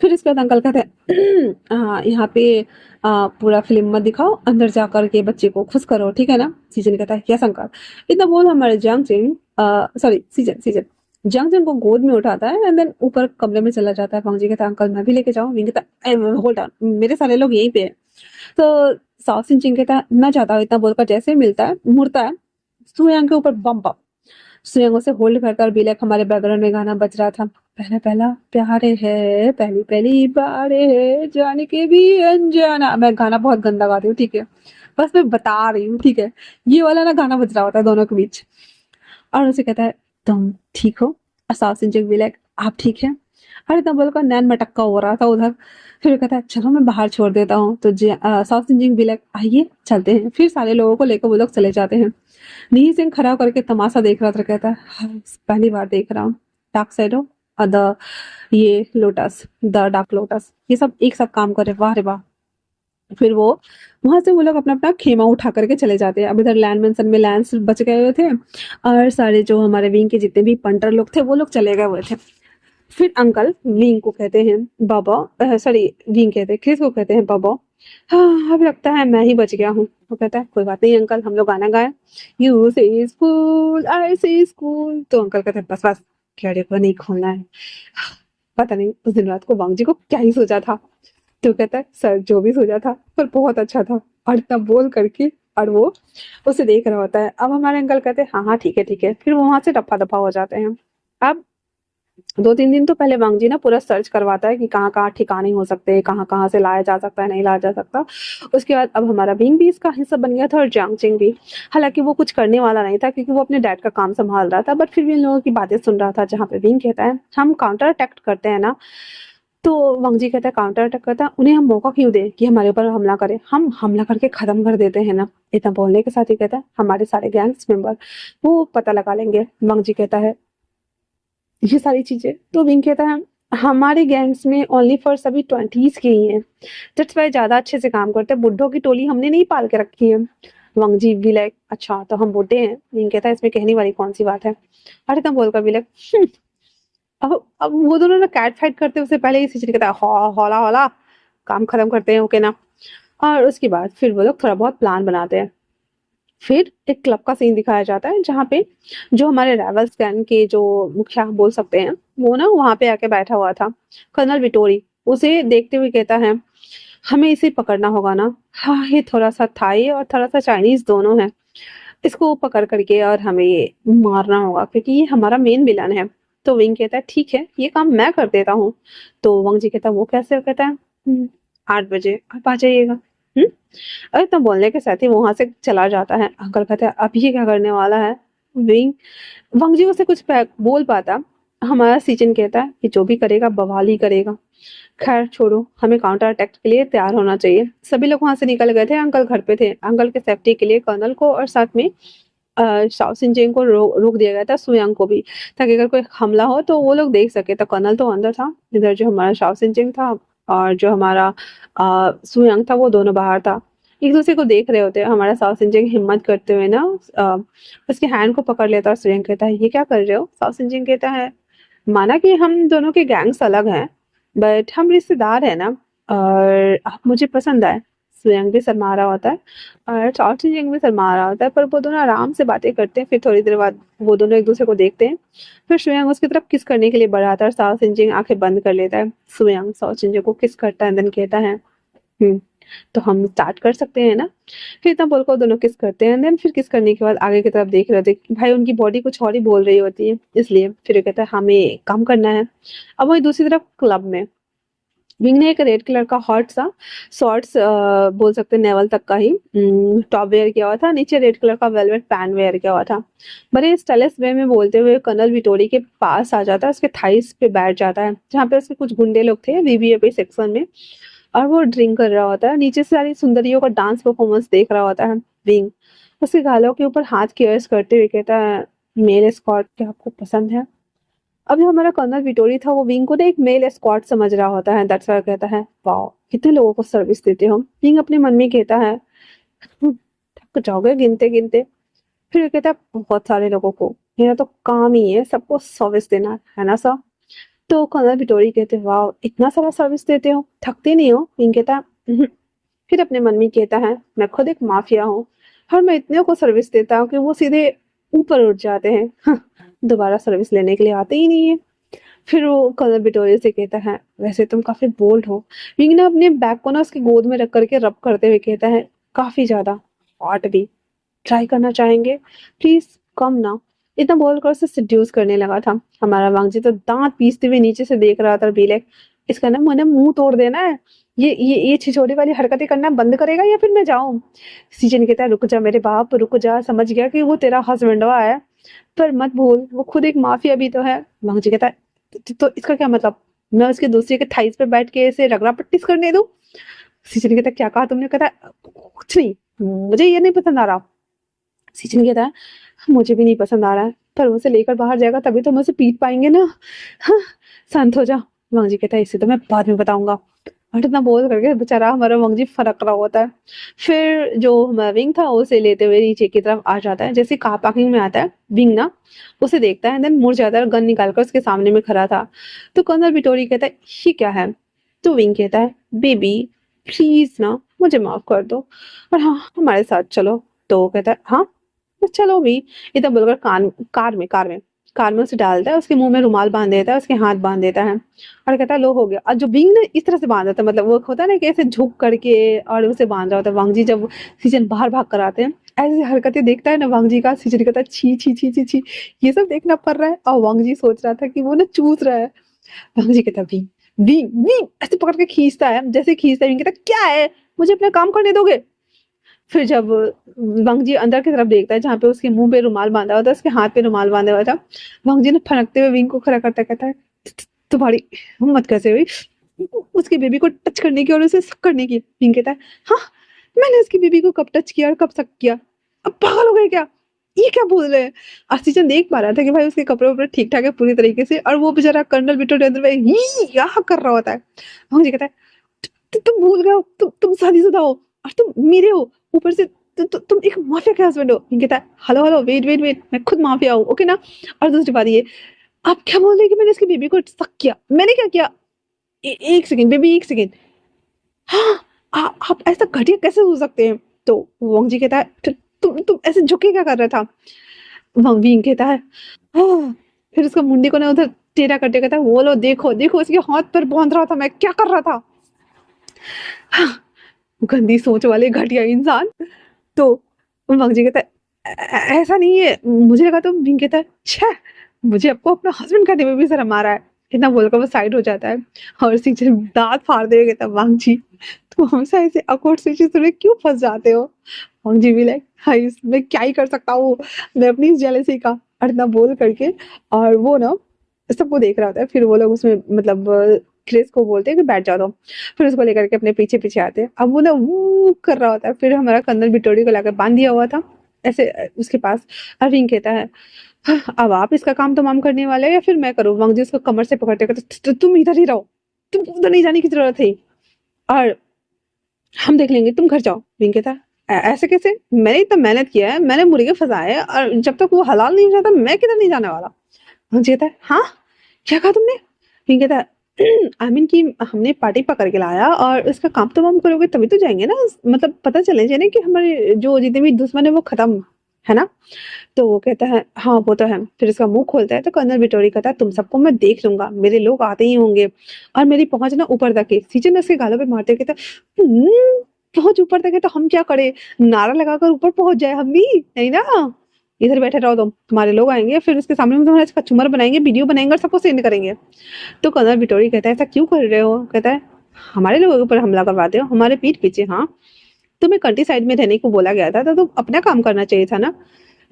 फिर इसके बाद अंकल कहते हैं हाँ यहाँ पे पूरा फिल्म मत दिखाओ, अंदर जाकर के बच्चे को खुश करो, ठीक है ना? सीजन कहता है यस अंकल। इतना बोल हमारे जंग चिंग सॉरी सीजन सीजन जंग चिंग को गोद में उठाता है एंड देन ऊपर कमरे में चला जाता है। जी कहता है अंकल मैं भी लेके जाऊँ? विंग कहता है होल्ड ऑन, मेरे सारे लोग यहीं पे है। तो साउथ सिंह चिंग कहता है मैं चाहता हूँ। इतना बोलकर जैसे मिलता है मुड़ता है, सुयांग के ऊपर बम बम। सुयांग उसे होल्ड करता और बिलक हमारे बैकग्राउंड में गाना बज रहा था, पहला पहला प्यारे है पहली पहली बारे है जाने के भी अनजाना। मैं गाना बहुत गंदा गाती हूँ, ठीक है, बस मैं बता रही हूँ, ठीक है। ये वाला ना गाना बज रहा होता है दोनों के बीच और उसे कहता है तुम ठीक हो? असासिन जग भी लाइक आप ठीक है? अरे तब बोलकर नैन मटक्का हो रहा था उधर। फिर वो कहता है चलो मैं बाहर छोड़ देता हूँ। तो साउथ जिंग भी लाइक आइए चलते हैं। फिर सारे लोगों को लेकर वो लोग चले जाते हैं। नी सिंह खड़ा करके तमाशा देख रहा था, कहता है "हाँ, पहली बार देख रहा हूँ डार्क साइडो द ये लोटस द डार्क लोटस ये सब एक साथ काम करे, वाह रे वाह। फिर वो वहां से वो लोग अपना अपना खेमा उठा करके चले जाते हैं। अब इधर लैंड मेंशन में लैंड्स बच गए हुए थे और सारे जो हमारे विंग के जितने भी पंटर लोग थे वो लोग चले गए हुए थे। फिर अंकल विंग को कहते हैं बाबा, सॉरी विंग कहते हैं क्रिस को कहते हैं बाबा हाँ अब लगता है मैं ही बच गया हूँ। वो कहता है कोई बात नहीं अंकल, हम लोग गाना गाए यू से स्कूल आई से स्कूल। तो अंकल कहते हैं बस बस खिलाड़ी को नहीं खोलना है। पता नहीं उस दिन रात को वांग जी को क्या ही सोचा था। तो कहता है सर जो भी सोचा था पर बहुत अच्छा था। और इतना बोल करके और वो उसे देख रहा होता है। अब हमारे अंकल कहते हैं हाँ हाँ ठीक है ठीक है। फिर वो वहां से रफा दफा हो जाते हैं। अब 2-3 दिन तो पहले वांग जी ना पूरा सर्च करवाता है कि कहाँ कहाँ ठिकाने हो सकते हैं, कहाँ कहाँ से लाया जा सकता है, नहीं लाया जा सकता। उसके बाद अब हमारा विंग भी इसका हिस्सा बन गया था और जांग चिंग भी। हालांकि वो कुछ करने वाला नहीं था क्योंकि वो अपने डैड का काम संभाल रहा था, बट फिर भी इन लोगों की बातें सुन रहा था। जहाँ पे विंग कहता है हम काउंटर अटैक करते हैं ना। तो वांग जी कहता है काउंटर अटैक करता है, उन्हें हम मौका क्यों दे कि हमारे ऊपर हमला करे, हम हमला करके खत्म कर देते हैं ना। इतना बोलने के साथ ही कहता है हमारे सारे गैंग्स मेंबर वो पता लगा लेंगे। वांग जी कहता है ये सारी चीजें। तो विंग कहता है हमारे गैंग्स में ओनली फॉर सभी 20s के ही हैं, दैट्स वाई ज्यादा अच्छे से काम करते हैं, बुड्ढों की टोली हमने नहीं पाल के रखी है। वंग जी भी लाइक अच्छा तो हम बुड्ढे हैं। विंग कहता है इसमें कहने वाली कौन सी बात है। अरे तब बोलकर भी लाइक अब वो दोनों ना कैट फाइट करते हैं, उससे पहले ही सिचुएशन कहता है हौला हौला काम खत्म करते हैं ओके ना। और उसके बाद फिर वो लोग थोड़ा बहुत प्लान बनाते हैं। फिर एक क्लब का सीन दिखाया जाता है जहाँ पे जो हमारे राइवल्स गैंग के जो मुखिया बोल सकते हैं वो ना वहां पे आके बैठा हुआ था। कर्नल विटोरी उसे देखते हुए कहता है हमें इसे पकड़ना होगा ना। हाँ ये थोड़ा सा थाई और थोड़ा सा चाइनीज दोनों है। इसको पकड़ करके और हमें ये मारना होगा क्योंकि ये हमारा मेन विलन है। तो विंग कहता है ठीक है ये काम मैं कर देता हूँ। तो वंग जी कहता है वो कैसे कहता है 8 बजे आप आ जाइएगा। अरे तब बोलने के साथ ही वहां से चला जाता है। अंकल कहते हैं अब ये क्या करने वाला है। विंग वंग जी उसे कुछ बोल पाता। हमारा सीजन कहता है कि जो भी करेगा बवाल ही करेगा। खैर छोड़ो हमें काउंटर अटैक के लिए तैयार होना चाहिए। सभी लोग वहां से निकल गए थे। अंकल घर पे थे। अंकल के सेफ्टी के लिए कर्नल को और साथ में शाओ सिंजेंग को रोक दिया गया था सुयांग को भी ताकि अगर कोई हमला हो तो वो लोग देख सके। तो कर्नल तो अंदर था। इधर जो हमारा शाओ सिंजेंग था और जो हमारा सुयांग था वो दोनों बाहर था। एक दूसरे को देख रहे होते। हमारा शाओ सिंजेंग हिम्मत करते हुए ना अ, उसके हैंड को पकड़ लेता है। सुयांग कहता है ये क्या कर रहे हो। शाओ सिंजेंग कहता है माना कि हम दोनों के गैंग्स अलग हैं बट हम रिश्तेदार हैं ना और आप मुझे पसंद आए। स्वयं भी शर्मा रहा होता है और चार्ल्स यंग भी शर्मा रहा होता है पर वो दोनों आराम से बातें करते हैं। फिर थोड़ी देर बाद वो दोनों एक दूसरे को देखते हैं। फिर स्वयं उसकी तरफ किस करने के लिए बढ़ाता है और साउथ सिंजिंग आंखें बंद कर लेता है। स्वयं साउथ सिंजिंग को किस करता है देन कहता है हम्म तो हम स्टार्ट कर सकते हैं ना। फिर इतना बोलकर वो दोनों किस करते हैं देन फिर किस करने के बाद आगे की तरफ देख रहे थे कि भाई उनकी बॉडी कुछ और ही बोल रही होती है इसलिए फिर वो कहता है हमें काम करना है। अब वही दूसरी तरफ क्लब में विंग ने एक रेड कलर का हॉट सा शॉर्ट्स बोल सकते हैं नेवल तक का ही टॉप वेयर किया हुआ था। नीचे रेड कलर का वेलवेट पैंट वेयर किया हुआ था। बड़े स्टाइलिश वे में बोलते हुए कर्नल विटोरी के पास आ जाता है। उसके थाइस पे बैठ जाता है जहाँ पे उसके कुछ गुंडे लोग थे वीवीआईपी सेक्शन में और वो ड्रिंक कर रहा होता है। नीचे से सारी सुंदरियों का डांस परफॉर्मेंस देख रहा होता है विंग। उसके गालों के ऊपर हाथ की अर्ज करते हुए कहता है मेल एस्कॉर्ट क्या आपको पसंद है। अब जो हमारा कर्नल विटोरी था वो विंग को ना एक मेल एस्कॉर्ट समझ रहा होता है। दैट्स व्हाई कहता है वाओ कितने लोगों को सर्विस देते हो। विंग अपने मन में कहता है थक जाओगे गिनते गिनते। फिर वो कहता है बहुत सारे लोगों को मेरा तो काम ही है सबको सर्विस देना है ना सर। तो कर्नल विटोरी कहते हैं वाह इतना सारा सर्विस देते हो थकते नहीं हो। विंग कहता है "हम्म।" फिर अपने मन में कहता है मैं खुद एक माफिया हूँ और मैं इतने को सर्विस देता हूँ कि वो सीधे ऊपर उठ जाते हैं दोबारा सर्विस लेने के लिए आते ही नहीं है। फिर वो कर्नल विटोरिया से कहता है वैसे तुम काफी बोल्ड हो। विंग ना अपने बैग को ना उसकी गोद में रख करके रब करते हुए कहता है काफी ज्यादा हॉट भी ट्राई करना चाहेंगे प्लीज कम ना। इतना बोलकर उसे सिड्यूस करने लगा था। हमारा वांगजी तो दांत पीसते हुए नीचे से देख रहा था। बीलेक इसका ना मैंने मुंह तोड़ देना है। ये छिछोड़ी वाली हरकतें करना बंद करेगा या फिर मैं जाऊं। सीजन कहता है रुक जा मेरे बाप रुक जा समझ गया कि वो तेरा हस्बैंडवा है पर मत भूल वो खुद एक माफिया भी तो है। वांगजी कहता है तो इसका क्या मतलब मैं उसके दूसरे के थाइस पे बैठ के ऐसे रगड़ा पट्टिस करने दूं। सीजन कहता है क्या कहा तुमने। कहता है कुछ नहीं मुझे ये नहीं पसंद आ रहा। सीजन कहता है मुझे भी नहीं पसंद आ रहा है पर उसे लेकर बाहर जाएगा तभी तो हम उसे पीट पाएंगे ना। हाँ, शांत हो जा। वांगजी कहता है इसे तो मैं बाद में बताऊंगा। और इतना बोल करके बेचारा हमारा वांगजी फरक रहा होता है। फिर जो हमारा विंग था उसे लेते हुए नीचे की तरफ आ जाता है। जैसे कार पार्किंग में आता है विंग ना उसे देखता है देन मुड़ जाता है और गन निकालकर उसके सामने में खड़ा था। तो कर्नल विटोरी कहता है ये क्या है। तो विंग कहता है बेबी प्लीज ना मुझे माफ कर दो और हाँ हमारे साथ चलो। तो वो कहता है हाँ तो चलो भी। इतना बोलकर कार में उसे डालता है। उसके मुंह में रुमाल बांध देता है उसके हाथ बांध देता है और कहता है लो हो गया। और जो विंग ने इस तरह से बांधा था मतलब वो होता है ना कि ऐसे झुक करके और उसे बांध रहा होता है। वांगजी जब सीजन बाहर भाग कर आते हैं ऐसी हरकतें देखता है ना वांगजी का सीजन कहता है छी छी छी छी छी ये सब देखना पड़ रहा है। और वांगजी सोच रहा था कि वो ना चूस रहा है। वांगजी कहता है विंग विंग विंग ऐसे पकड़ के खींचता है। जैसे खींचता है विंग कहता है क्या है मुझे अपना काम करने दोगे। फिर जब वांगजी अंदर की तरफ देखता है जहाँ पे उसके मुंह पे रुमाल बांधा हुआ था उसके हाथ पे रुमाल बांधा हुआ था। वांगजी ने फनकते हुए विंग को खड़ा करता कहता है तुम्हारी हिम्मत कैसे हुई उसकी बेबी को टच करने की और उसे सक करने की। विंग कहता है हाँ मैंने उसकी बेबी को कब टच किया और कब सक किया अब पागल हो गए क्या ये क्या बोल रहे हैं। आशीचन देख पा रहा था कि भाई उसके कपड़े वपड़े ठीक ठाक है पूरी तरीके से और वो बेचारा कर्नल विटोरिया अंदर में यहाँ कर रहा होता है। वांगजी कहता है तुम भूल गए हो तुम शादीशुदा हो और तुम मेरे हो ऊपर से तुम एक माफिया के हस्बैंड हो। कहता है hello hello wait wait wait, मैं खुद माफिया हूँ, ओके ना। और दूसरी बात ये, आप क्या बोल रहे हैं कि मैंने इसकी बेबी को सक किया? मैंने क्या किया? एक सेकंड बेबी, एक सेकंड। हाँ, आप ऐसा घटिया कैसे हो सकते हैं? तो वोंग जी कहता है तुम ऐसे झुके क्या कर रहा था? वोंग विंग कहता है हाँ। फिर उसका मुंडी को ना उधर टेढ़ा करते कहता है वो लो देखो देखो, इसके हाथ पर बांध रहा था, मैं क्या कर रहा था? हाँ, गंदी सोच वाले घटिया इंसान। तो वंग जी कहता है ऐसा नहीं है, मुझे लगा। तो विंग कहता है छह, मुझे आपको अपना हस्बैंड कहने में भी शर्म आ रहा है। इतना बोलकर वो साइड हो जाता है और सीधे दांत फाड़ दे कहता है वांग जी तुम हमेशा ऐसे awkward सिचुएशन में क्यों फंस जाते हो? वांग जी भी लाइक हाँ मैं क्या ही कर सकता हूँ, मैं अपनी इस जेलसी का और इतना बोल करके। और वो ना सबको देख रहा होता है। फिर वो लोग उसमें मतलब क्रिस को बोलते हैं कि बैठ जाओ तुम। फिर उसको लेकर के अपने पीछे पीछे आते हैं। अब वो ना वो कर रहा होता है। फिर हमारा कर्नल बिटोड़ी को लाकर बांध दिया हुआ था ऐसे उसके पास। अरविंद कहता है "हाँ, अब आप इसका काम तमाम करने वाले हैं या फिर मैं करूँ?" वांग जी उसको कमर से पकड़ते कहते तुम इधर ही रहो, तुम उधर नहीं जाने की जरूरत है और हम देख लेंगे, तुम घर जाओ। विंग कहता है ऐसे कैसे? मैंने इतना मेहनत किया है, मैंने मुर्गे फंसाए हैं और जब तक वो हलाल नहीं हो जाता मैं किधर नहीं जाने वाला। वांग जी कहता है हाँ, क्या कहा तुमने? विंग कहता है आई मीन कि हमने पार्टी पकड़ के लाया और इसका काम तो हम करोगे तभी तो जाएंगे ना, मतलब पता चले जाए कि हमारे जो जितने भी दुश्मन है वो खत्म है ना। तो वो कहता है हाँ वो तो है। फिर इसका मुंह खोलता है तो कर्नल विटोरी कहता है तुम सबको मैं देख लूंगा, मेरे लोग आते ही होंगे और मेरी पहुंच ना ऊपर तक है। सीजन उसके गालों पे मारते कहता है पहुंच ऊपर तक है तो हम क्या करें? नारा लगाकर ऊपर पहुंच जाए हम भी, नहीं ना। इधर बैठे रहो तुम, तुम्हारे लोग आएंगे फिर उसके सामने में तुम्हारा कचूमर बनाएंगे, वीडियो बनाएंगे और सबको सेंड करेंगे। तो कर्नल विटोरी कहता है ऐसा क्यों कर रहे हो? कहता है हमारे लोगों के ऊपर हमला करवाते हो, हमारे पीठ पीछे। हाँ, तुम्हें कंट्री साइड में रहने को बोला गया था तो तुम अपना काम करना चाहिए था ना,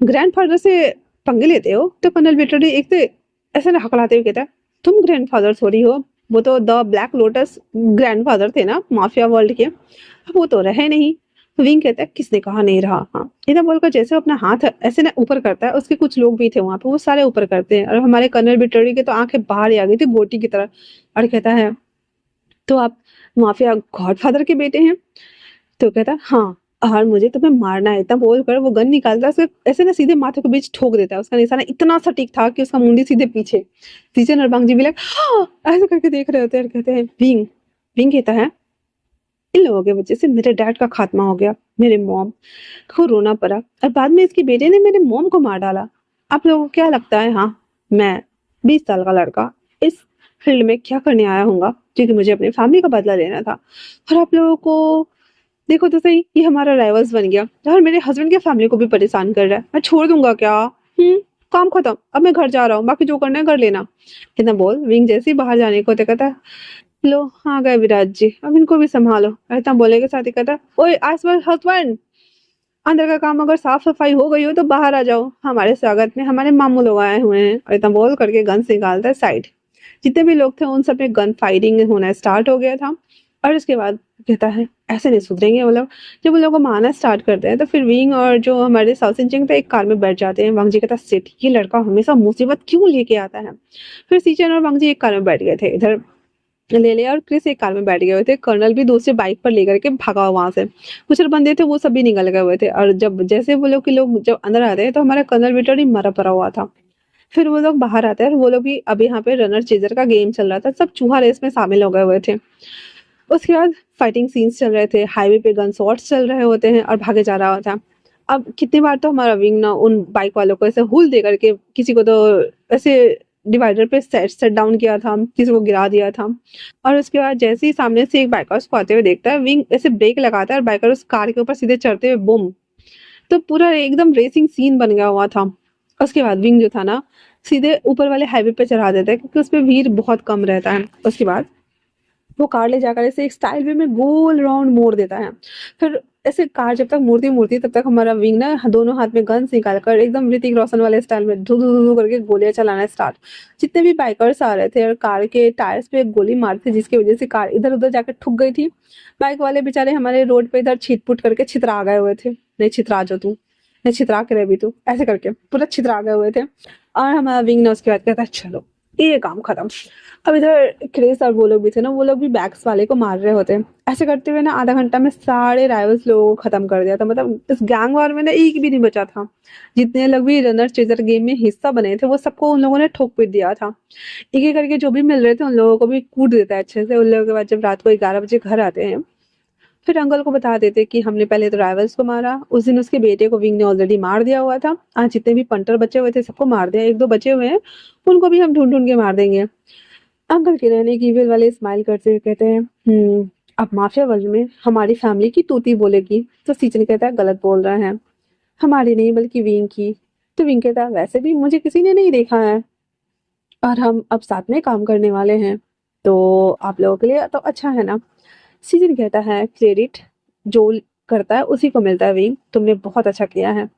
ग्रैंडफादर से पंगे लेते हो। तो कर्नल विटोरी एक से ऐसे ना हकलाते हुए कहता है तुम ग्रैंडफादर थोड़ी हो, वो तो द ब्लैक लोटस ग्रैंडफादर थे ना माफिया वर्ल्ड के, अब वो तो रहे नहीं। विंग कहता है किसने कहा नहीं रहा। हाँ, इतना बोलकर जैसे वो अपना हाथ ऐसे ना ऊपर करता है, उसके कुछ लोग भी थे वहां पे वो सारे ऊपर करते हैं और हमारे कर्नल विटोरी के तो आंखें बाहर ही आ गई थी गोटी की तरह। और कहता है तो आप माफिया गॉडफादर के बेटे हैं? तो कहता है हाँ, और मुझे तुम्हें मारना है। इतना बोलकर वो गन निकालता है, उसके ऐसे ना सीधे माथे के बीच ठोक देता है। उसका निशाना इतना सटीक था कि उसका मुंडी सीधे पीछे। सीजन और बांगजी भी हाँ ऐसे करके देख रहे होते हैं और कहते हैं विंग। विंग कहता है इन लोगों की वजह से मेरे डैड का खात्मा हो गया, मेरे मॉम को रोना पड़ा और बाद में इसके बेटे ने मेरे मॉम को मार डाला। आप लोगों को क्या लगता है हाँ मैं 20 साल का लड़का इस फील्ड में क्या करने आया हूँगा? क्योंकि मुझे अपनी फैमिली का बदला लेना था। और आप लोगों को देखो तो सही, ये हमारा राइवल्स बन गया और मेरे हस्बैंड की फैमिली को भी परेशान कर रहा है। मैं छोड़ दूंगा क्या? काम खत्म, अब मैं घर जा रहा हूँ, बाकी जो करना है कर लेना। इतना बोल विंग जैसे ही बाहर जाने को कहता है लो आ गए विराट जी, अब इनको भी संभालो। और इतना बोले के साथ ही कहता है ओए हस्बैंड, अंदर का काम अगर साफ सफाई हो गई हो तो बाहर आ जाओ, हमारे स्वागत में हमारे मामू लोग आए हुए हैं। और इतना बोल करके गन से निकालता है साइड। जितने भी लोग थे उन सब में गन फायरिंग होना स्टार्ट हो गया था। और उसके बाद कहता है ऐसे नहीं सुधरेंगे वो लोग। जब वो लोग को मारना स्टार्ट करते हैं तो फिर विंग और जो हमारे साउथ इंडियन थे एक कार में बैठ जाते हैं। वांग जी कहता सिट, ये लड़का हमेशा मुसीबत क्यों लेके आता है। फिर सीचन और वांग जी एक कार में बैठ गए थे। इधर ले लिया और क्रिस एक कार में बैठ गए हुए थे। कर्नल भी दूसरे बाइक पर लेकर के भागा वहां से। कुछ और बंदे थे वो सभी निकल गए हुए थे। और जब जैसे वो लोग के लोग जब अंदर आते हैं तो हमारा कर्नल बिटोरी मरा पड़ा हुआ था। फिर वो लोग बाहर आते हैं और वो लोग भी अब यहाँ पे रनर चेजर का गेम चल रहा था, सब चूहा रेस में शामिल हो गए हुए थे। उसके बाद फाइटिंग सीन्स चल रहे थे, हाईवे पे गन शॉट्स चल रहे होते हैं और भागे जा रहा होता है। अब कितनी बार तो हमारा विंग ना उन बाइक वालों को ऐसे हुल दे करके किसी को तो ऐसे डिवाइडर पे सेट डाउन किया था, किसी को गिरा दिया था। और उसके बाद जैसे ही सामने से एक बाइकर उसको आते हुए देखता है, विंग ऐसे ब्रेक लगाता है और बाइकर उस कार के ऊपर सीधे चढ़ते हुए बुम। तो पूरा एकदम रेसिंग सीन बन गया हुआ था। उसके बाद विंग जो था ना सीधे ऊपर वाले हाईवे पे चढ़ा देता है क्योंकि उसपे भीड़ बहुत कम रहता है। उसके बाद वो कार ले जाकर ऐसे एक स्टाइल वे में गोल राउंड मोड़ देता है। फिर ऐसे कार जब तक मुड़ती मुड़ती तब तक हमारा विंग ना दोनों हाथ में गन्स निकाल कर एकदम ऋतिक रोशन वाले स्टाइल में धू धू धू करके गोलियां चलाना स्टार्ट। जितने भी बाइकर्स आ रहे थे और कार के टायर्स पे गोली मारी थी जिसकी वजह से कार इधर उधर जाकर ठुक गई थी। बाइक वाले बेचारे हमारे रोड पे इधर छिटपुट करके छितरा गए हुए थे। नहीं छितरा जो तू, नहीं छितरा के रह भी तू, ऐसे करके पूरा छितरा गए हुए थे। और हमारा विंग ने उसके बाद कहता चलो ये काम खत्म। अब इधर क्रेस और वो लोग भी थे ना, वो लोग भी बैग्स वाले को मार रहे होते। ऐसे करते हुए ना आधा घंटा में सारे राइवल्स लोगों को खत्म कर दिया था। मतलब इस गैंग वॉर में ना एक भी नहीं बचा था। जितने लोग भी रनर चेजर गेम में हिस्सा बने थे वो सबको उन लोगों ने ठोक पीट दिया था। एक एक करके जो भी मिल रहे थे उन लोगों को भी कूट देता है अच्छे से। उन लोगों के बाद जब रात को 11 बजे घर आते हैं, फिर अंकल को बता देते कि हमने पहले तो राइवल्स को मारा, उस दिन उसके बेटे को विंग ने ऑलरेडी मार दिया हुआ था। आज जितने भी पंटर बचे हुए थे सबको मार दिया, एक दो बचे हुए हैं उनको भी हम ढूंढ ढूंढ के मार देंगे। अंकल किरण एक ईविल वाले स्माइल करते हुए कहते हैं, अब माफिया वर्ल्ड में हमारी फैमिली की तूती बोलेगी। तो सीजन कहता है गलत बोल रहे हैं, हमारी नहीं बल्कि विंग की। तो विंग कहता है वैसे भी मुझे किसी ने नहीं देखा है और हम अब साथ में काम करने वाले हैं, तो आप लोगों के लिए तो अच्छा है ना। सीजन कहता है क्रेडिट जो करता है उसी को मिलता है विंग, तुमने बहुत अच्छा किया है।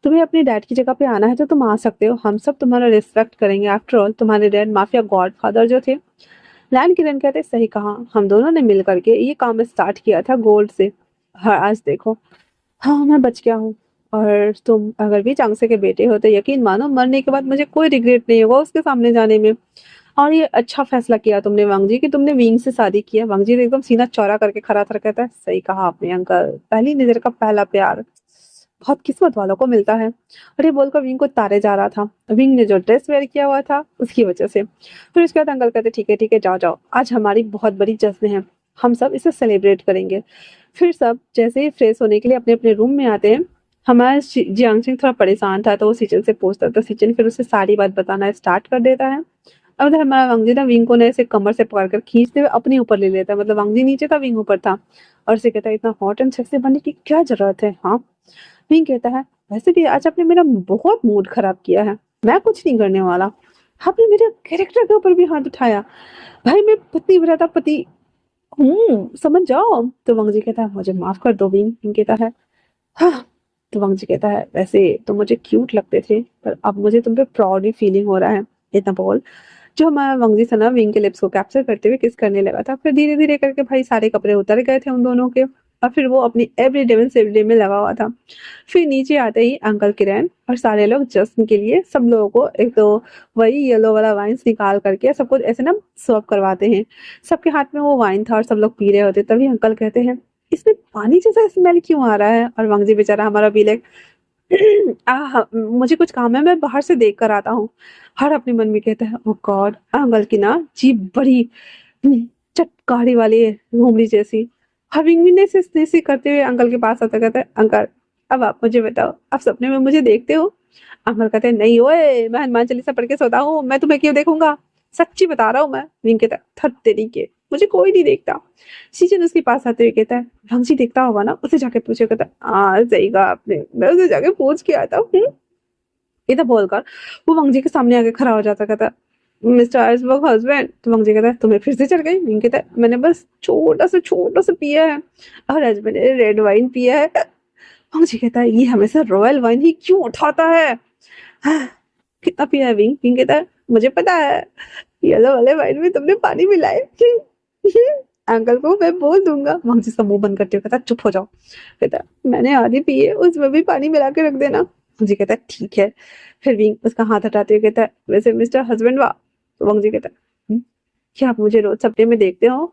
तुम्हें अपने डैड की जगह पे आना है तो तुम आ सकते हो, हम सब तुम्हारा रिस्पेक्ट करेंगे। आफ्टर ऑल तुम्हारे डैड माफिया गॉड फादर जो थे। लैंड किरण कहते सही कहा, हम दोनों ने मिल करके ये काम स्टार्ट किया था गोल्ड से। हाँ आज देखो, हाँ मैं बच गया हूँ। और तुम अगर भी चांगसे के बेटे हो तो यकीन मानो मरने के बाद मुझे कोई रिग्रेट नहीं होगा उसके सामने जाने में। और ये अच्छा फैसला किया तुमने वांग जी कि तुमने विंग से शादी किया। वांग जी तो एकदम सीना चौड़ा करके खड़ा था, कहता है सही कहा आपने अंकल, पहली नजर का पहला प्यार बहुत किस्मत वालों को मिलता है। और ये बोलकर विंग को तारे जा रहा था, विंग ने जो ड्रेस वेयर किया हुआ था उसकी वजह से। फिर उसके बाद अंकल कहते ठीक है जाओ जाओ, आज हमारी बहुत बड़ी जश्न है, हम सब इसे सेलिब्रेट करेंगे। फिर सब जैसे ही फ्रेश होने के लिए अपने अपने रूम में आते हैं। हमारा जियांग सिंह थोड़ा परेशान था तो वो सिचन से पूछता था, सिचन फिर उसे सारी बात बताना स्टार्ट कर देता है। अब उधर हमारा वांगजी ना विंग को ना ऐसे कमर से पकड़कर खींचते हुए अपने ऊपर ले लेता है। मतलब वांगजी नीचे था, विंग ऊपर था। और उसे कहता है इतना हॉट एंड सेक्सी बनने की क्या जरूरत है। हाँ विंग कहता है वैसे भी आज आपने मेरा बहुत मूड खराब किया है, मैं कुछ नहीं करने वाला। आपने मेरे कैरेक्टर के ऊपर भी हाथ उठाया। भाई मैं पति व्रता पति समझ जाओ। तो वांगजी कहता है मुझे माफ कर दो विंग। विंग कहता है हाँ। तो वांगजी कहता है वैसे तो मुझे क्यूट लगते थे पर अब मुझे तुम पे प्राउड फीलिंग हो रहा है। इतना बोल जो हमारा वांगजी था ना विंग के लिप्स को कैप्चर करते हुए किस करने लगा था। फिर धीरे धीरे करके भाई सारे कपड़े उतर गए थे उन दोनों के और फिर वो अपनी एवरीडे में लगा हुआ था। फिर नीचे आते ही अंकल किरण और सारे लोग जश्न के लिए सब लोगों को एक तो वही येलो वाला वाइन्स निकाल करके सबको ऐसे ना सर्व करवाते हैं। सबके हाथ में वो वाइन था और सब लोग पी रहे होते। तभी अंकल कहते हैं इसमें पानी जैसा स्मेल क्यों आ रहा है। और वांगजी बेचारा हमारा भी मुझे कुछ काम है, मैं बाहर से देख कर आता हूँ। हर अपने मन में कहता है ओ गॉड, अंकल की ना जीभ बड़ी चटकारी वाली है, लोमड़ी जैसी। हविंग ने से करते हुए अंकल के पास आता, कहता है अंकल अब आप मुझे बताओ, आप सपने में मुझे देखते हो। अंकल कहते हैं नहीं ओए, मैं हनुमान चालीसा पढ़ के सोता हूँ, मैं तुम्हें क्यों देखूंगा, सच्ची बता रहा हूँ मैं। विंग कहता है थत तेरी के, मुझे कोई नहीं देखता। सीजन उसके पास आते हुए कहता है भंसी देखता होगा ना, उसे जाके पूछे। कहता है हाँ सही कहा आपने, मैं उसे जाके पूछ के आता हूँ। इधर बोलकर वो वंगजी के सामने आके खड़ा हो जाता, कहता मिस्टर आइसबर्ग हस्बैंड। तो वंगजी कहता है तुम्हें फिर से चढ़ गई। विंग कहता है मैंने बस छोटा सा पिया है और हस्बैंड ने रेड वाइन पिया है। वंगजी कहता है ये हमेशा रॉयल वाइन ही क्यों उठाता है। हाँ, कितना पिया है विंग। विंग कहता है मुझे पता है, येलो वाले वाइन में तुमने पानी मिलाए। अंकल को मैं बोल दूंगा। वंगजी का मुंह बंद करते हुए कहता चुप हो जाओ। कहता मैंने आधी पी है, उसमें भी पानी मिला के रख देना। वंगजी कहता ठीक है। फिर विंग उसका हाथ हटाते हुए कहता है वैसे मिस्टर हस्बैंड वाह। तो वंगजी कहता है क्या आप मुझे रोज सपने में देखते हो।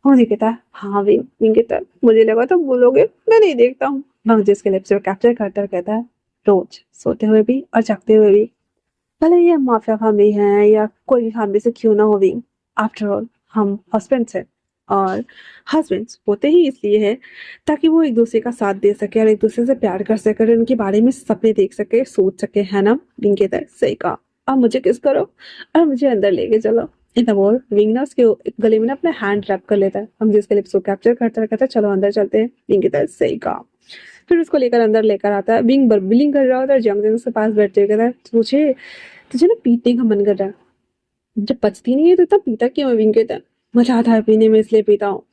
वंगजी कहता है हाँ विंग। विंग कहता है मुझे लगा तो बोलोगे, मैं नहीं देखता हूँ। वंगजी इसके लिप्स पे कैप्चर करता कहता है रोज सोते हुए भी और जागते हुए भी, भले ये माफिया फैमिली है या कोई भी फैमिली से क्यों ना हो भी, आफ्टर ऑल हम हस्बैंड्स हैं। और हस्बैंड्स होते ही इसलिए है ताकि वो एक दूसरे का साथ दे सके और एक दूसरे से प्यार कर सके और उनके बारे में सपने देख सके, सोच सके, है ना। विंग कहता है सही कहा, अब मुझे किस करो और मुझे अंदर लेके चलो। इतना बोल विंग ना उसके गले में ना अपना हैंड रैप कर लेता है। हम जिसके लिप्स को कैप्चर करता है कहता है चलो अंदर चलते हैं। विंग कहता है सही कहा। फिर उसको लेकर अंदर लेकर आता है। विंग बर्बिलिंग कर रहा होता है, जंग उसके पास बैठते हुए कहता है तुझे तुझे ना पीटने का मन कर रहा है, जब पचती नहीं है तो इतना पीता क्यों है। विंग कहता है मजा आता है पीने में इसलिए पीता हूँ।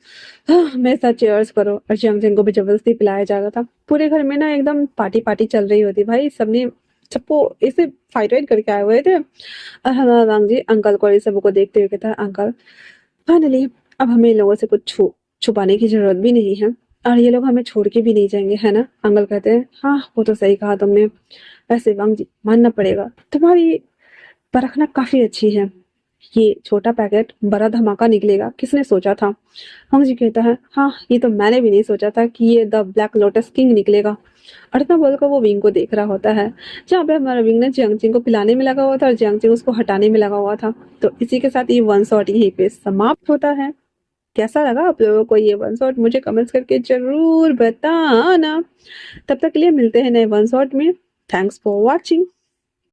मेरे साथ चेयर्स करो। और जंग को भी जबरदस्ती पिलाया जा रहा था। पूरे घर में ना एकदम पार्टी पार्टी चल रही होती भाई, सबने सबको ऐसे फाइट वाइट करके आए हुए थे। और हमारा वांग जी अंकल को इस सबको देखते हुए कहता है अंकल फाइनली अब हमें इन लोगों से कुछ छुपाने की जरूरत भी नहीं है और ये लोग हमें छोड़ के भी नहीं जाएंगे, है ना। अंकल कहते हैं हाँ वो तो सही कहा तुमने, वैसे वांग जी मानना पड़ेगा तुम्हारी परखना काफी अच्छी है। ये छोटा पैकेट बड़ा धमाका निकलेगा, किसने सोचा था। हंग जी कहता है, हाँ ये तो मैंने भी नहीं सोचा था कि ये द ब्लैक लोटस किंग निकलेगा। और इतना बोलकर वो विंग को देख रहा होता है, जहाँ पे हमारा विंग ने जियांग चिंग को पिलाने में लगा हुआ था और जियांग चिंग उसको हटाने में लगा हुआ था। तो इसी के साथ ये वन शॉट यहीं पे समाप्त होता है। कैसा लगा आप लोगों को ये वन शॉट, मुझे कमेंट्स करके जरूर बताना। तब तक के लिए मिलते हैं नए वन शॉट में। Thanks for watching.